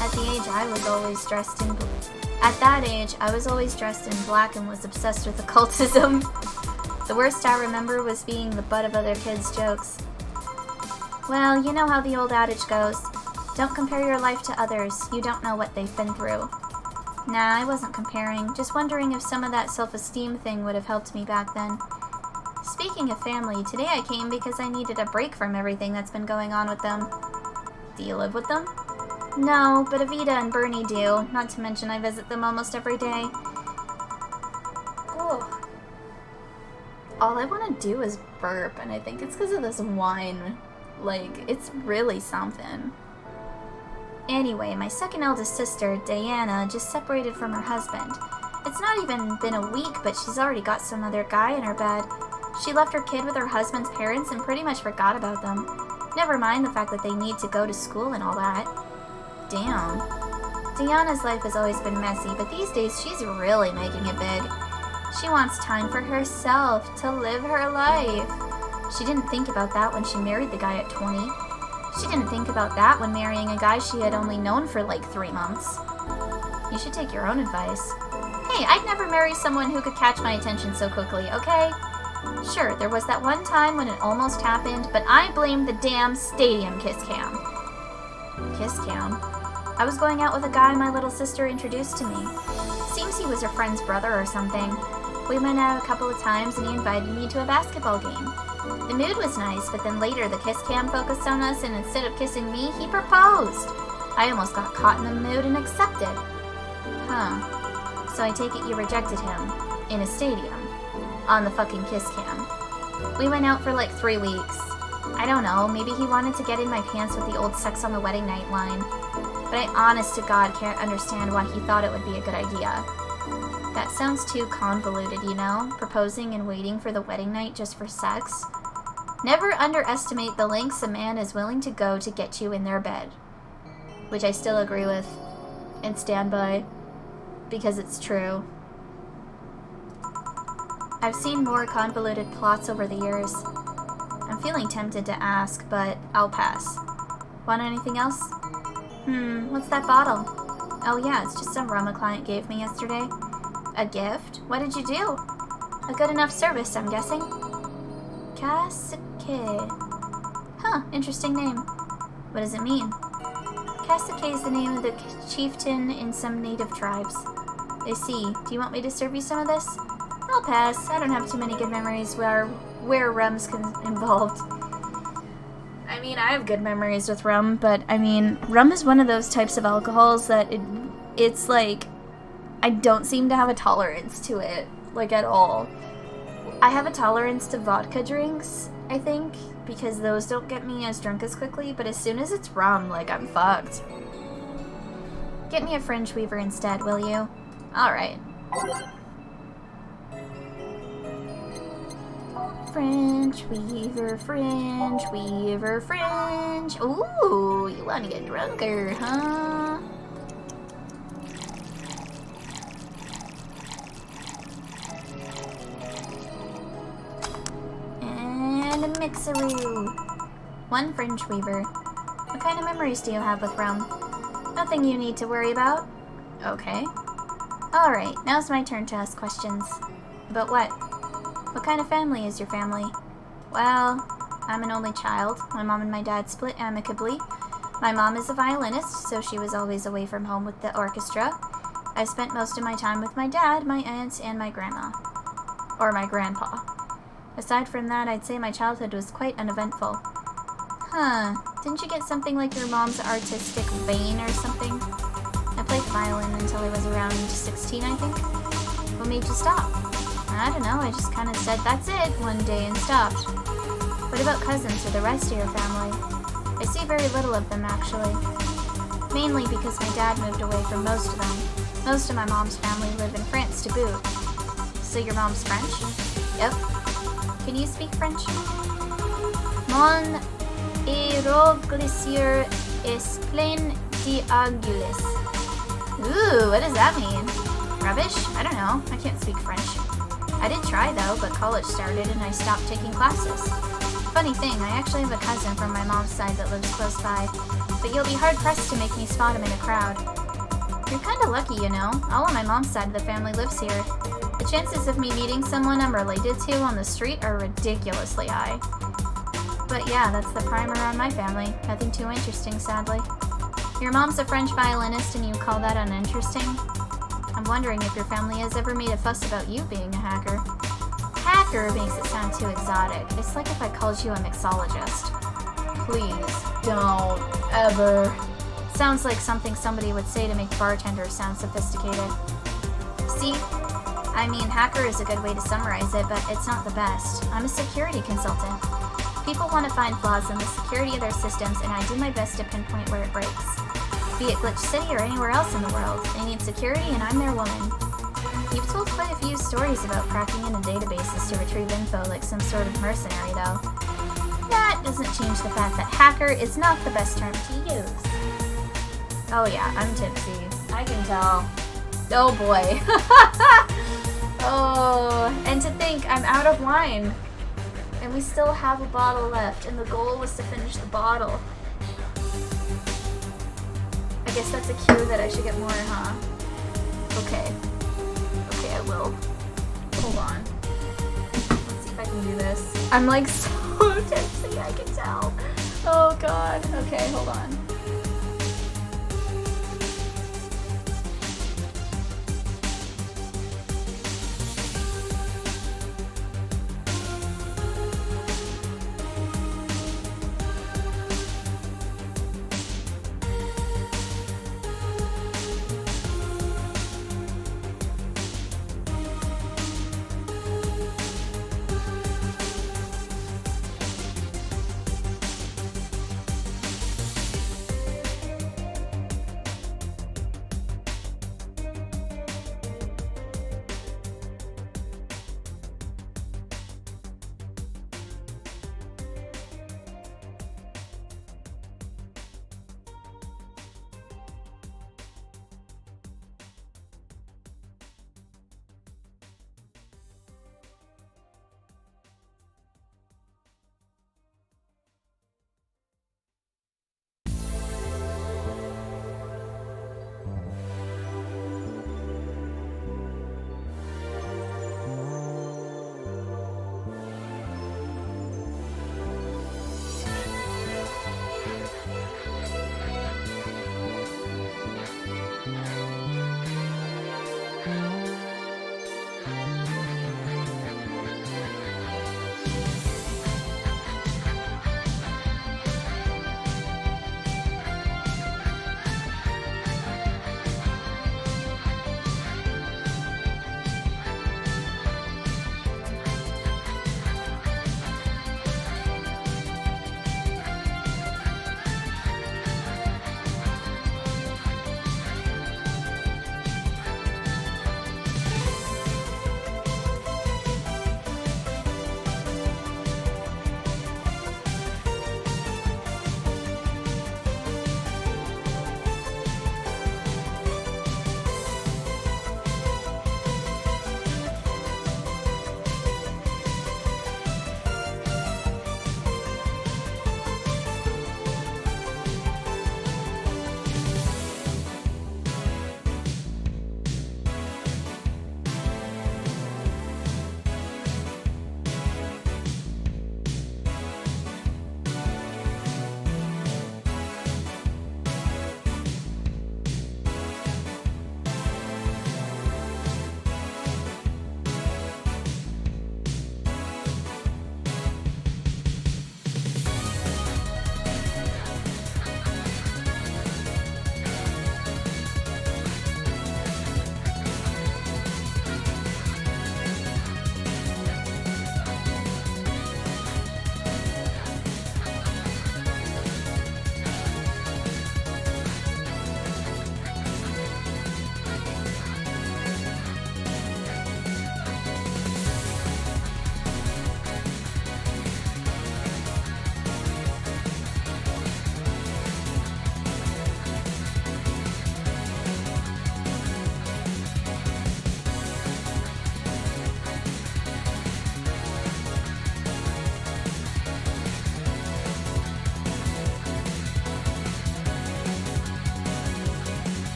At that age, I was always dressed in black and was obsessed with occultism. The worst I remember was being the butt of other kids' jokes. Well, you know how the old adage goes. Don't compare your life to others. You don't know what they've been through. Nah, I wasn't comparing. Just wondering if some of that self-esteem thing would have helped me back then. Speaking of family, today I came because I needed a break from everything that's been going on with them. Do you live with them? No, but Avita and Bernie do. Not to mention I visit them almost every day. Oh. All I want to do is burp, and I think it's because of this wine. Like, it's really something. Anyway, my second eldest sister, Diana, just separated from her husband. It's not even been a week, but she's already got some other guy in her bed. She left her kid with her husband's parents and pretty much forgot about them. Never mind the fact that they need to go to school and all that. Damn. Diana's life has always been messy, but these days she's really making it big. She wants time for herself, to live her life. She didn't think about that when she married the guy at 20. She didn't think about that when marrying a guy she had only known for like 3 months. You should take your own advice. Hey, I'd never marry someone who could catch my attention so quickly, okay? Sure, there was that one time when it almost happened, but I blame the damn stadium kiss cam. Kiss cam? I was going out with a guy my little sister introduced to me. Seems he was her friend's brother or something. We went out a couple of times and he invited me to a basketball game. The mood was nice, but then later the kiss cam focused on us and instead of kissing me, he proposed. I almost got caught in the mood and accepted. Huh. So I take it you rejected him. In a stadium. On the fucking kiss cam. We went out for like 3 weeks. I don't know, maybe he wanted to get in my pants with the old sex on the wedding night line. But I honest to God can't understand why he thought it would be a good idea. That sounds too convoluted, you know? Proposing and waiting for the wedding night just for sex? Never underestimate the lengths a man is willing to go to get you in their bed. Which I still agree with and stand by, because it's true. I've seen more convoluted plots over the years. I'm feeling tempted to ask, but I'll pass. Want anything else? What's that bottle? Oh yeah, it's just some rum a client gave me yesterday. A gift? What did you do? A good enough service, I'm guessing. Kasake. Huh, interesting name. What does it mean? Kasake is the name of the chieftain in some native tribes. I see. Do you want me to serve you some of this? I'll pass. I don't have too many good memories where rum's involved. I mean, I have good memories with rum, but I mean, rum is one of those types of alcohols that it's like, I don't seem to have a tolerance to it, like at all. I have a tolerance to vodka drinks, I think, because those don't get me as drunk as quickly, but as soon as it's rum, like, I'm fucked. Get me a fringe weaver instead, will you? Alright. Fringe weaver, fringe weaver, fringe. Ooh, you want to get drunker, huh? And a mixeroo. 1 fringe weaver. What kind of memories do you have with rum? Nothing you need to worry about. Okay. Alright, now's my turn to ask questions. About what? What kind of family is your family? Well, I'm an only child. My mom and my dad split amicably. My mom is a violinist, so she was always away from home with the orchestra. I spent most of my time with my dad, my aunts, and my grandma. Or my grandpa. Aside from that, I'd say my childhood was quite uneventful. Huh. Didn't you get something like your mom's artistic vein or something? I played violin until I was around 16, I think. What made you stop? I don't know, I just kind of said that's it one day and stopped. What about cousins or the rest of your family? I see very little of them, actually. Mainly because my dad moved away from most of them. Most of my mom's family live in France to boot. So your mom's French? Yep. Can you speak French? Mon aéroglisseur est plein d'anguilles. Ooh, what does that mean? Rubbish? I don't know. I can't speak French. I did try though, but college started and I stopped taking classes. Funny thing, I actually have a cousin from my mom's side that lives close by, but you'll be hard-pressed to make me spot him in a crowd. You're kinda lucky, you know. All on my mom's side of the family lives here. The chances of me meeting someone I'm related to on the street are ridiculously high. But yeah, that's the primer on my family. Nothing too interesting, sadly. Your mom's a French violinist and you call that uninteresting? I'm wondering if your family has ever made a fuss about you being a hacker. Hacker makes it sound too exotic. It's like if I called you a mixologist. Please don't ever. Sounds like something somebody would say to make bartenders sound sophisticated. See? I mean, hacker is a good way to summarize it, but it's not the best. I'm a security consultant. People want to find flaws in the security of their systems, and I do my best to pinpoint where it breaks. Be it Glitch City or anywhere else in the world, they need security and I'm their woman. You've told quite a few stories about cracking into databases to retrieve info like some sort of mercenary, though. That doesn't change the fact that hacker is not the best term to use. Oh yeah, I'm tipsy. I can tell. Oh boy. Oh, and to think I'm out of wine. And we still have a bottle left, and the goal was to finish the bottle. I guess that's a cue that I should get more, huh? Okay. Okay, I will. Hold on. Let's see if I can do this. I'm like so tipsy, I can tell. Oh god. Okay, hold on.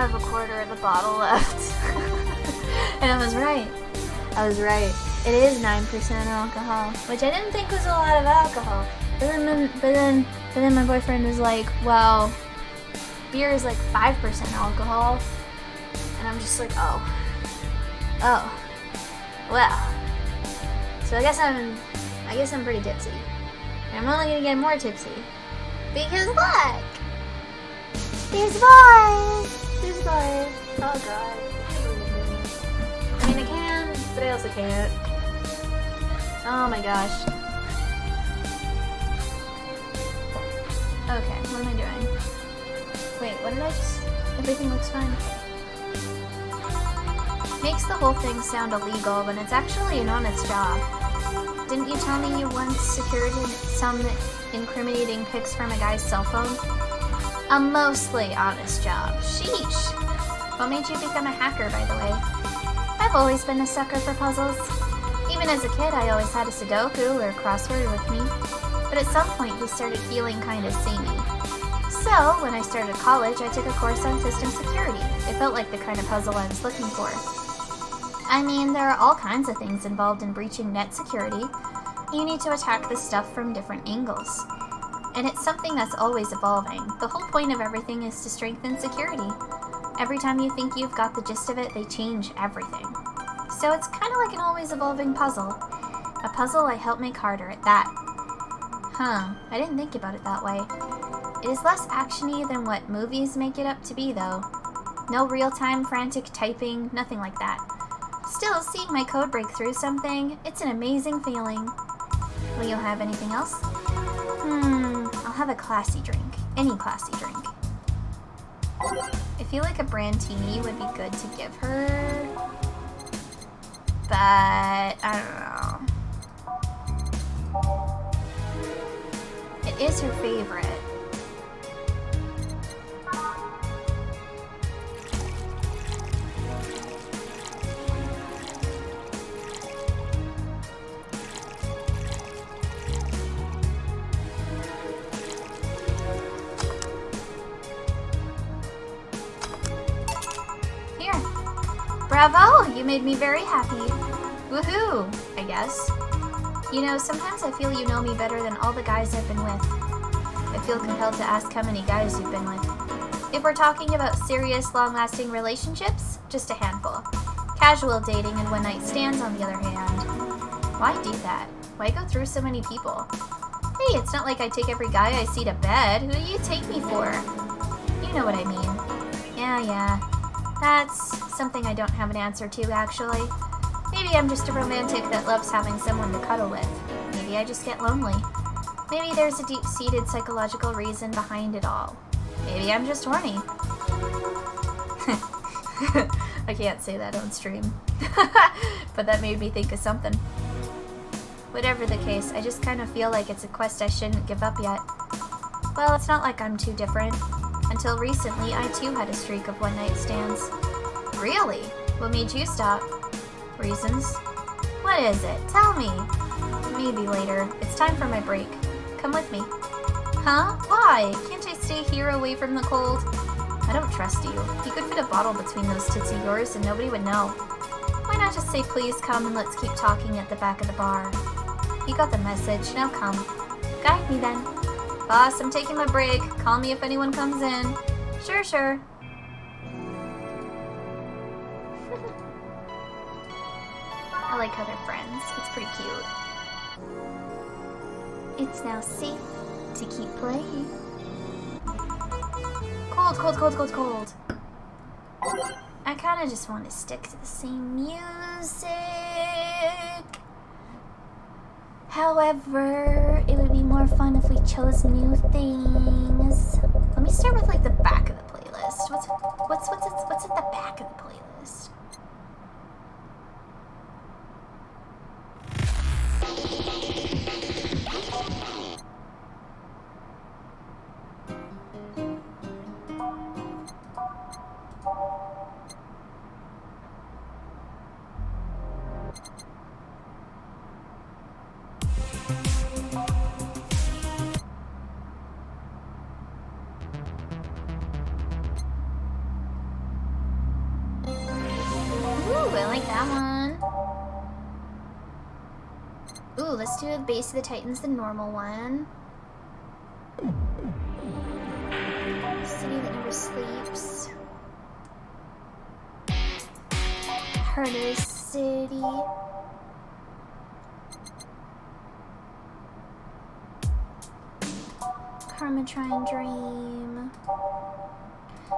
have a quarter of the bottle left. And I was right. I was right. It is 9% alcohol, which I didn't think was a lot of alcohol. But then my boyfriend was like, well, beer is like 5% alcohol. And I'm just like, oh, well. So I guess I'm pretty tipsy. And I'm only gonna get more tipsy. Because look! There's bars! There's bars. Oh god. I mean, I can, but I also can't. Oh my gosh. Okay, what am I doing? Wait, what did I just... Everything looks fine. Makes the whole thing sound illegal when it's actually an honest job. Didn't you tell me you once secured some incriminating pics from a guy's cell phone? A mostly honest job. Sheesh. What made you become a hacker, by the way? I've always been a sucker for puzzles. Even as a kid, I always had a Sudoku or a crossword with me. But at some point, we started feeling kind of samey. So, when I started college, I took a course on system security. It felt like the kind of puzzle I was looking for. I mean, there are all kinds of things involved in breaching net security. You need to attack this stuff from different angles. And it's something that's always evolving. The whole point of everything is to strengthen security. Every time you think you've got the gist of it, they change everything. So it's kind of like an always evolving puzzle. A puzzle I help make harder at that. Huh, I didn't think about it that way. It is less actiony than what movies make it up to be, though. No real-time frantic typing, nothing like that. Still, seeing my code break through something, it's an amazing feeling. Will you have anything else? I'll have a classy drink. Any classy drink. I feel like a Brandtini would be good to give her, but I don't know. It is her favorite. Bravo! You made me very happy. Woohoo! I guess. You know, sometimes I feel you know me better than all the guys I've been with. I feel compelled to ask how many guys you've been with. If we're talking about serious, long-lasting relationships, just a handful. Casual dating and one-night stands, on the other hand. Why do that? Why go through so many people? Hey, it's not like I take every guy I see to bed. Who do you take me for? You know what I mean. Yeah. That's something I don't have an answer to, actually. Maybe I'm just a romantic that loves having someone to cuddle with. Maybe I just get lonely. Maybe there's a deep-seated psychological reason behind it all. Maybe I'm just horny. I can't say that on stream. But that made me think of something. Whatever the case, I just kind of feel like it's a quest I shouldn't give up yet. Well, it's not like I'm too different. Until recently, I too had a streak of one-night stands. Really? What made you stop? Reasons? What is it? Tell me. Maybe later. It's time for my break. Come with me. Huh? Why? Can't I stay here away from the cold? I don't trust you. You could fit a bottle between those tits of yours and nobody would know. Why not just say please come and let's keep talking at the back of the bar? You got the message. Now come. Guide me then. Boss, I'm taking my break. Call me if anyone comes in. Sure. I like how they're friends. It's pretty cute. It's now safe to keep playing. Cold. I kind of just want to stick to the same music. However, it would be more fun if we chose new things. Let me start with like the back of the playlist. What's at the back of the playlist? Ooh, let's do the Base of the Titans, the normal one. City that never sleeps. Herder City. Karmatrine Dream.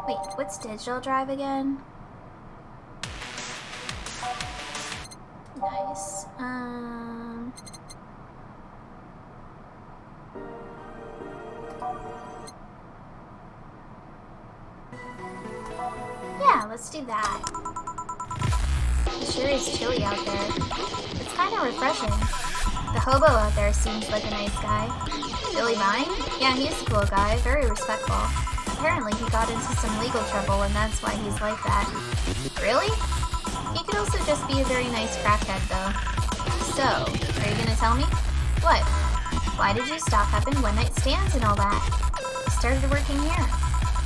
Wait, what's Digital Drive again? Nice. Yeah, let's do that. It sure is chilly out there. It's kind of refreshing. The hobo out there seems like a nice guy. Billy Vine? Yeah, he's a cool guy, very respectful. Apparently he got into some legal trouble and that's why he's like that. Really? He could also just be a very nice crackhead though. So, are you gonna tell me? What? Why did you stop having one-night stands and all that? I started working here.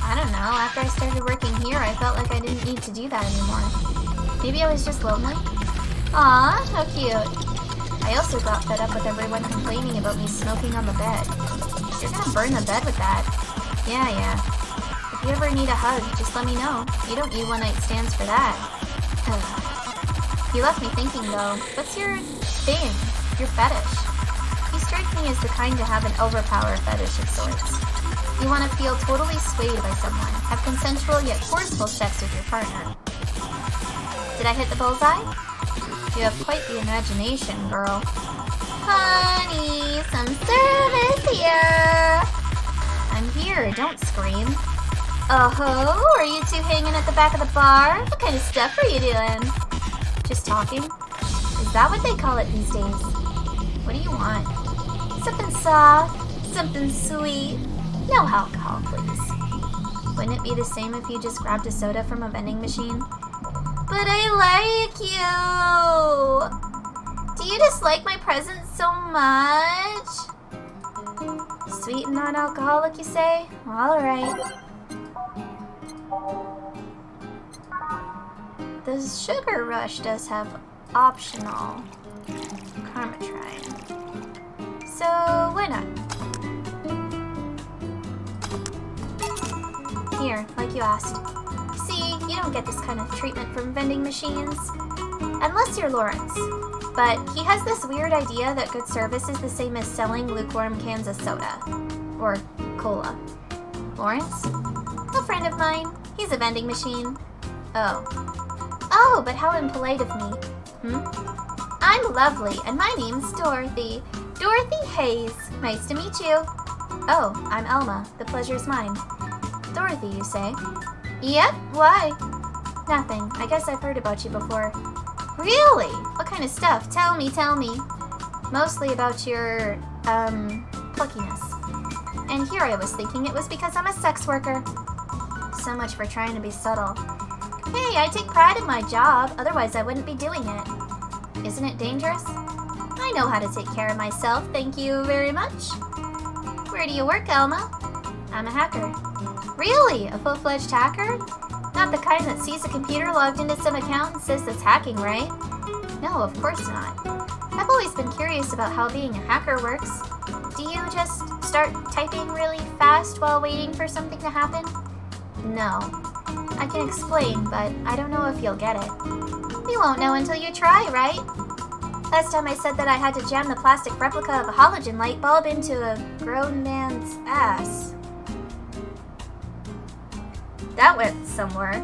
I don't know, after I started working here I felt like I didn't need to do that anymore. Maybe I was just lonely? Aw, how cute. I also got fed up with everyone complaining about me smoking on the bed. You're gonna burn the bed with that. Yeah. If you ever need a hug, just let me know. You don't need one-night stands for that. You left me thinking though, what's your thing? Your fetish? You strike me as the kind to have an overpower fetish of sorts. You want to feel totally swayed by someone, have consensual yet forceful sex with your partner. Did I hit the bullseye? You have quite the imagination, girl. Honey, some service here. I'm here, don't scream. Oh-ho, are you two hanging at the back of the bar? What kind of stuff are you doing? Just talking? Is that what they call it these days? What do you want? Something soft, something sweet. No alcohol, please. Wouldn't it be the same if you just grabbed a soda from a vending machine? But I like you! Do you just like my present so much? Sweet and non-alcoholic, you say? Alright. The Sugar Rush does have optional Karmatrine. So, why not? Here, like you asked. See, you don't get this kind of treatment from vending machines. Unless you're Lawrence. But he has this weird idea that good service is the same as selling lukewarm cans of soda. Or cola. Lawrence? A friend of mine. He's a vending machine. Oh. Oh, but how impolite of me. I'm lovely, and my name's Dorothy. Dorothy Hayes. Nice to meet you. Oh, I'm Elma. The pleasure's mine. Dorothy, you say? Yep, why? Nothing. I guess I've heard about you before. Really? What kind of stuff? Tell me. Mostly about your, pluckiness. And here I was thinking it was because I'm a sex worker. So much for trying to be subtle. Hey, I take pride in my job, otherwise I wouldn't be doing it. Isn't it dangerous? I know how to take care of myself, thank you very much. Where do you work, Elma? I'm a hacker. Really? A full-fledged hacker? Not the kind that sees a computer logged into some account and says it's hacking, right? No, of course not. I've always been curious about how being a hacker works. Do you just start typing really fast while waiting for something to happen? No. I can explain, but I don't know if you'll get it. You won't know until you try, right? Last time I said that I had to jam the plastic replica of a halogen light bulb into a grown man's ass. That went somewhere.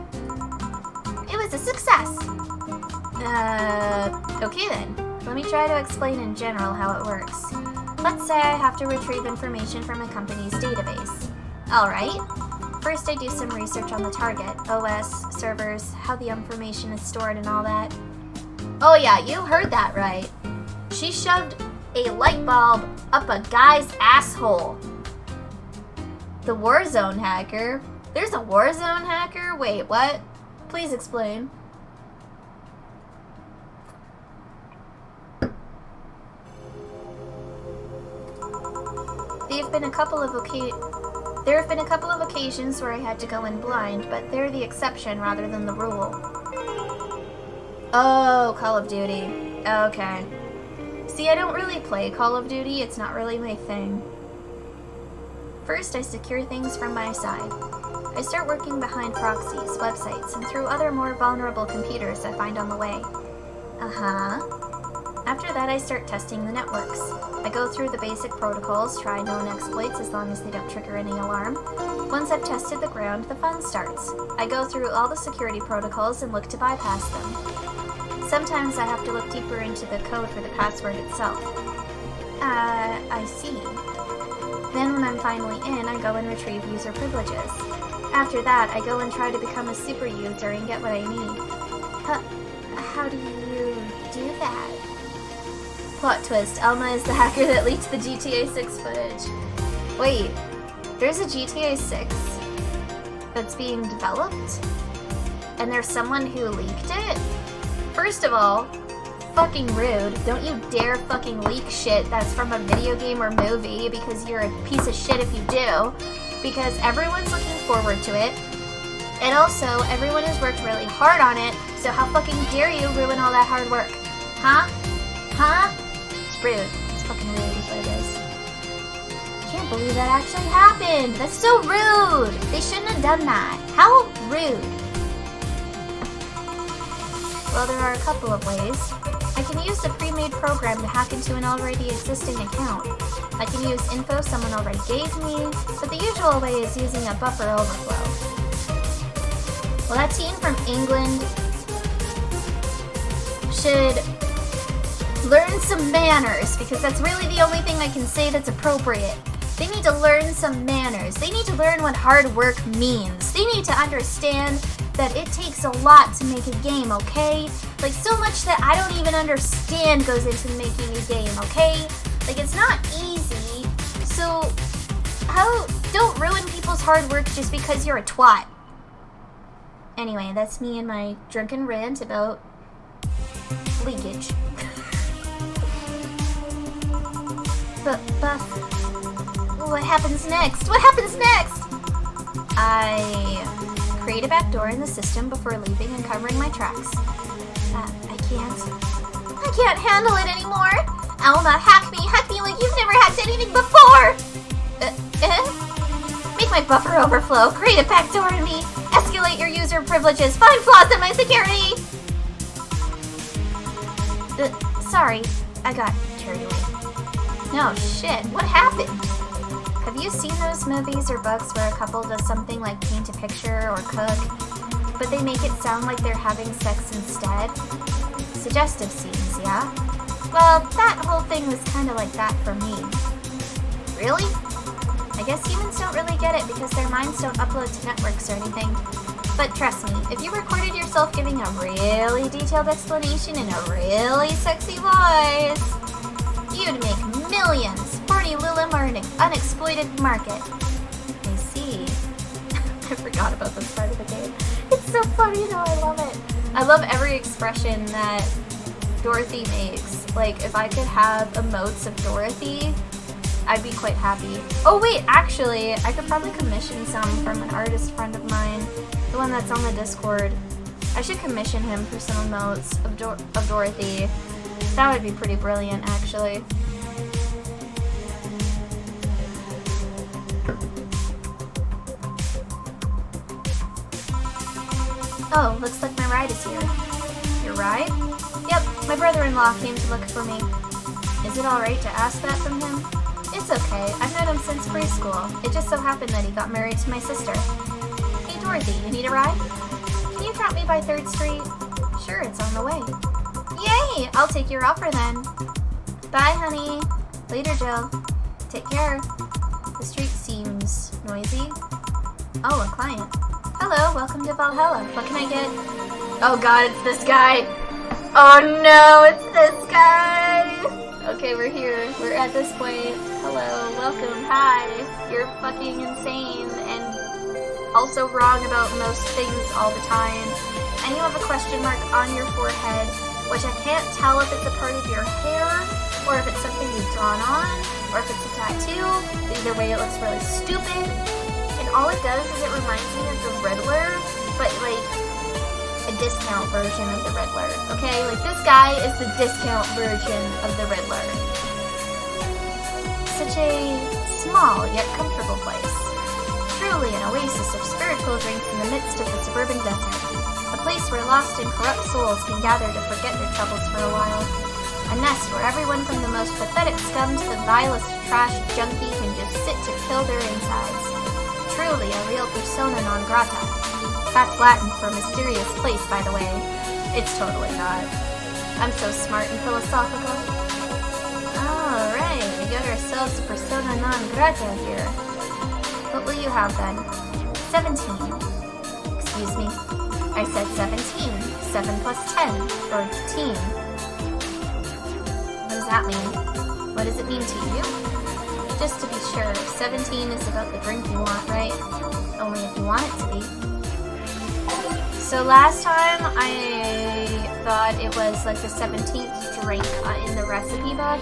It was a success. Okay then. Let me try to explain in general how it works. Let's say I have to retrieve information from a company's database. Alright. First I do some research on the target, OS, servers, how the information is stored and all that. Oh yeah, you heard that right. She shoved a light bulb up a guy's asshole. The Warzone hacker? There's a Warzone hacker? Wait, what? Please explain. There have been a couple of occasions where I had to go in blind, but they're the exception rather than the rule. Oh, Call of Duty. Okay. See, I don't really play Call of Duty. It's not really my thing. First, I secure things from my side. I start working behind proxies, websites, and through other more vulnerable computers I find on the way. After that, I start testing the networks. I go through the basic protocols, try known exploits as long as they don't trigger any alarm. Once I've tested the ground, the fun starts. I go through all the security protocols and look to bypass them. Sometimes I have to look deeper into the code for the password itself. I see. Then when I'm finally in, I go and retrieve user privileges. After that, I go and try to become a super user and get what I need. How do you do that? Plot twist, Elma is the hacker that leaked the GTA 6 footage. Wait, there's a GTA 6 that's being developed? And there's someone who leaked it? First of all, fucking rude. Don't you dare fucking leak shit that's from a video game or movie, because you're a piece of shit if you do. Because everyone's looking forward to it. And also, everyone has worked really hard on it, so how fucking dare you ruin all that hard work? Huh? It's rude. It's fucking rude is what it is. I can't believe that actually happened. That's so rude. They shouldn't have done that. How rude. Well, there are a couple of ways. I can use the pre-made program to hack into an already existing account. I can use info someone already gave me, but the usual way is using a buffer overflow. Well, that team from England should learn some manners, because that's really the only thing I can say that's appropriate. They need to learn some manners. They need to learn what hard work means. They need to understand that it takes a lot to make a game, okay? Like, so much that I don't even understand goes into making a game, okay? Like, it's not easy. So, don't ruin people's hard work just because you're a twat. Anyway, that's me and my drunken rant about leakage. But, what happens next? What happens next? I create a backdoor in the system before leaving and covering my tracks. I can't handle it anymore. Elma, hack me like you've never hacked anything before. Make my buffer overflow, create a backdoor in me, escalate your user privileges, find flaws in my security. Sorry, I got carried away. No, shit, what happened? Have you seen those movies or books where a couple does something like paint a picture or cook, but they make it sound like they're having sex instead? Suggestive scenes, yeah? Well, that whole thing was kind of like that for me. Really? I guess humans don't really get it because their minds don't upload to networks or anything. But trust me, if you recorded yourself giving a really detailed explanation in a really sexy voice, you'd make millions. Horny Lulim are an unexploited market. I see. I forgot about this part of the game. It's so funny though, I love it. I love every expression that Dorothy makes. Like, if I could have emotes of Dorothy, I'd be quite happy. Oh wait, actually, I could probably commission some from an artist friend of mine, the one that's on the Discord. I should commission him for some emotes of Dorothy. That would be pretty brilliant, actually. Oh, looks like my ride is here. Your ride? Yep, my brother-in-law came to look for me. Is it alright to ask that from him? It's okay, I've known him since preschool. It just so happened that he got married to my sister. Hey Dorothy, you need a ride? Can you drop me by 3rd Street? Sure, it's on the way. Yay! I'll take your offer then. Bye, honey. Later, Jill. Take care. The street seems noisy. Oh, a client. Hello, welcome to Valhalla. What can I get? Oh god, it's this guy. Oh no, it's this guy. Okay, we're here. We're at this point. Hello, welcome, hi. You're fucking insane and also wrong about most things all the time. And you have a question mark on your forehead, which I can't tell if it's a part of your hair, or if it's something you've drawn on, or if it's a tattoo. Either way, it looks really stupid. And all it does is it reminds me of the Riddler, but like a discount version of the Riddler, okay? Like, this guy is the discount version of the Riddler. Such a small yet comfortable place. Truly an oasis of spiritual drinks in the midst of the suburban desert. A place where lost and corrupt souls can gather to forget their troubles for a while. A nest where everyone from the most pathetic scum to the vilest trash junkie can just sit to kill their insides. Truly a real persona non grata. That's Latin for mysterious place, by the way. It's totally not. I'm so smart and philosophical. Alright, we got ourselves a persona non grata here. What will you have then? 17. Excuse me. I said 17. 7 plus 10. Or teen. What does that mean? What does it mean to you? Just to be sure, 17 is about the drink you want, right? Only if you want it to be. So last time I thought it was like the 17th drink in the recipe book,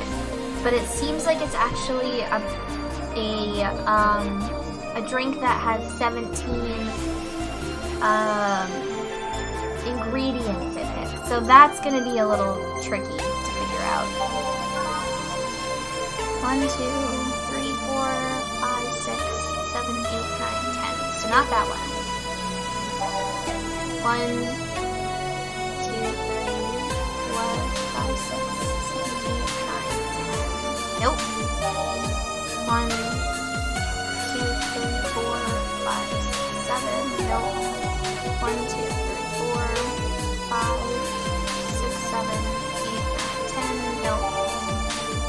but it seems like it's actually a drink that has 17 ingredients in it. So that's going to be a little tricky to figure out. 1, 2, 3, 4, 5, 6, 7, 8, 9, 10. So not that one. 1, 2, 3, 4, 5, 6, 7, 8, 9, 10. Nope. 1, 2, 3, 4, 5, 6, 7. Nope. 1, 2, 3, 4, 5, 6, 7, 8, 9, 10. Nope.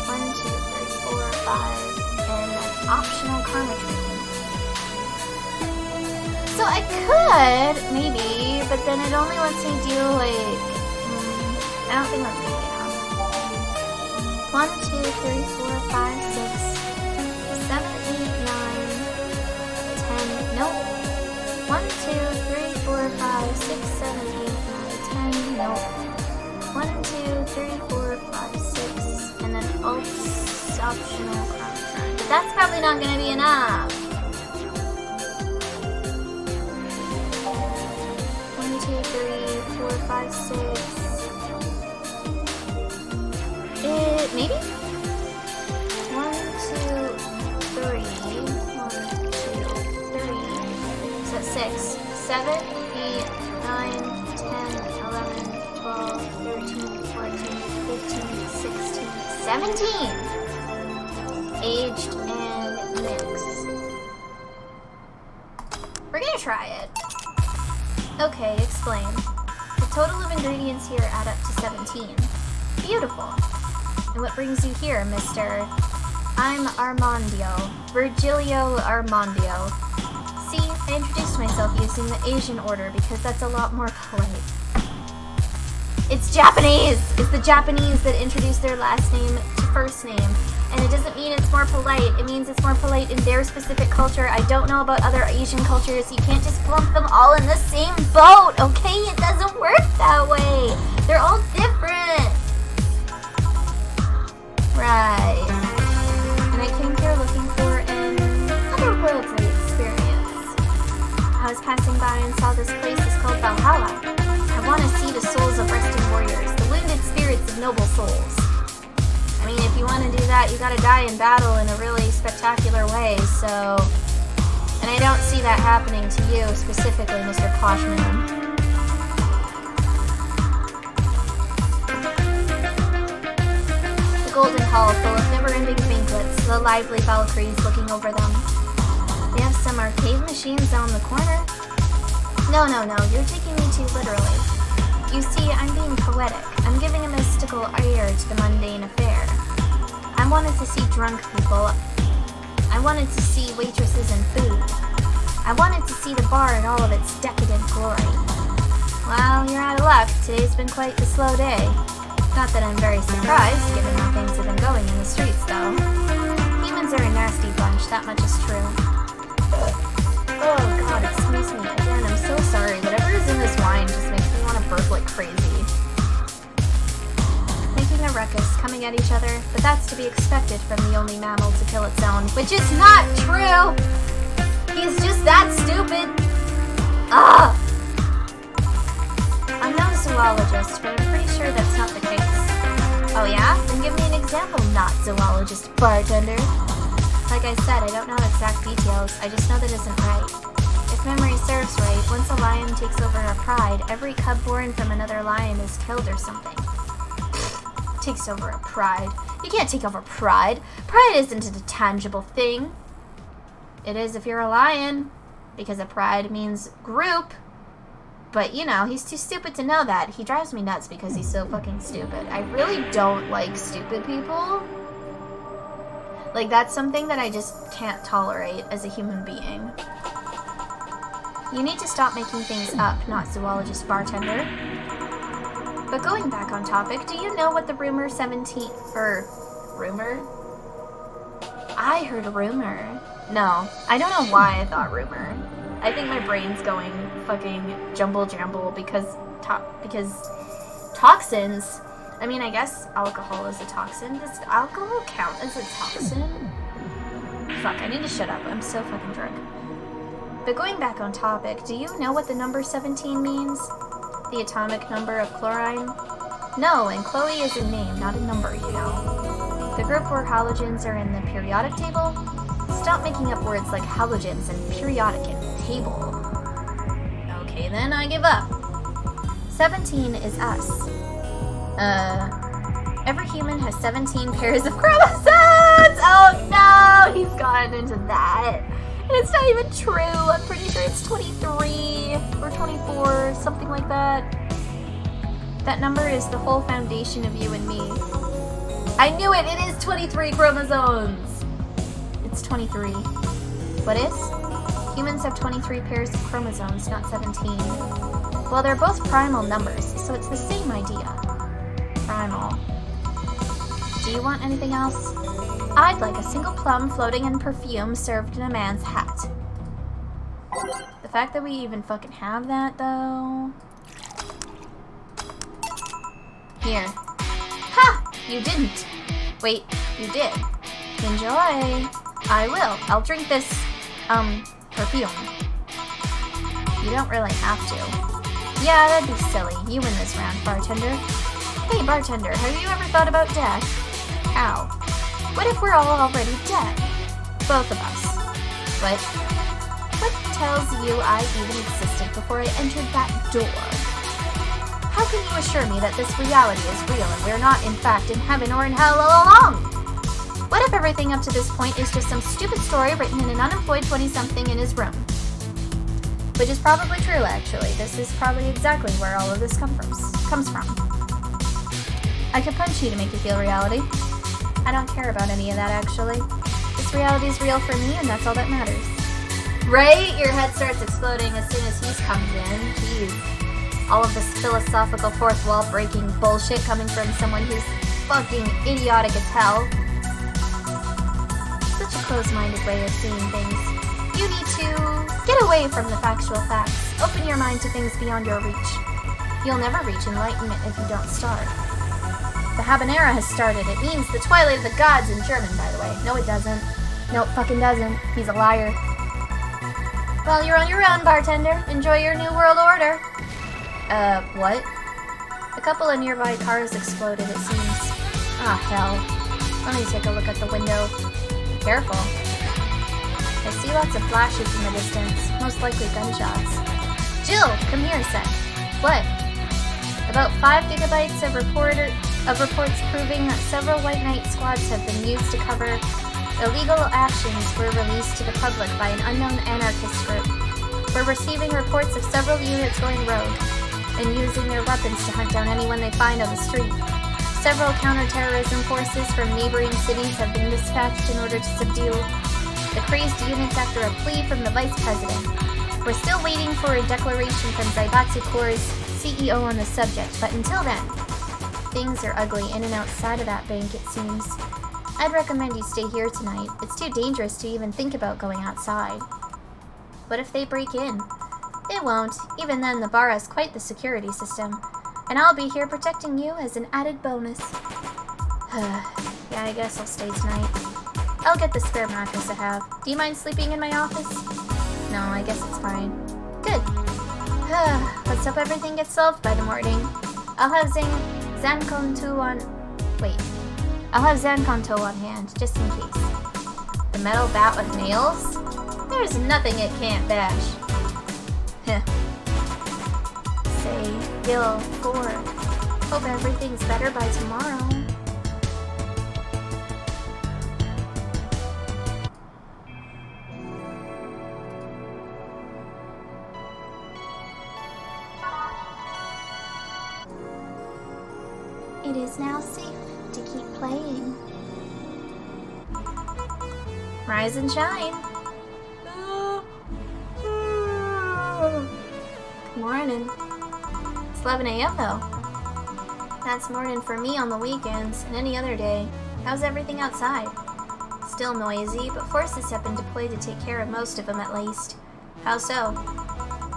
1, 2, 3, 4, 5, and an optional karma tree. So I could, maybe, but then it only lets me do, like, I don't think that's gonna be enough. 1, 2, 3, 4, 5, 6, 7, 8, 9, 10, nope. 1, 2, 3, 4, 5, 6, 7, 8, 9, 10, nope. 1, 2, 3, 4, 5, 6, and then optional contract. But that's probably not gonna be enough. 1, 2, 3, 4, 5, 6. Maybe? 1, 2, 3. 1, 2, 3. So 6, 7, 8, 9, 10, 11, 12, 13, 14, 15, 16, 17. Aged and mixed. We're gonna try it. Okay, explain. The total of ingredients here add up to 17. Beautiful. And what brings you here, mister? I'm Armandio. Virgilio Armandio. See, I introduced myself using the Asian order because that's a lot more polite. It's Japanese! It's the Japanese that introduce their last name to first name. And it doesn't mean it's more polite. It means it's more polite in their specific culture. I don't know about other Asian cultures. You can't just lump them all in the same boat, okay? It doesn't work that way. They're all different. Right. And I came here looking for an otherworldly experience. I was passing by and saw this place is called Valhalla. I want to see the souls of resting warriors, the wounded spirits of noble souls. I mean, if you want to do that, you gotta die in battle in a really spectacular way, so... And I don't see that happening to you, specifically, Mr. Poshman. The golden hall full of never-ending banquets, the lively Valkyries looking over them. They have some arcade machines down the corner. No, you're taking me too literally. You see, I'm being poetic. I'm giving a mystical air to the mundane affair. I wanted to see drunk people. I wanted to see waitresses and food. I wanted to see the bar in all of its decadent glory. Well, you're out of luck. Today's been quite the slow day. Not that I'm very surprised, given how things have been going in the streets, though. Humans are a nasty bunch, that much is true. Oh god, excuse me. Again, I'm so sorry. Whatever is in this wine just makes me want to burp like crazy. Making a ruckus, coming at each other, but that's to be expected from the only mammal to kill its own, which is not true! He's just that stupid! Ugh! zoologist, but I'm pretty sure that's not the case. Oh yeah? Then give me an example, not zoologist, bartender. Like I said, I don't know exact details, I just know that isn't right. If memory serves right, once a lion takes over a pride, every cub born from another lion is killed or something. Takes over a pride. You can't take over pride. Pride isn't a tangible thing. It is if you're a lion, because a pride means group. But, you know, he's too stupid to know that. He drives me nuts because he's so fucking stupid. I really don't like stupid people. Like, that's something that I just can't tolerate as a human being. You need to stop making things up, not zoologist bartender. But going back on topic, do you know what the rumor 17... rumor? I heard a rumor. No, I don't know why I thought rumor. I think my brain's going fucking jumble because toxins. I mean, I guess alcohol is a toxin. Does alcohol count as a toxin? Fuck, I need to shut up. I'm so fucking drunk. But going back on topic, do you know what the number 17 means? The atomic number of chlorine? No, and Chloe is a name, not a number, you know. The group where halogens are in the periodic table? Stop making up words like halogens and periodic and table. Okay, then I give up. 17 is us. Every human has 17 pairs of chromosomes! Oh no, he's gotten into that. And it's not even true. I'm pretty sure it's 23 or 24, something like that. That number is the whole foundation of you and me. I knew it! It is 23 chromosomes! It's 23. What is? Humans have 23 pairs of chromosomes, not 17. Well, they're both primal numbers, so it's the same idea. Primal. Do you want anything else? I'd like a single plum floating in perfume served in a man's hat. The fact that we even fucking have that, though... Here. Ha! You didn't. Wait, you did. Enjoy. I will. I'll drink this, perfume. You don't really have to. Yeah, that'd be silly. You win this round, bartender. Hey, bartender, have you ever thought about death? How? What if we're all already dead? Both of us. What tells you I even existed before I entered that door? How can you assure me that this reality is real and we're not, in fact, in heaven or in hell all along? What if everything up to this point is just some stupid story written in an unemployed 20-something in his room? Which is probably true, actually. This is probably exactly where all of this comes from. I could punch you to make you feel reality. I don't care about any of that, actually. This reality is real for me, and that's all that matters. Right? Your head starts exploding as soon as he comes in. Jeez. All of this philosophical fourth wall breaking bullshit coming from someone who's fucking idiotic as hell. Such a closed-minded way of seeing things. You need to get away from the factual facts. Open your mind to things beyond your reach. You'll never reach enlightenment if you don't start. The Habanera has started. It means the Twilight of the Gods in German, by the way. No, it doesn't. No, it fucking doesn't. He's a liar. Well, you're on your own, bartender. Enjoy your new world order. What? A couple of nearby cars exploded, it seems. Ah, hell. Let me take a look at the window. Careful. I see lots of flashes in the distance, most likely gunshots. Jill, come here a sec. What? About 5 gigabytes of reports proving that several White Knight squads have been used to cover illegal actions were released to the public by an unknown anarchist group. We're receiving reports of several units going rogue and using their weapons to hunt down anyone they find on the street. Several counterterrorism forces from neighboring cities have been dispatched in order to subdue the crazed units after a plea from the vice president. We're still waiting for a declaration from Zaibatsu Corps' CEO on the subject, but until then, things are ugly in and outside of that bank, it seems. I'd recommend you stay here tonight. It's too dangerous to even think about going outside. What if they break in? They won't. Even then, the bar has quite the security system. And I'll be here protecting you as an added bonus. Yeah, I guess I'll stay tonight. I'll get the spare mattress I have. Do you mind sleeping in my office? No, I guess it's fine. Good. Let's hope everything gets solved by the morning. I'll have Zancon 2 on... Wait. I'll have Zanconto on hand, just in case. The metal bat with nails? There's nothing it can't bash. Heh. Say, Gil, 4. Hope everything's better by tomorrow. It is now safe to keep playing. Rise and shine. Good morning. It's 11 a.m. though. That's morning for me on the weekends and any other day. How's everything outside? Still noisy, but forces have been deployed to take care of most of them at least. How so?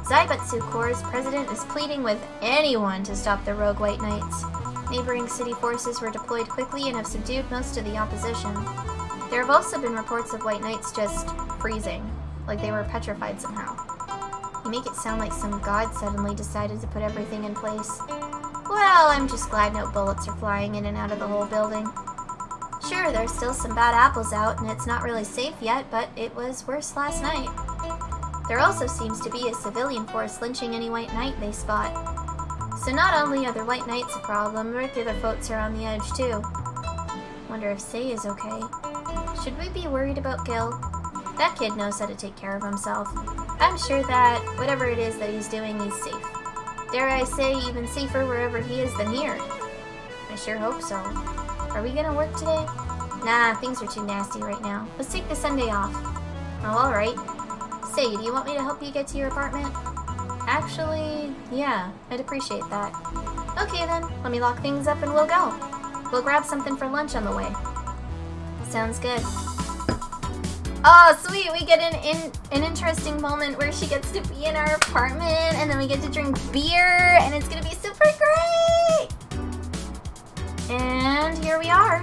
Zaibatsu Corps' president is pleading with anyone to stop the rogue White Knights. Neighboring city forces were deployed quickly and have subdued most of the opposition. There have also been reports of White Knights just freezing, like they were petrified somehow. You make it sound like some god suddenly decided to put everything in place. Well, I'm just glad no bullets are flying in and out of the whole building. Sure, there's still some bad apples out and it's not really safe yet, but it was worse last night. There also seems to be a civilian force lynching any White Knight they spot. So not only are the White Knights a problem, regular folks are on the edge too. Wonder if Sei is okay. Should we be worried about Gil? That kid knows how to take care of himself. I'm sure that whatever it is that he's doing, he's safe. Dare I say, even safer wherever he is than here. I sure hope so. Are we gonna work today? Nah, things are too nasty right now. Let's take the Sunday off. Oh, alright. Sei, do you want me to help you get to your apartment? Actually, yeah, I'd appreciate that. Okay then, let me lock things up and we'll go. We'll grab something for lunch on the way. Sounds good. Oh, sweet, we get an interesting moment where she gets to be in our apartment and then we get to drink beer and it's gonna be super great! And here we are.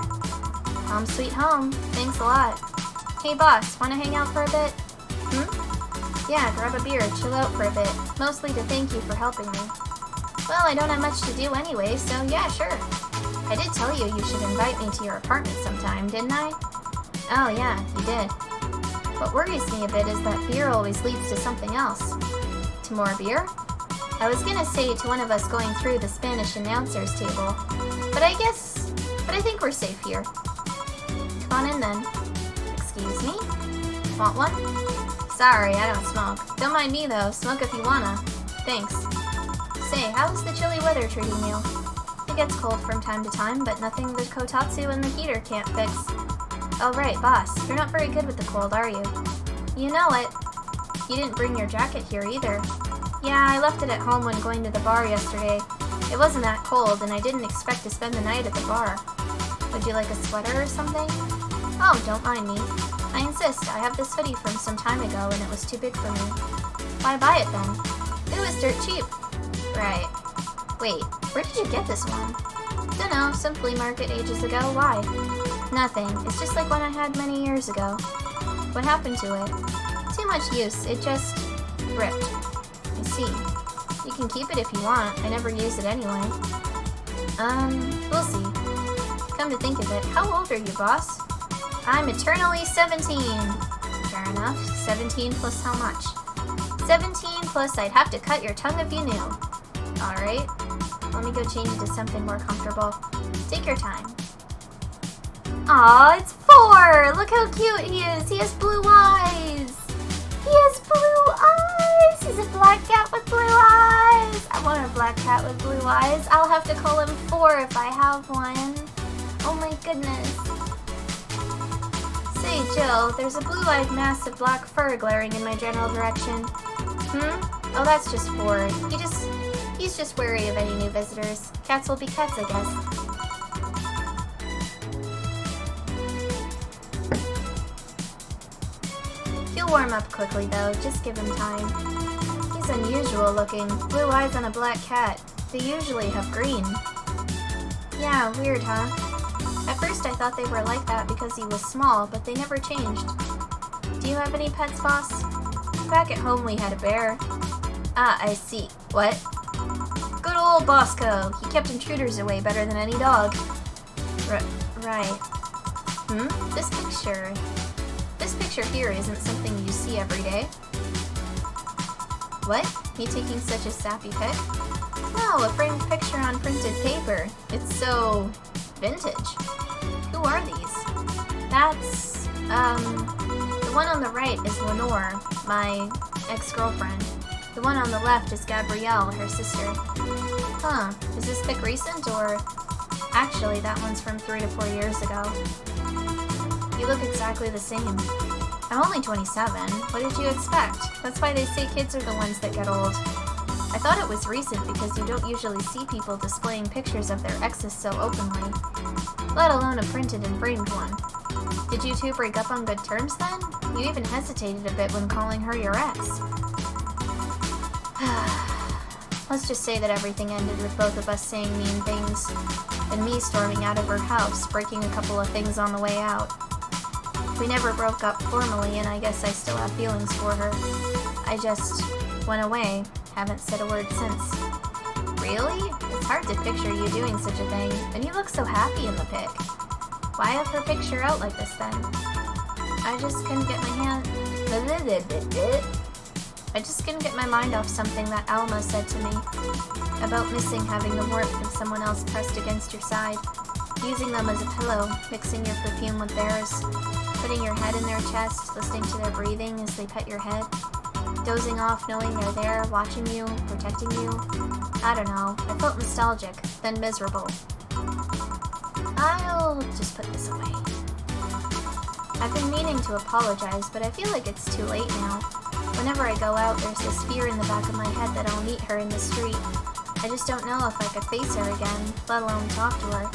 Home sweet home. Thanks a lot. Hey boss, wanna hang out for a bit? Yeah, grab a beer, chill out for a bit. Mostly to thank you for helping me. Well, I don't have much to do anyway, so yeah, sure. I did tell you you should invite me to your apartment sometime, didn't I? Oh yeah, you did. What worries me a bit is that beer always leads to something else. To more beer? I was gonna say to one of us going through the Spanish announcer's table, but I think we're safe here. Come on in then. Excuse me? Want one? Sorry, I don't smoke. Don't mind me though, smoke if you wanna. Thanks. Say, how's the chilly weather treating you? It gets cold from time to time, but nothing the Kotatsu and the heater can't fix. Oh right, boss, you're not very good with the cold, are you? You know it. You didn't bring your jacket here either. Yeah, I left it at home when going to the bar yesterday. It wasn't that cold, and I didn't expect to spend the night at the bar. Would you like a sweater or something? Oh, don't mind me. I insist, I have this hoodie from some time ago and it was too big for me. Why buy it then? It was dirt cheap. Right. Wait, where did you get this one? Dunno, some flea market ages ago. Why? Nothing. It's just like one I had many years ago. What happened to it? Too much use. It just ripped. I see. You can keep it if you want. I never use it anyway. We'll see. Come to think of it, how old are you, boss? I'm eternally 17. Fair enough. 17 plus how much? 17 plus I'd have to cut your tongue if you knew. Alright. Let me go change into something more comfortable. Take your time. Aw, it's 4! Look how cute he is! He has blue eyes! He has blue eyes! He's a black cat with blue eyes! I want a black cat with blue eyes. I'll have to call him 4 if I have one. Oh my goodness. Say, Jill, there's a blue-eyed mass of black fur glaring in my general direction. Oh, that's just 4. He's just wary of any new visitors. Cats will be cats, I guess. He'll warm up quickly, though. Just give him time. He's unusual looking. Blue eyes on a black cat. They usually have green. Yeah, weird, huh? At first I thought they were like that because he was small, but they never changed. Do you have any pets, boss? Back at home we had a bear. Ah, I see. What? Good rule, Bosco. He kept intruders away better than any dog. Right. This picture here isn't something you see every day. What? Me taking such a sappy pic? No, a framed picture on printed paper. It's so vintage. Who are these? That's, the one on the right is Lenore, my ex-girlfriend. The one on the left is Gabrielle, her sister. Huh, is this pic recent or... Actually, that one's from 3 to 4 years ago. You look exactly the same. I'm only 27. What did you expect? That's why they say kids are the ones that get old. I thought it was recent because you don't usually see people displaying pictures of their exes so openly, let alone a printed and framed one. Did you two break up on good terms then? You even hesitated a bit when calling her your ex. Let's just say that everything ended with both of us saying mean things, and me storming out of her house, breaking a couple of things on the way out. We never broke up formally, and I guess I still have feelings for her. I just went away, haven't said a word since. Really? It's hard to picture you doing such a thing, and you look so happy in the pic. Why have her picture out like this then? I just couldn't get my mind off something that Alma said to me about missing having the warmth of someone else pressed against your side, using them as a pillow, mixing your perfume with theirs, putting your head in their chest, listening to their breathing as they pet your head, dozing off knowing they're there, watching you, protecting you. I don't know, I felt nostalgic, then miserable. I'll just put this away. I've been meaning to apologize, but I feel like it's too late now. Whenever I go out, there's this fear in the back of my head that I'll meet her in the street. I just don't know if I could face her again, let alone talk to her.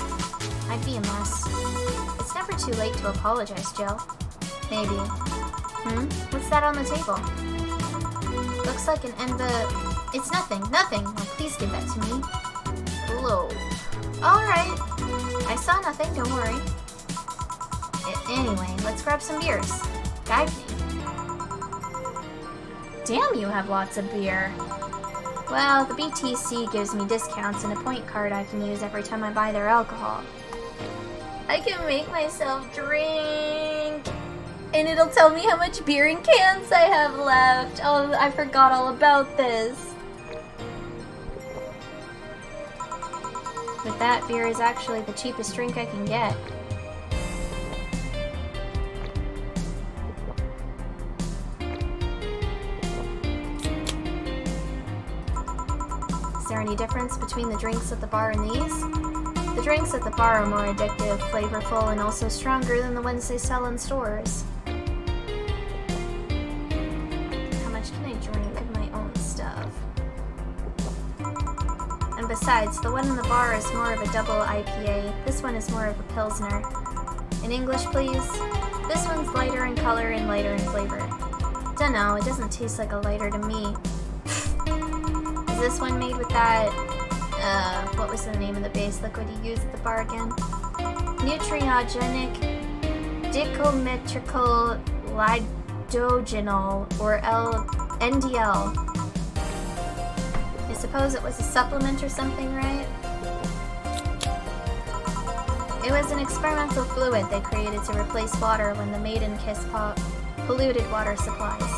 I'd be a mess. It's never too late to apologize, Jill. Maybe. What's that on the table? Looks like an envelope. It's nothing. Oh, please give that to me. Hello. Alright. I saw nothing, don't worry. Anyway, let's grab some beers. Guide me. Damn, you have lots of beer. Well, the BTC gives me discounts and a point card I can use every time I buy their alcohol. I can make myself drink! And it'll tell me how much beer in cans I have left. Oh, I forgot all about this. With that, beer is actually the cheapest drink I can get. Is there any difference between the drinks at the bar and these? The drinks at the bar are more addictive, flavorful, and also stronger than the ones they sell in stores. How much can I drink of my own stuff? And besides, the one in the bar is more of a double IPA. This one is more of a Pilsner. In English, please? This one's lighter in color and lighter in flavor. Dunno, it doesn't taste like a lighter to me. Is this one made with that, what was the name of the base liquid you used at the bar again? Nutriogenic dicometrical lidogenol, or NDL. I suppose it was a supplement or something, right? It was an experimental fluid they created to replace water when the maiden kiss polluted water supplies.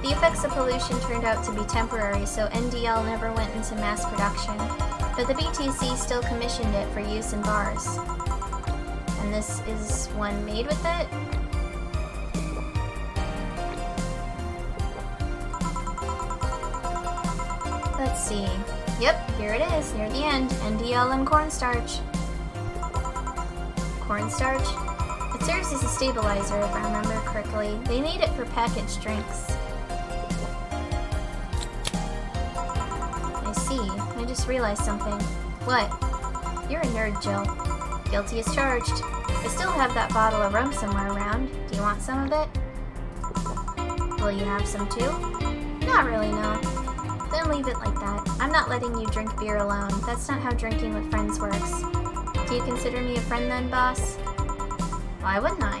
The effects of pollution turned out to be temporary, so NDL never went into mass production, but the BTC still commissioned it for use in bars. And this is one made with it? Let's see. Yep, here it is, near the end. NDL and cornstarch. Cornstarch? It serves as a stabilizer, if I remember correctly. They made it for packaged drinks. I see. I just realized something. What? You're a nerd, Jill. Guilty as charged. I still have that bottle of rum somewhere around. Do you want some of it? Will you have some too? Not really, no. Then leave it like that. I'm not letting you drink beer alone. That's not how drinking with friends works. Do you consider me a friend then, boss? Why wouldn't I?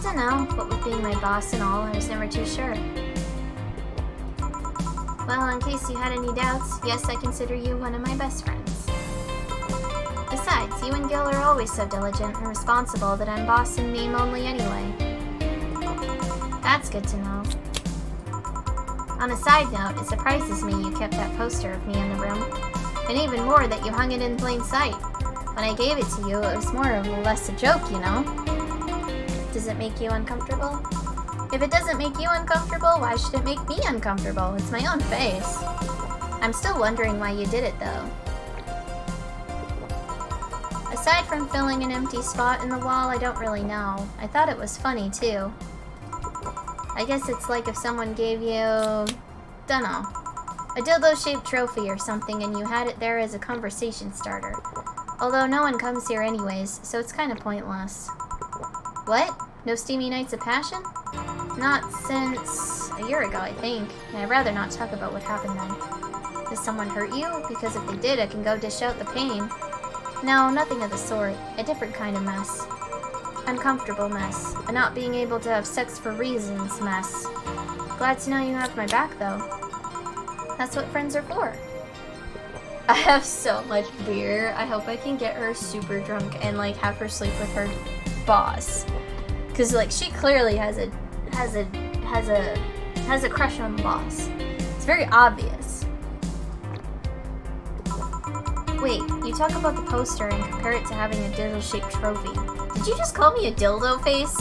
Dunno, what with being my boss and all, I was never too sure. Well, in case you had any doubts, yes, I consider you one of my best friends. Besides, you and Gil are always so diligent and responsible that I'm boss in name only anyway. That's good to know. On a side note, it surprises me you kept that poster of me in the room. And even more that you hung it in plain sight. When I gave it to you, it was more or less a joke, you know? Does it make you uncomfortable? If it doesn't make you uncomfortable, why should it make me uncomfortable? It's my own face. I'm still wondering why you did it, though. Aside from filling an empty spot in the wall, I don't really know. I thought it was funny, too. I guess it's like if someone gave you... dunno. A dildo-shaped trophy or something and you had it there as a conversation starter. Although no one comes here anyways, so it's kinda pointless. What? No steamy nights of passion? Not since a year ago, I think. And I'd rather not talk about what happened then. Does someone hurt you? Because if they did, I can go dish out the pain. No, nothing of the sort. A different kind of mess. Uncomfortable mess. A not being able to have sex for reasons mess. Glad to know you have my back, though. That's what friends are for. I have so much beer. I hope I can get her super drunk and like have her sleep with her boss. Cause like she clearly has a crush on the boss. It's very obvious. Wait, you talk about the poster and compare it to having a dildo-shaped trophy. Did you just call me a dildo face?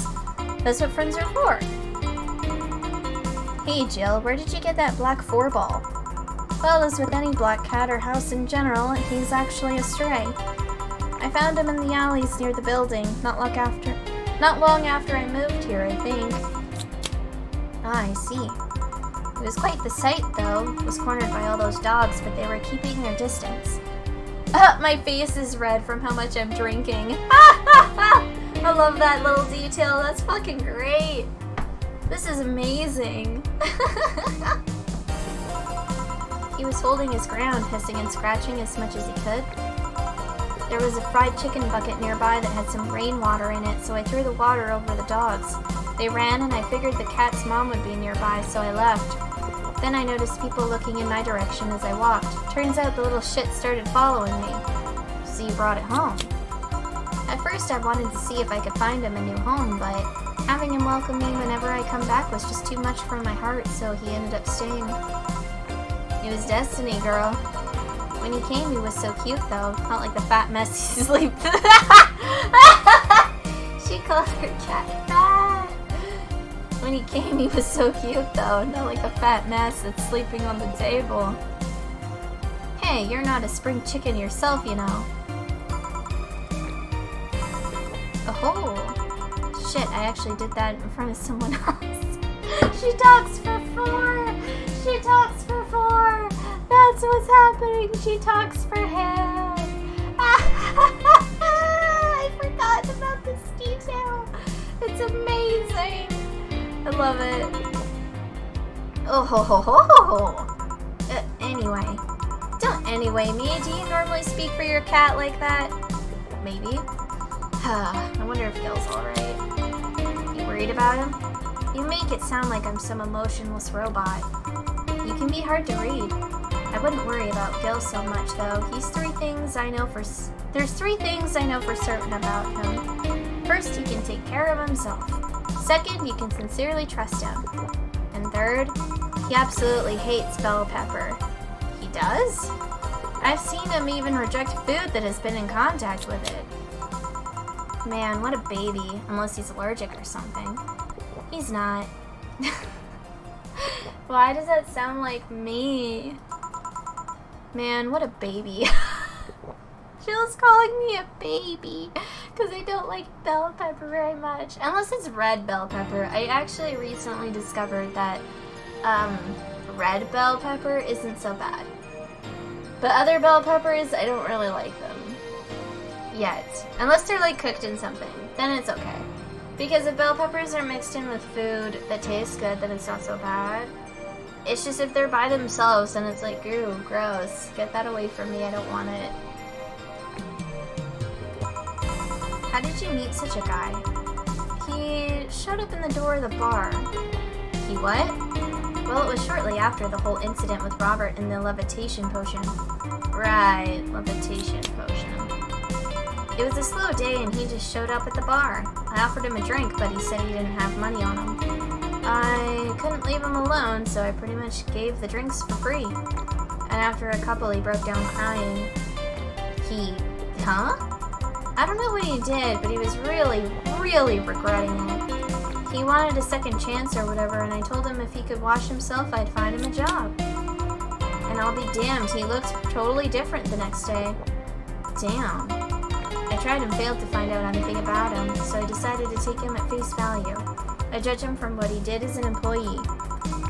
That's what friends are for. Hey Jill, where did you get that black 4-ball? Well, as with any black cat or house in general, he's actually a stray. I found him in the alleys near the building, not long after I moved here, I think. Ah, I see. It was quite the sight, though. It was cornered by all those dogs, but they were keeping their distance. My face is red from how much I'm drinking. I love that little detail. That's fucking great. This is amazing. He was holding his ground, hissing and scratching as much as he could. There was a fried chicken bucket nearby that had some rainwater in it, so I threw the water over the dogs. They ran, and I figured the cat's mom would be nearby, so I left. Then I noticed people looking in my direction as I walked. Turns out the little shit started following me. So you brought it home. At first I wanted to see if I could find him a new home, but having him welcome me whenever I come back was just too much for my heart, so he ended up staying. It was destiny, girl. When he came, he was so cute, though. Not like the fat mess he sleeps. She called her cat fat. When he came, he was so cute, though. Not like the fat mess that's sleeping on the table. Hey, you're not a spring chicken yourself, you know. Oh. Shit, I actually did that in front of someone else. She talks for 4. She talks for 4. That's what's happening. She talks for him. I forgot about this detail. It's amazing. I love it. Oh ho ho ho ho. Anyway. Don't anyway me. Do you normally speak for your cat like that? Maybe. I wonder if Gil's alright. You worried about him? You make it sound like I'm some emotionless robot. You can be hard to read. I wouldn't worry about Gil so much, though. There's 3 things I know for certain about him. First, he can take care of himself. Second, you can sincerely trust him. And third, he absolutely hates bell pepper. He does? I've seen him even reject food that has been in contact with it. Man, what a baby. Unless he's allergic or something. He's not. Why does that sound like me? Man, what a baby. Jill's calling me a baby because I don't like bell pepper very much. Unless it's red bell pepper. I actually recently discovered that red bell pepper isn't so bad. But other bell peppers, I don't really like them. Yet. Unless they're like cooked in something. Then it's okay. Because if bell peppers are mixed in with food that tastes good, then it's not so bad. It's just if they're by themselves, then it's like, ew, gross. Get that away from me, I don't want it. How did you meet such a guy? He showed up in the door of the bar. He what? Well, it was shortly after the whole incident with Robert and the levitation potion. Right, levitation potion. It was a slow day and he just showed up at the bar. I offered him a drink, but he said he didn't have money on him. I couldn't leave him alone, so I pretty much gave the drinks for free. And after a couple, he broke down crying. Huh? I don't know what he did, but he was really, really regretting it. He wanted a second chance or whatever, and I told him if he could wash himself, I'd find him a job. And I'll be damned, he looked totally different the next day. Damn. I tried and failed to find out anything about him, so I decided to take him at face value. I judge him from what he did as an employee.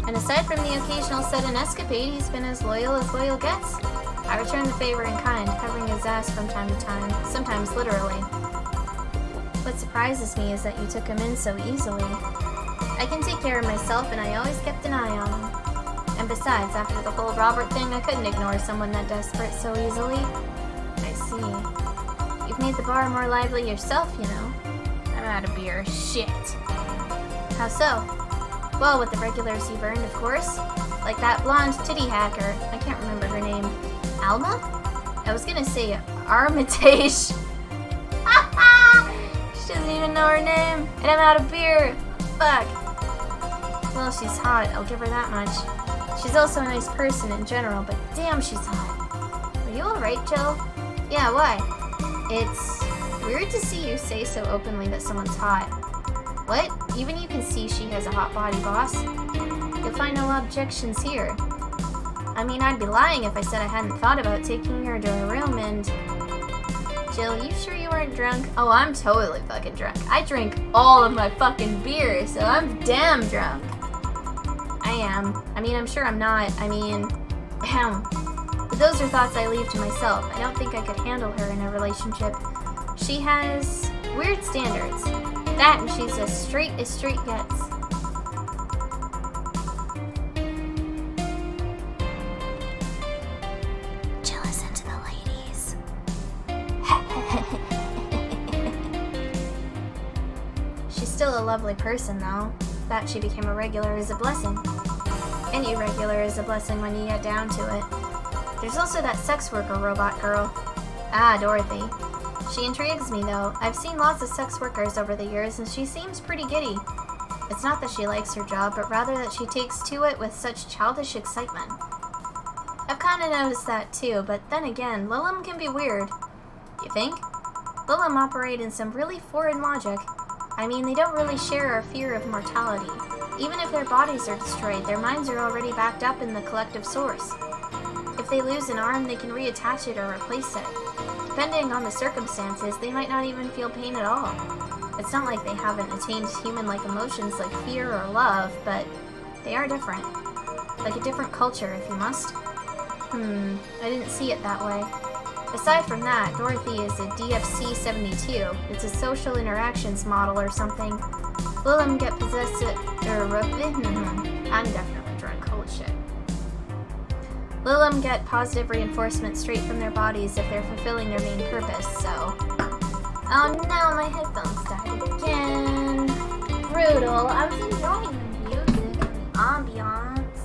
And aside from the occasional sudden escapade, he's been as loyal gets. I returned the favor in kind, covering his ass from time to time, sometimes literally. What surprises me is that you took him in so easily. I can take care of myself, and I always kept an eye on him. And besides, after the whole Robert thing, I couldn't ignore someone that desperate so easily. I see. You've made the bar more lively yourself, you know. I'm out of beer. Shit. How so? Well, with the regulars you've earned, of course. Like that blonde titty hacker. I can't remember her name. Alma? I was gonna say Armitage. She doesn't even know her name. And I'm out of beer. Fuck. Well, she's hot. I'll give her that much. She's also a nice person in general, but damn, she's hot. Are you alright, Jill? Yeah, why? It's weird to see you say so openly that someone's hot. What? Even you can see she has a hot body, boss. You'll find no objections here. I mean, I'd be lying if I said I hadn't thought about taking her to her room and... Jill, you sure you weren't drunk? Oh, I'm totally fucking drunk. I drink all of my fucking beer, so I'm damn drunk. I am. I mean, I'm sure I'm not. I mean... Ahem. But those are thoughts I leave to myself. I don't think I could handle her in a relationship. She has weird standards. That and she's as straight gets. Jill is into the ladies. She's still a lovely person, though. That she became a regular is a blessing. Any regular is a blessing when you get down to it. There's also that sex worker robot girl. Ah, Dorothy. She intrigues me, though. I've seen lots of sex workers over the years, and she seems pretty giddy. It's not that she likes her job, but rather that she takes to it with such childish excitement. I've kinda noticed that, too, but then again, Lilim can be weird. You think? Lilim operate in some really foreign logic. I mean, they don't really share our fear of mortality. Even if their bodies are destroyed, their minds are already backed up in the collective source. If they lose an arm, they can reattach it or replace it. Depending on the circumstances, they might not even feel pain at all. It's not like they haven't attained human-like emotions like fear or love, but they are different. Like a different culture, if you must. I didn't see it that way. Aside from that, Dorothy is a DFC-72. It's a social interactions model or something. Lilim get possessed I'm definitely drunk, holy shit. Lilim get positive reinforcement straight from their bodies if they're fulfilling their main purpose, so... Oh no, my headphones died again. Brutal. I was enjoying the music and the ambiance.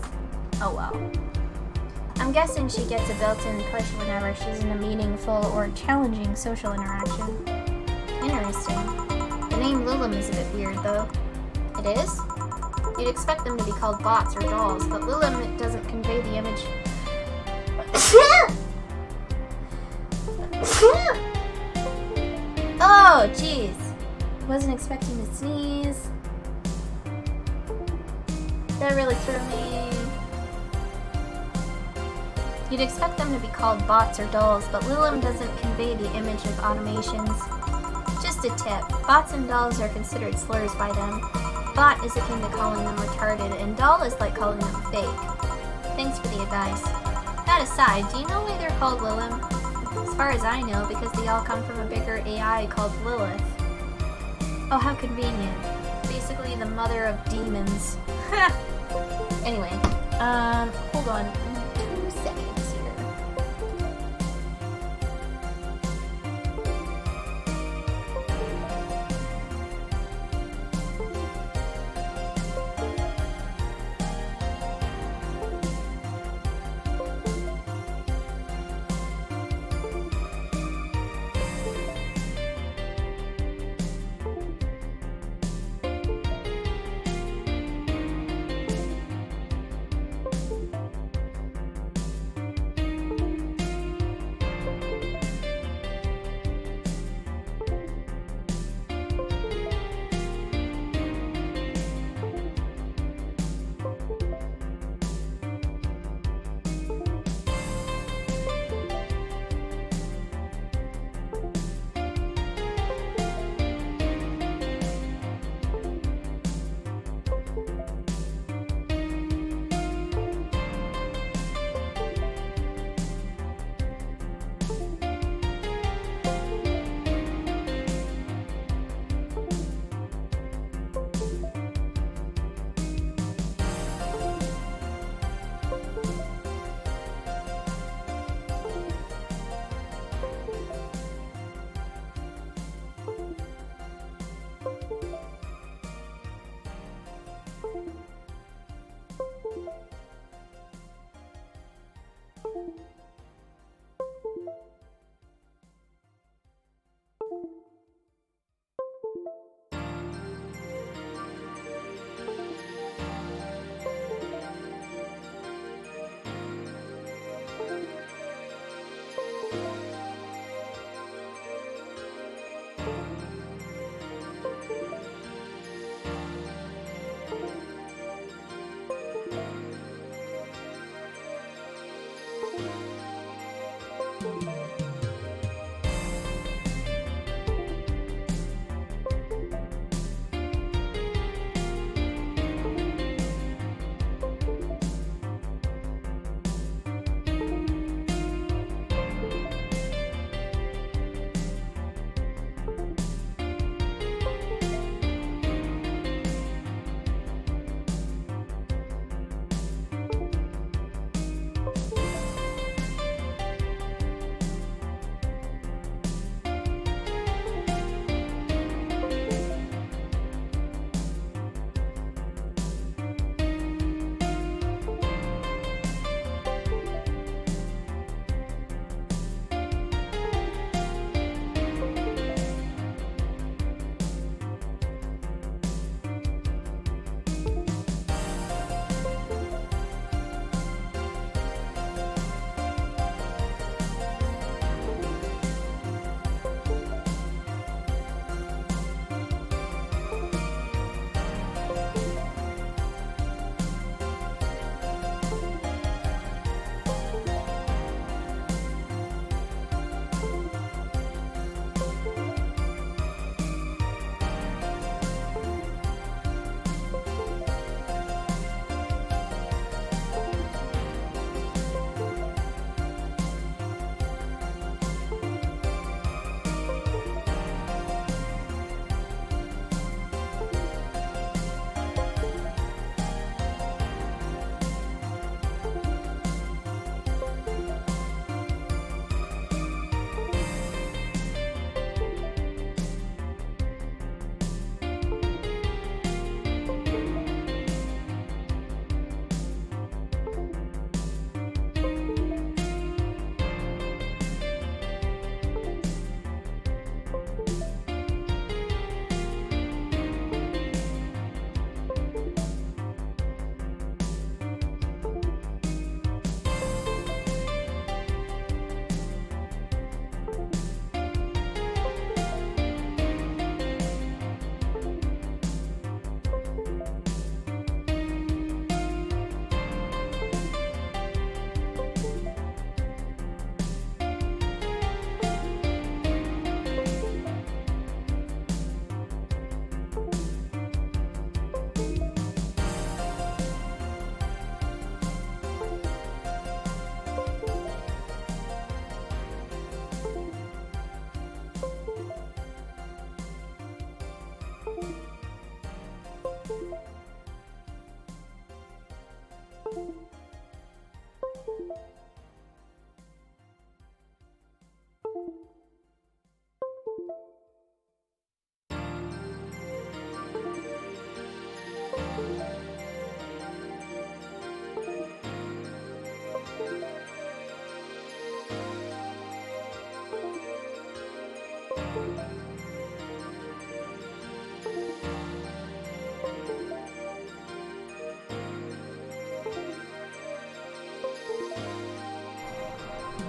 Oh well. I'm guessing she gets a built-in push whenever she's in a meaningful or challenging social interaction. Interesting. The name Lilim is a bit weird, though. It is? You'd expect them to be called bots or dolls, but Lilim doesn't convey the image... Oh, jeez. Wasn't expecting to sneeze. That really threw me. You'd expect them to be called bots or dolls, but Lilim doesn't convey the image of automations. Just a tip, bots and dolls are considered slurs by them. Bot is akin to calling them retarded, and doll is like calling them fake. Thanks for the advice. That aside, do you know why they're called Lilim? As far as I know, because they all come from a bigger AI called Lilith. Oh, how convenient. Basically the mother of demons. Anyway, hold on 2 seconds here.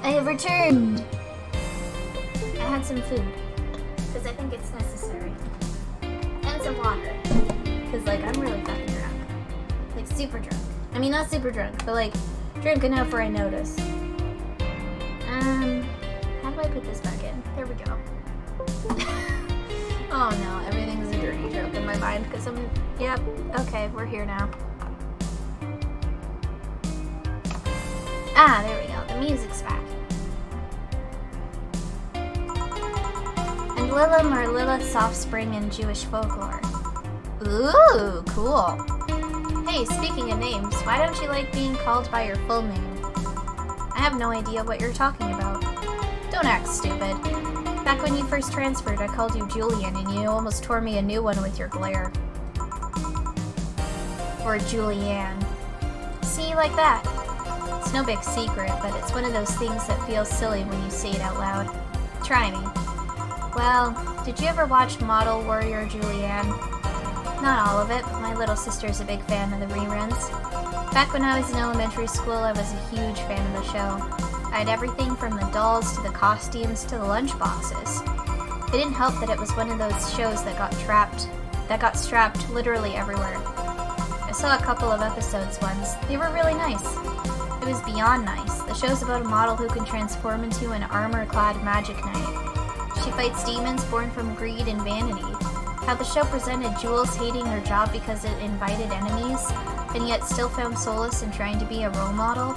I have returned! I had some food, because I think it's necessary. And some water, because, like, I'm really fucking drunk. Like, super drunk. I mean, not super drunk, but, like, drunk enough where I notice. How do I put this back in? There we go. Oh no, everything's a dirty joke in my mind, because yep, okay, we're here now. Ah, there we go, the music's back. And Lilith or Lilith's offspring in Jewish folklore. Ooh, cool. Hey, speaking of names, why don't you like being called by your full name? I have no idea what you're talking about. Don't act stupid. Back when you first transferred, I called you Julian, and you almost tore me a new one with your glare. Or Julianne. See, like that. It's no big secret, but it's one of those things that feels silly when you say it out loud. Try me. Well, did you ever watch Model Warrior Julianne? Not all of it, but my little sister's a big fan of the reruns. Back when I was in elementary school, I was a huge fan of the show. I had everything from the dolls to the costumes to the lunchboxes. It didn't help that it was one of those shows that got strapped literally everywhere. I saw a couple of episodes once. They were really nice. It was beyond nice. The show's about a model who can transform into an armor-clad magic knight. She fights demons born from greed and vanity. How the show presented Jules hating her job because it invited enemies, and yet still found solace in trying to be a role model.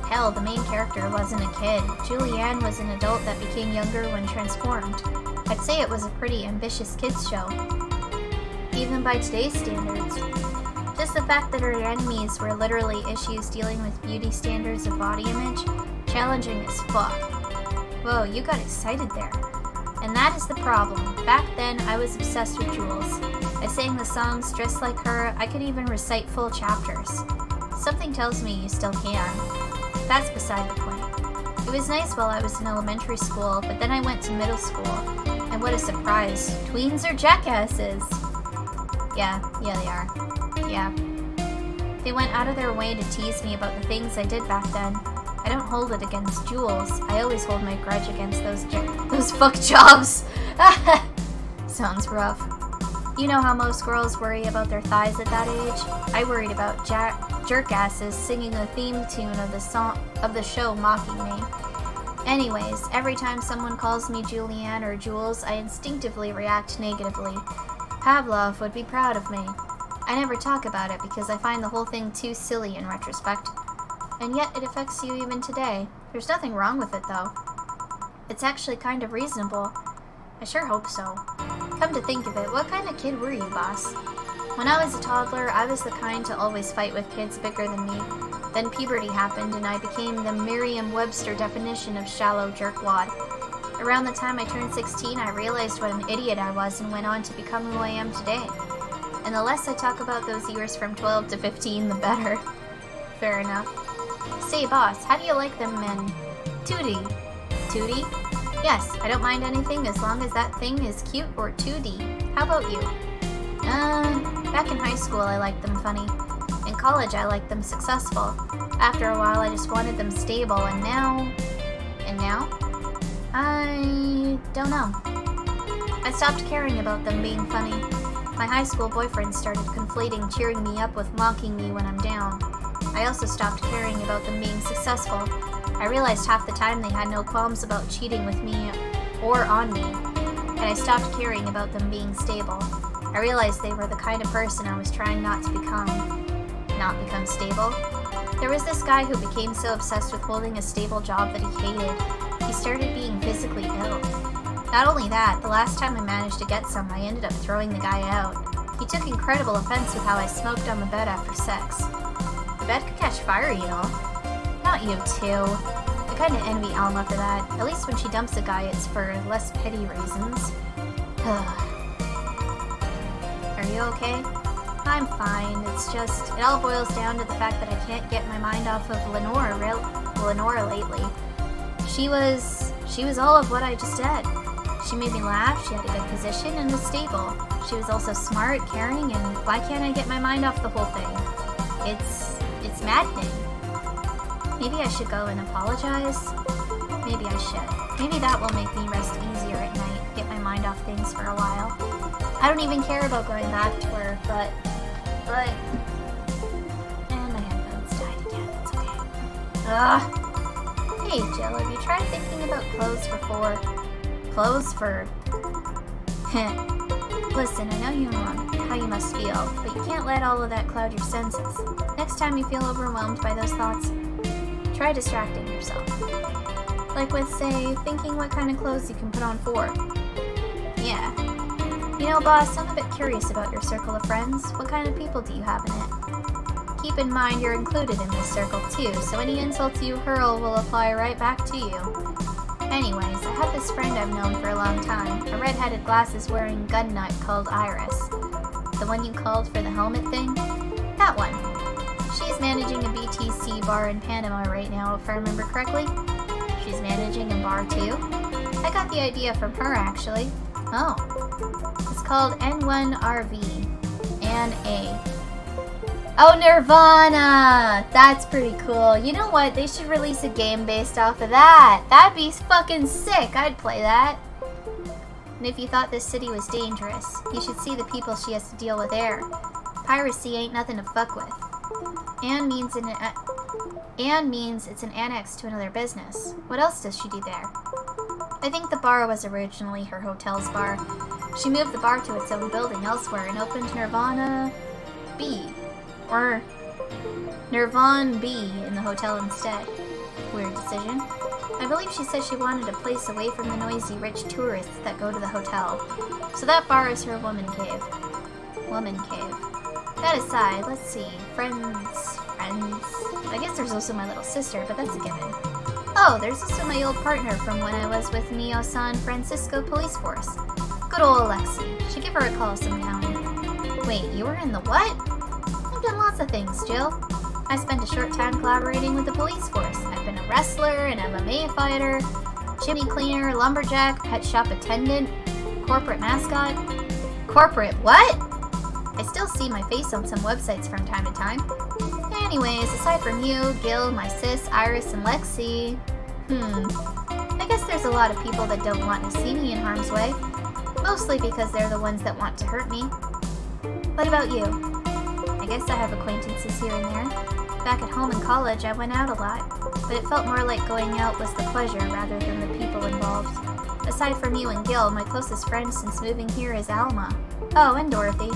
Hell, the main character wasn't a kid. Julianne was an adult that became younger when transformed. I'd say it was a pretty ambitious kids show, even by today's standards. Just the fact that her enemies were literally issues dealing with beauty standards of body image, challenging as fuck. Whoa, you got excited there. And that is the problem. Back then, I was obsessed with Jules. I sang the songs dressed like her. I could even recite full chapters. Something tells me you still can. That's beside the point. It was nice while I was in elementary school, but then I went to middle school. And what a surprise. Tweens are jackasses! Yeah, they are. Yeah. They went out of their way to tease me about the things I did back then. I don't hold it against Jules. I always hold my grudge against those fuck jobs. Sounds rough. You know how most girls worry about their thighs at that age? I worried about jerkasses singing the theme tune of the show mocking me. Anyways, every time someone calls me Julianne or Jules, I instinctively react negatively. Pavlov would be proud of me. I never talk about it because I find the whole thing too silly in retrospect. And yet it affects you even today. There's nothing wrong with it, though. It's actually kind of reasonable. I sure hope so. Come to think of it, what kind of kid were you, boss? When I was a toddler, I was the kind to always fight with kids bigger than me. Then puberty happened, and I became the Merriam-Webster definition of shallow jerkwad. Around the time I turned 16, I realized what an idiot I was and went on to become who I am today. And the less I talk about those years from 12 to 15, the better. Fair enough. Say, boss, how do you like them men? Tootie. Tootie? Yes, I don't mind anything as long as that thing is cute or 2D. How about you? Back in high school I liked them funny. In college I liked them successful. After a while I just wanted them stable, and now? I don't know. I stopped caring about them being funny. My high school boyfriend started conflating cheering me up with mocking me when I'm down. I also stopped caring about them being successful. I realized half the time they had no qualms about cheating with me or on me, and I stopped caring about them being stable. I realized they were the kind of person I was trying not to become. Not become stable. There was this guy who became so obsessed with holding a stable job that he hated. He started being physically ill. Not only that, the last time I managed to get some, I ended up throwing the guy out. He took incredible offense with how I smoked on the bed after sex. The bed could catch fire, you know. Not you, too. I kinda envy Alma for that. At least when she dumps a guy, it's for less petty reasons. Are you okay? I'm fine. It's just, it all boils down to the fact that I can't get my mind off of Lenora lately. She was all of what I just said. She made me laugh, she had a good position, and was stable. She was also smart, caring, and why can't I get my mind off the whole thing? It's maddening. Maybe I should go and apologize? Maybe I should. Maybe that will make me rest easier at night, get my mind off things for a while. I don't even care about going back to her, but... And my headphones died again, it's okay. Ugh! Hey, Jill, have you tried thinking about clothes for 4? Clothes for... Listen, I know you know how you must feel, but you can't let all of that cloud your senses. Next time you feel overwhelmed by those thoughts, try distracting yourself. Like with, say, thinking what kind of clothes you can put on 4. Yeah. You know, boss, I'm a bit curious about your circle of friends. What kind of people do you have in it? Keep in mind you're included in this circle too, so any insults you hurl will apply right back to you. Anyways, I have this friend I've known for a long time, a red-headed glasses-wearing gun nut called Iris. The one you called for the helmet thing? That one. She's managing a BTC bar in Panama right now, if I remember correctly. She's managing a bar too? I got the idea from her, actually. Oh. It's called N1RV. N-A. Oh, Nirvana! That's pretty cool. You know what? They should release a game based off of that. That'd be fucking sick. I'd play that. And if you thought this city was dangerous, you should see the people she has to deal with there. Piracy ain't nothing to fuck with. And means it's an annex to another business. What else does she do there? I think the bar was originally her hotel's bar. She moved the bar to its own building elsewhere and opened Nirvana B. Or Nirvan B in the hotel instead. Weird decision. I believe she said she wanted a place away from the noisy, rich tourists that go to the hotel. So that bar is her woman cave. Woman cave. That aside, let's see. Friends. I guess there's also my little sister, but that's a given. Oh, there's also my old partner from when I was with Neo San Francisco Police Force. Good old Alexi. Should give her a call sometime. Wait, you were in the what? I've done lots of things, Jill. I spent a short time collaborating with the police force. I've been a wrestler, an MMA fighter, chimney cleaner, lumberjack, pet shop attendant, corporate mascot. Corporate what? I still see my face on some websites from time to time. Anyways, aside from you, Gil, my sis, Iris, and Lexi... I guess there's a lot of people that don't want to see me in harm's way. Mostly because they're the ones that want to hurt me. What about you? I guess I have acquaintances here and there. Back at home in college, I went out a lot, but it felt more like going out was the pleasure rather than the people involved. Aside from you and Gil, my closest friend since moving here is Alma. Oh, and Dorothy.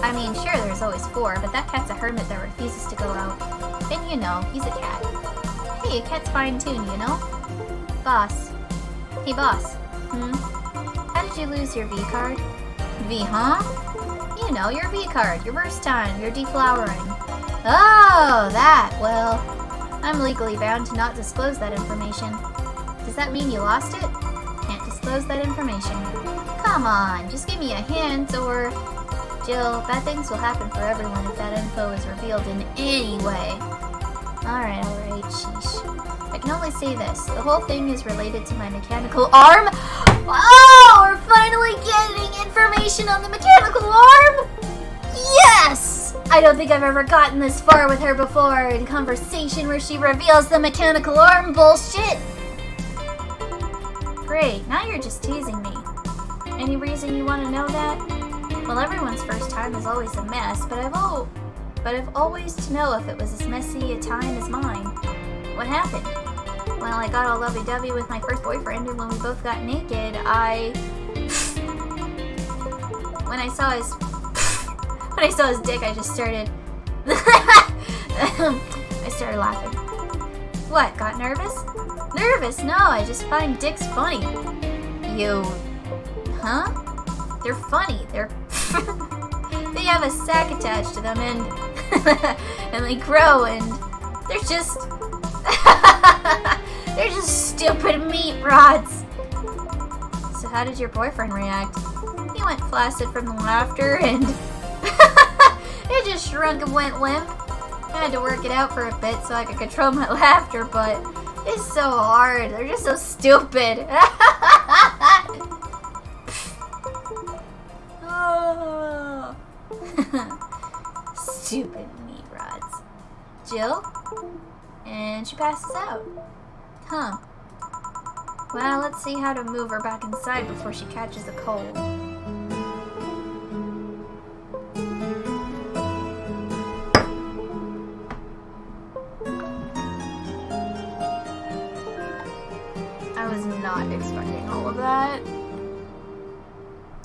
I mean, sure, there's always 4, but that cat's a hermit that refuses to go out. And you know, he's a cat. Hey, a cat's fine too, you know? Boss. Hey, boss. How did you lose your V card? V, huh? You know, your V card, your burst time, your deflowering. Oh, that. Well, I'm legally bound to not disclose that information. Does that mean you lost it? Can't disclose that information. Come on, just give me a hint, or... Jill, bad things will happen for everyone if that info is revealed in any way. Alright, sheesh. I can only say this. The whole thing is related to my mechanical arm. Oh, we're finally getting information on the mechanical arm! Yes! I don't think I've ever gotten this far with her before in conversation where she reveals the mechanical arm bullshit. Great, now you're just teasing me. Any reason you want to know that? Well, everyone's first time is always a mess, but I've always to know if it was as messy a time as mine. What happened? Well, I got all lovey-dovey with my first boyfriend, and when we both got naked, when I saw his dick, I just started... I started laughing. What, got nervous? Nervous? No, I just find dicks funny. You... Huh? They're funny. They're... they have a sack attached to them, and... and they grow, and... They're just... they're just stupid meat rods. So how did your boyfriend react? He went flaccid from the laughter, and... it just shrunk and went limp. I had to work it out for a bit so I could control my laughter, but... it's so hard. They're just so stupid. Oh. Stupid meat rods. Jill? And she passes out. Huh. Well, let's see how to move her back inside before she catches a cold. I was not expecting all of that.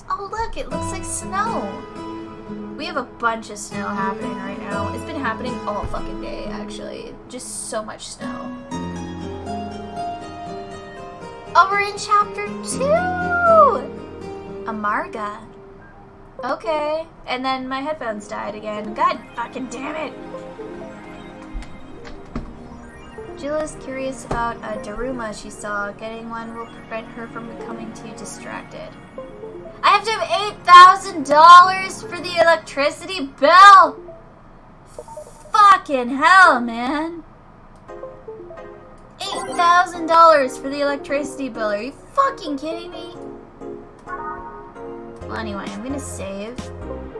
Oh look, it looks like snow. We have a bunch of snow happening right now. It's been happening all fucking day, actually. Just so much snow. Oh, we're in chapter 2! Amarga. Okay. And then my headphones died again. God fucking damn it! Jilla's curious about a Daruma she saw. Getting one will prevent her from becoming too distracted. I have to have $8,000 for the electricity bill! Fucking hell, man. $8,000 for the electricity bill. Are you fucking kidding me? Well, anyway, I'm gonna save.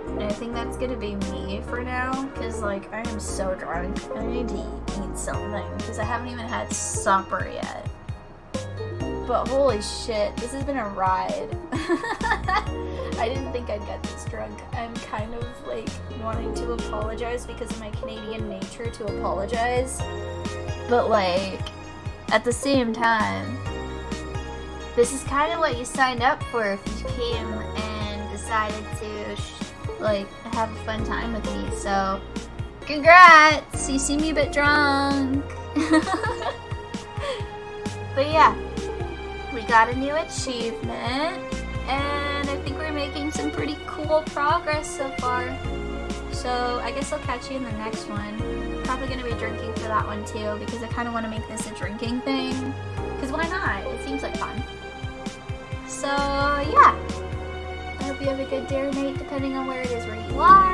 And I think that's gonna be me for now. Because, like, I am so drunk. I need to eat something. Because I haven't even had supper yet. But holy shit, this has been a ride. I didn't think I'd get this drunk. I'm kind of, like, wanting to apologize because of my Canadian nature to apologize. But, like, at the same time, this is kind of what you signed up for if you came and decided to, like, have a fun time with me. So, congrats! You see me a bit drunk. But yeah, we got a new achievement, and I think we're making some pretty cool progress so far. So I guess I'll catch you in the next one. Probably going to be drinking for that one too, because I kind of want to make this a drinking thing. Because why not? It seems like fun. So yeah, I hope you have a good day or night, depending on where it is where you are.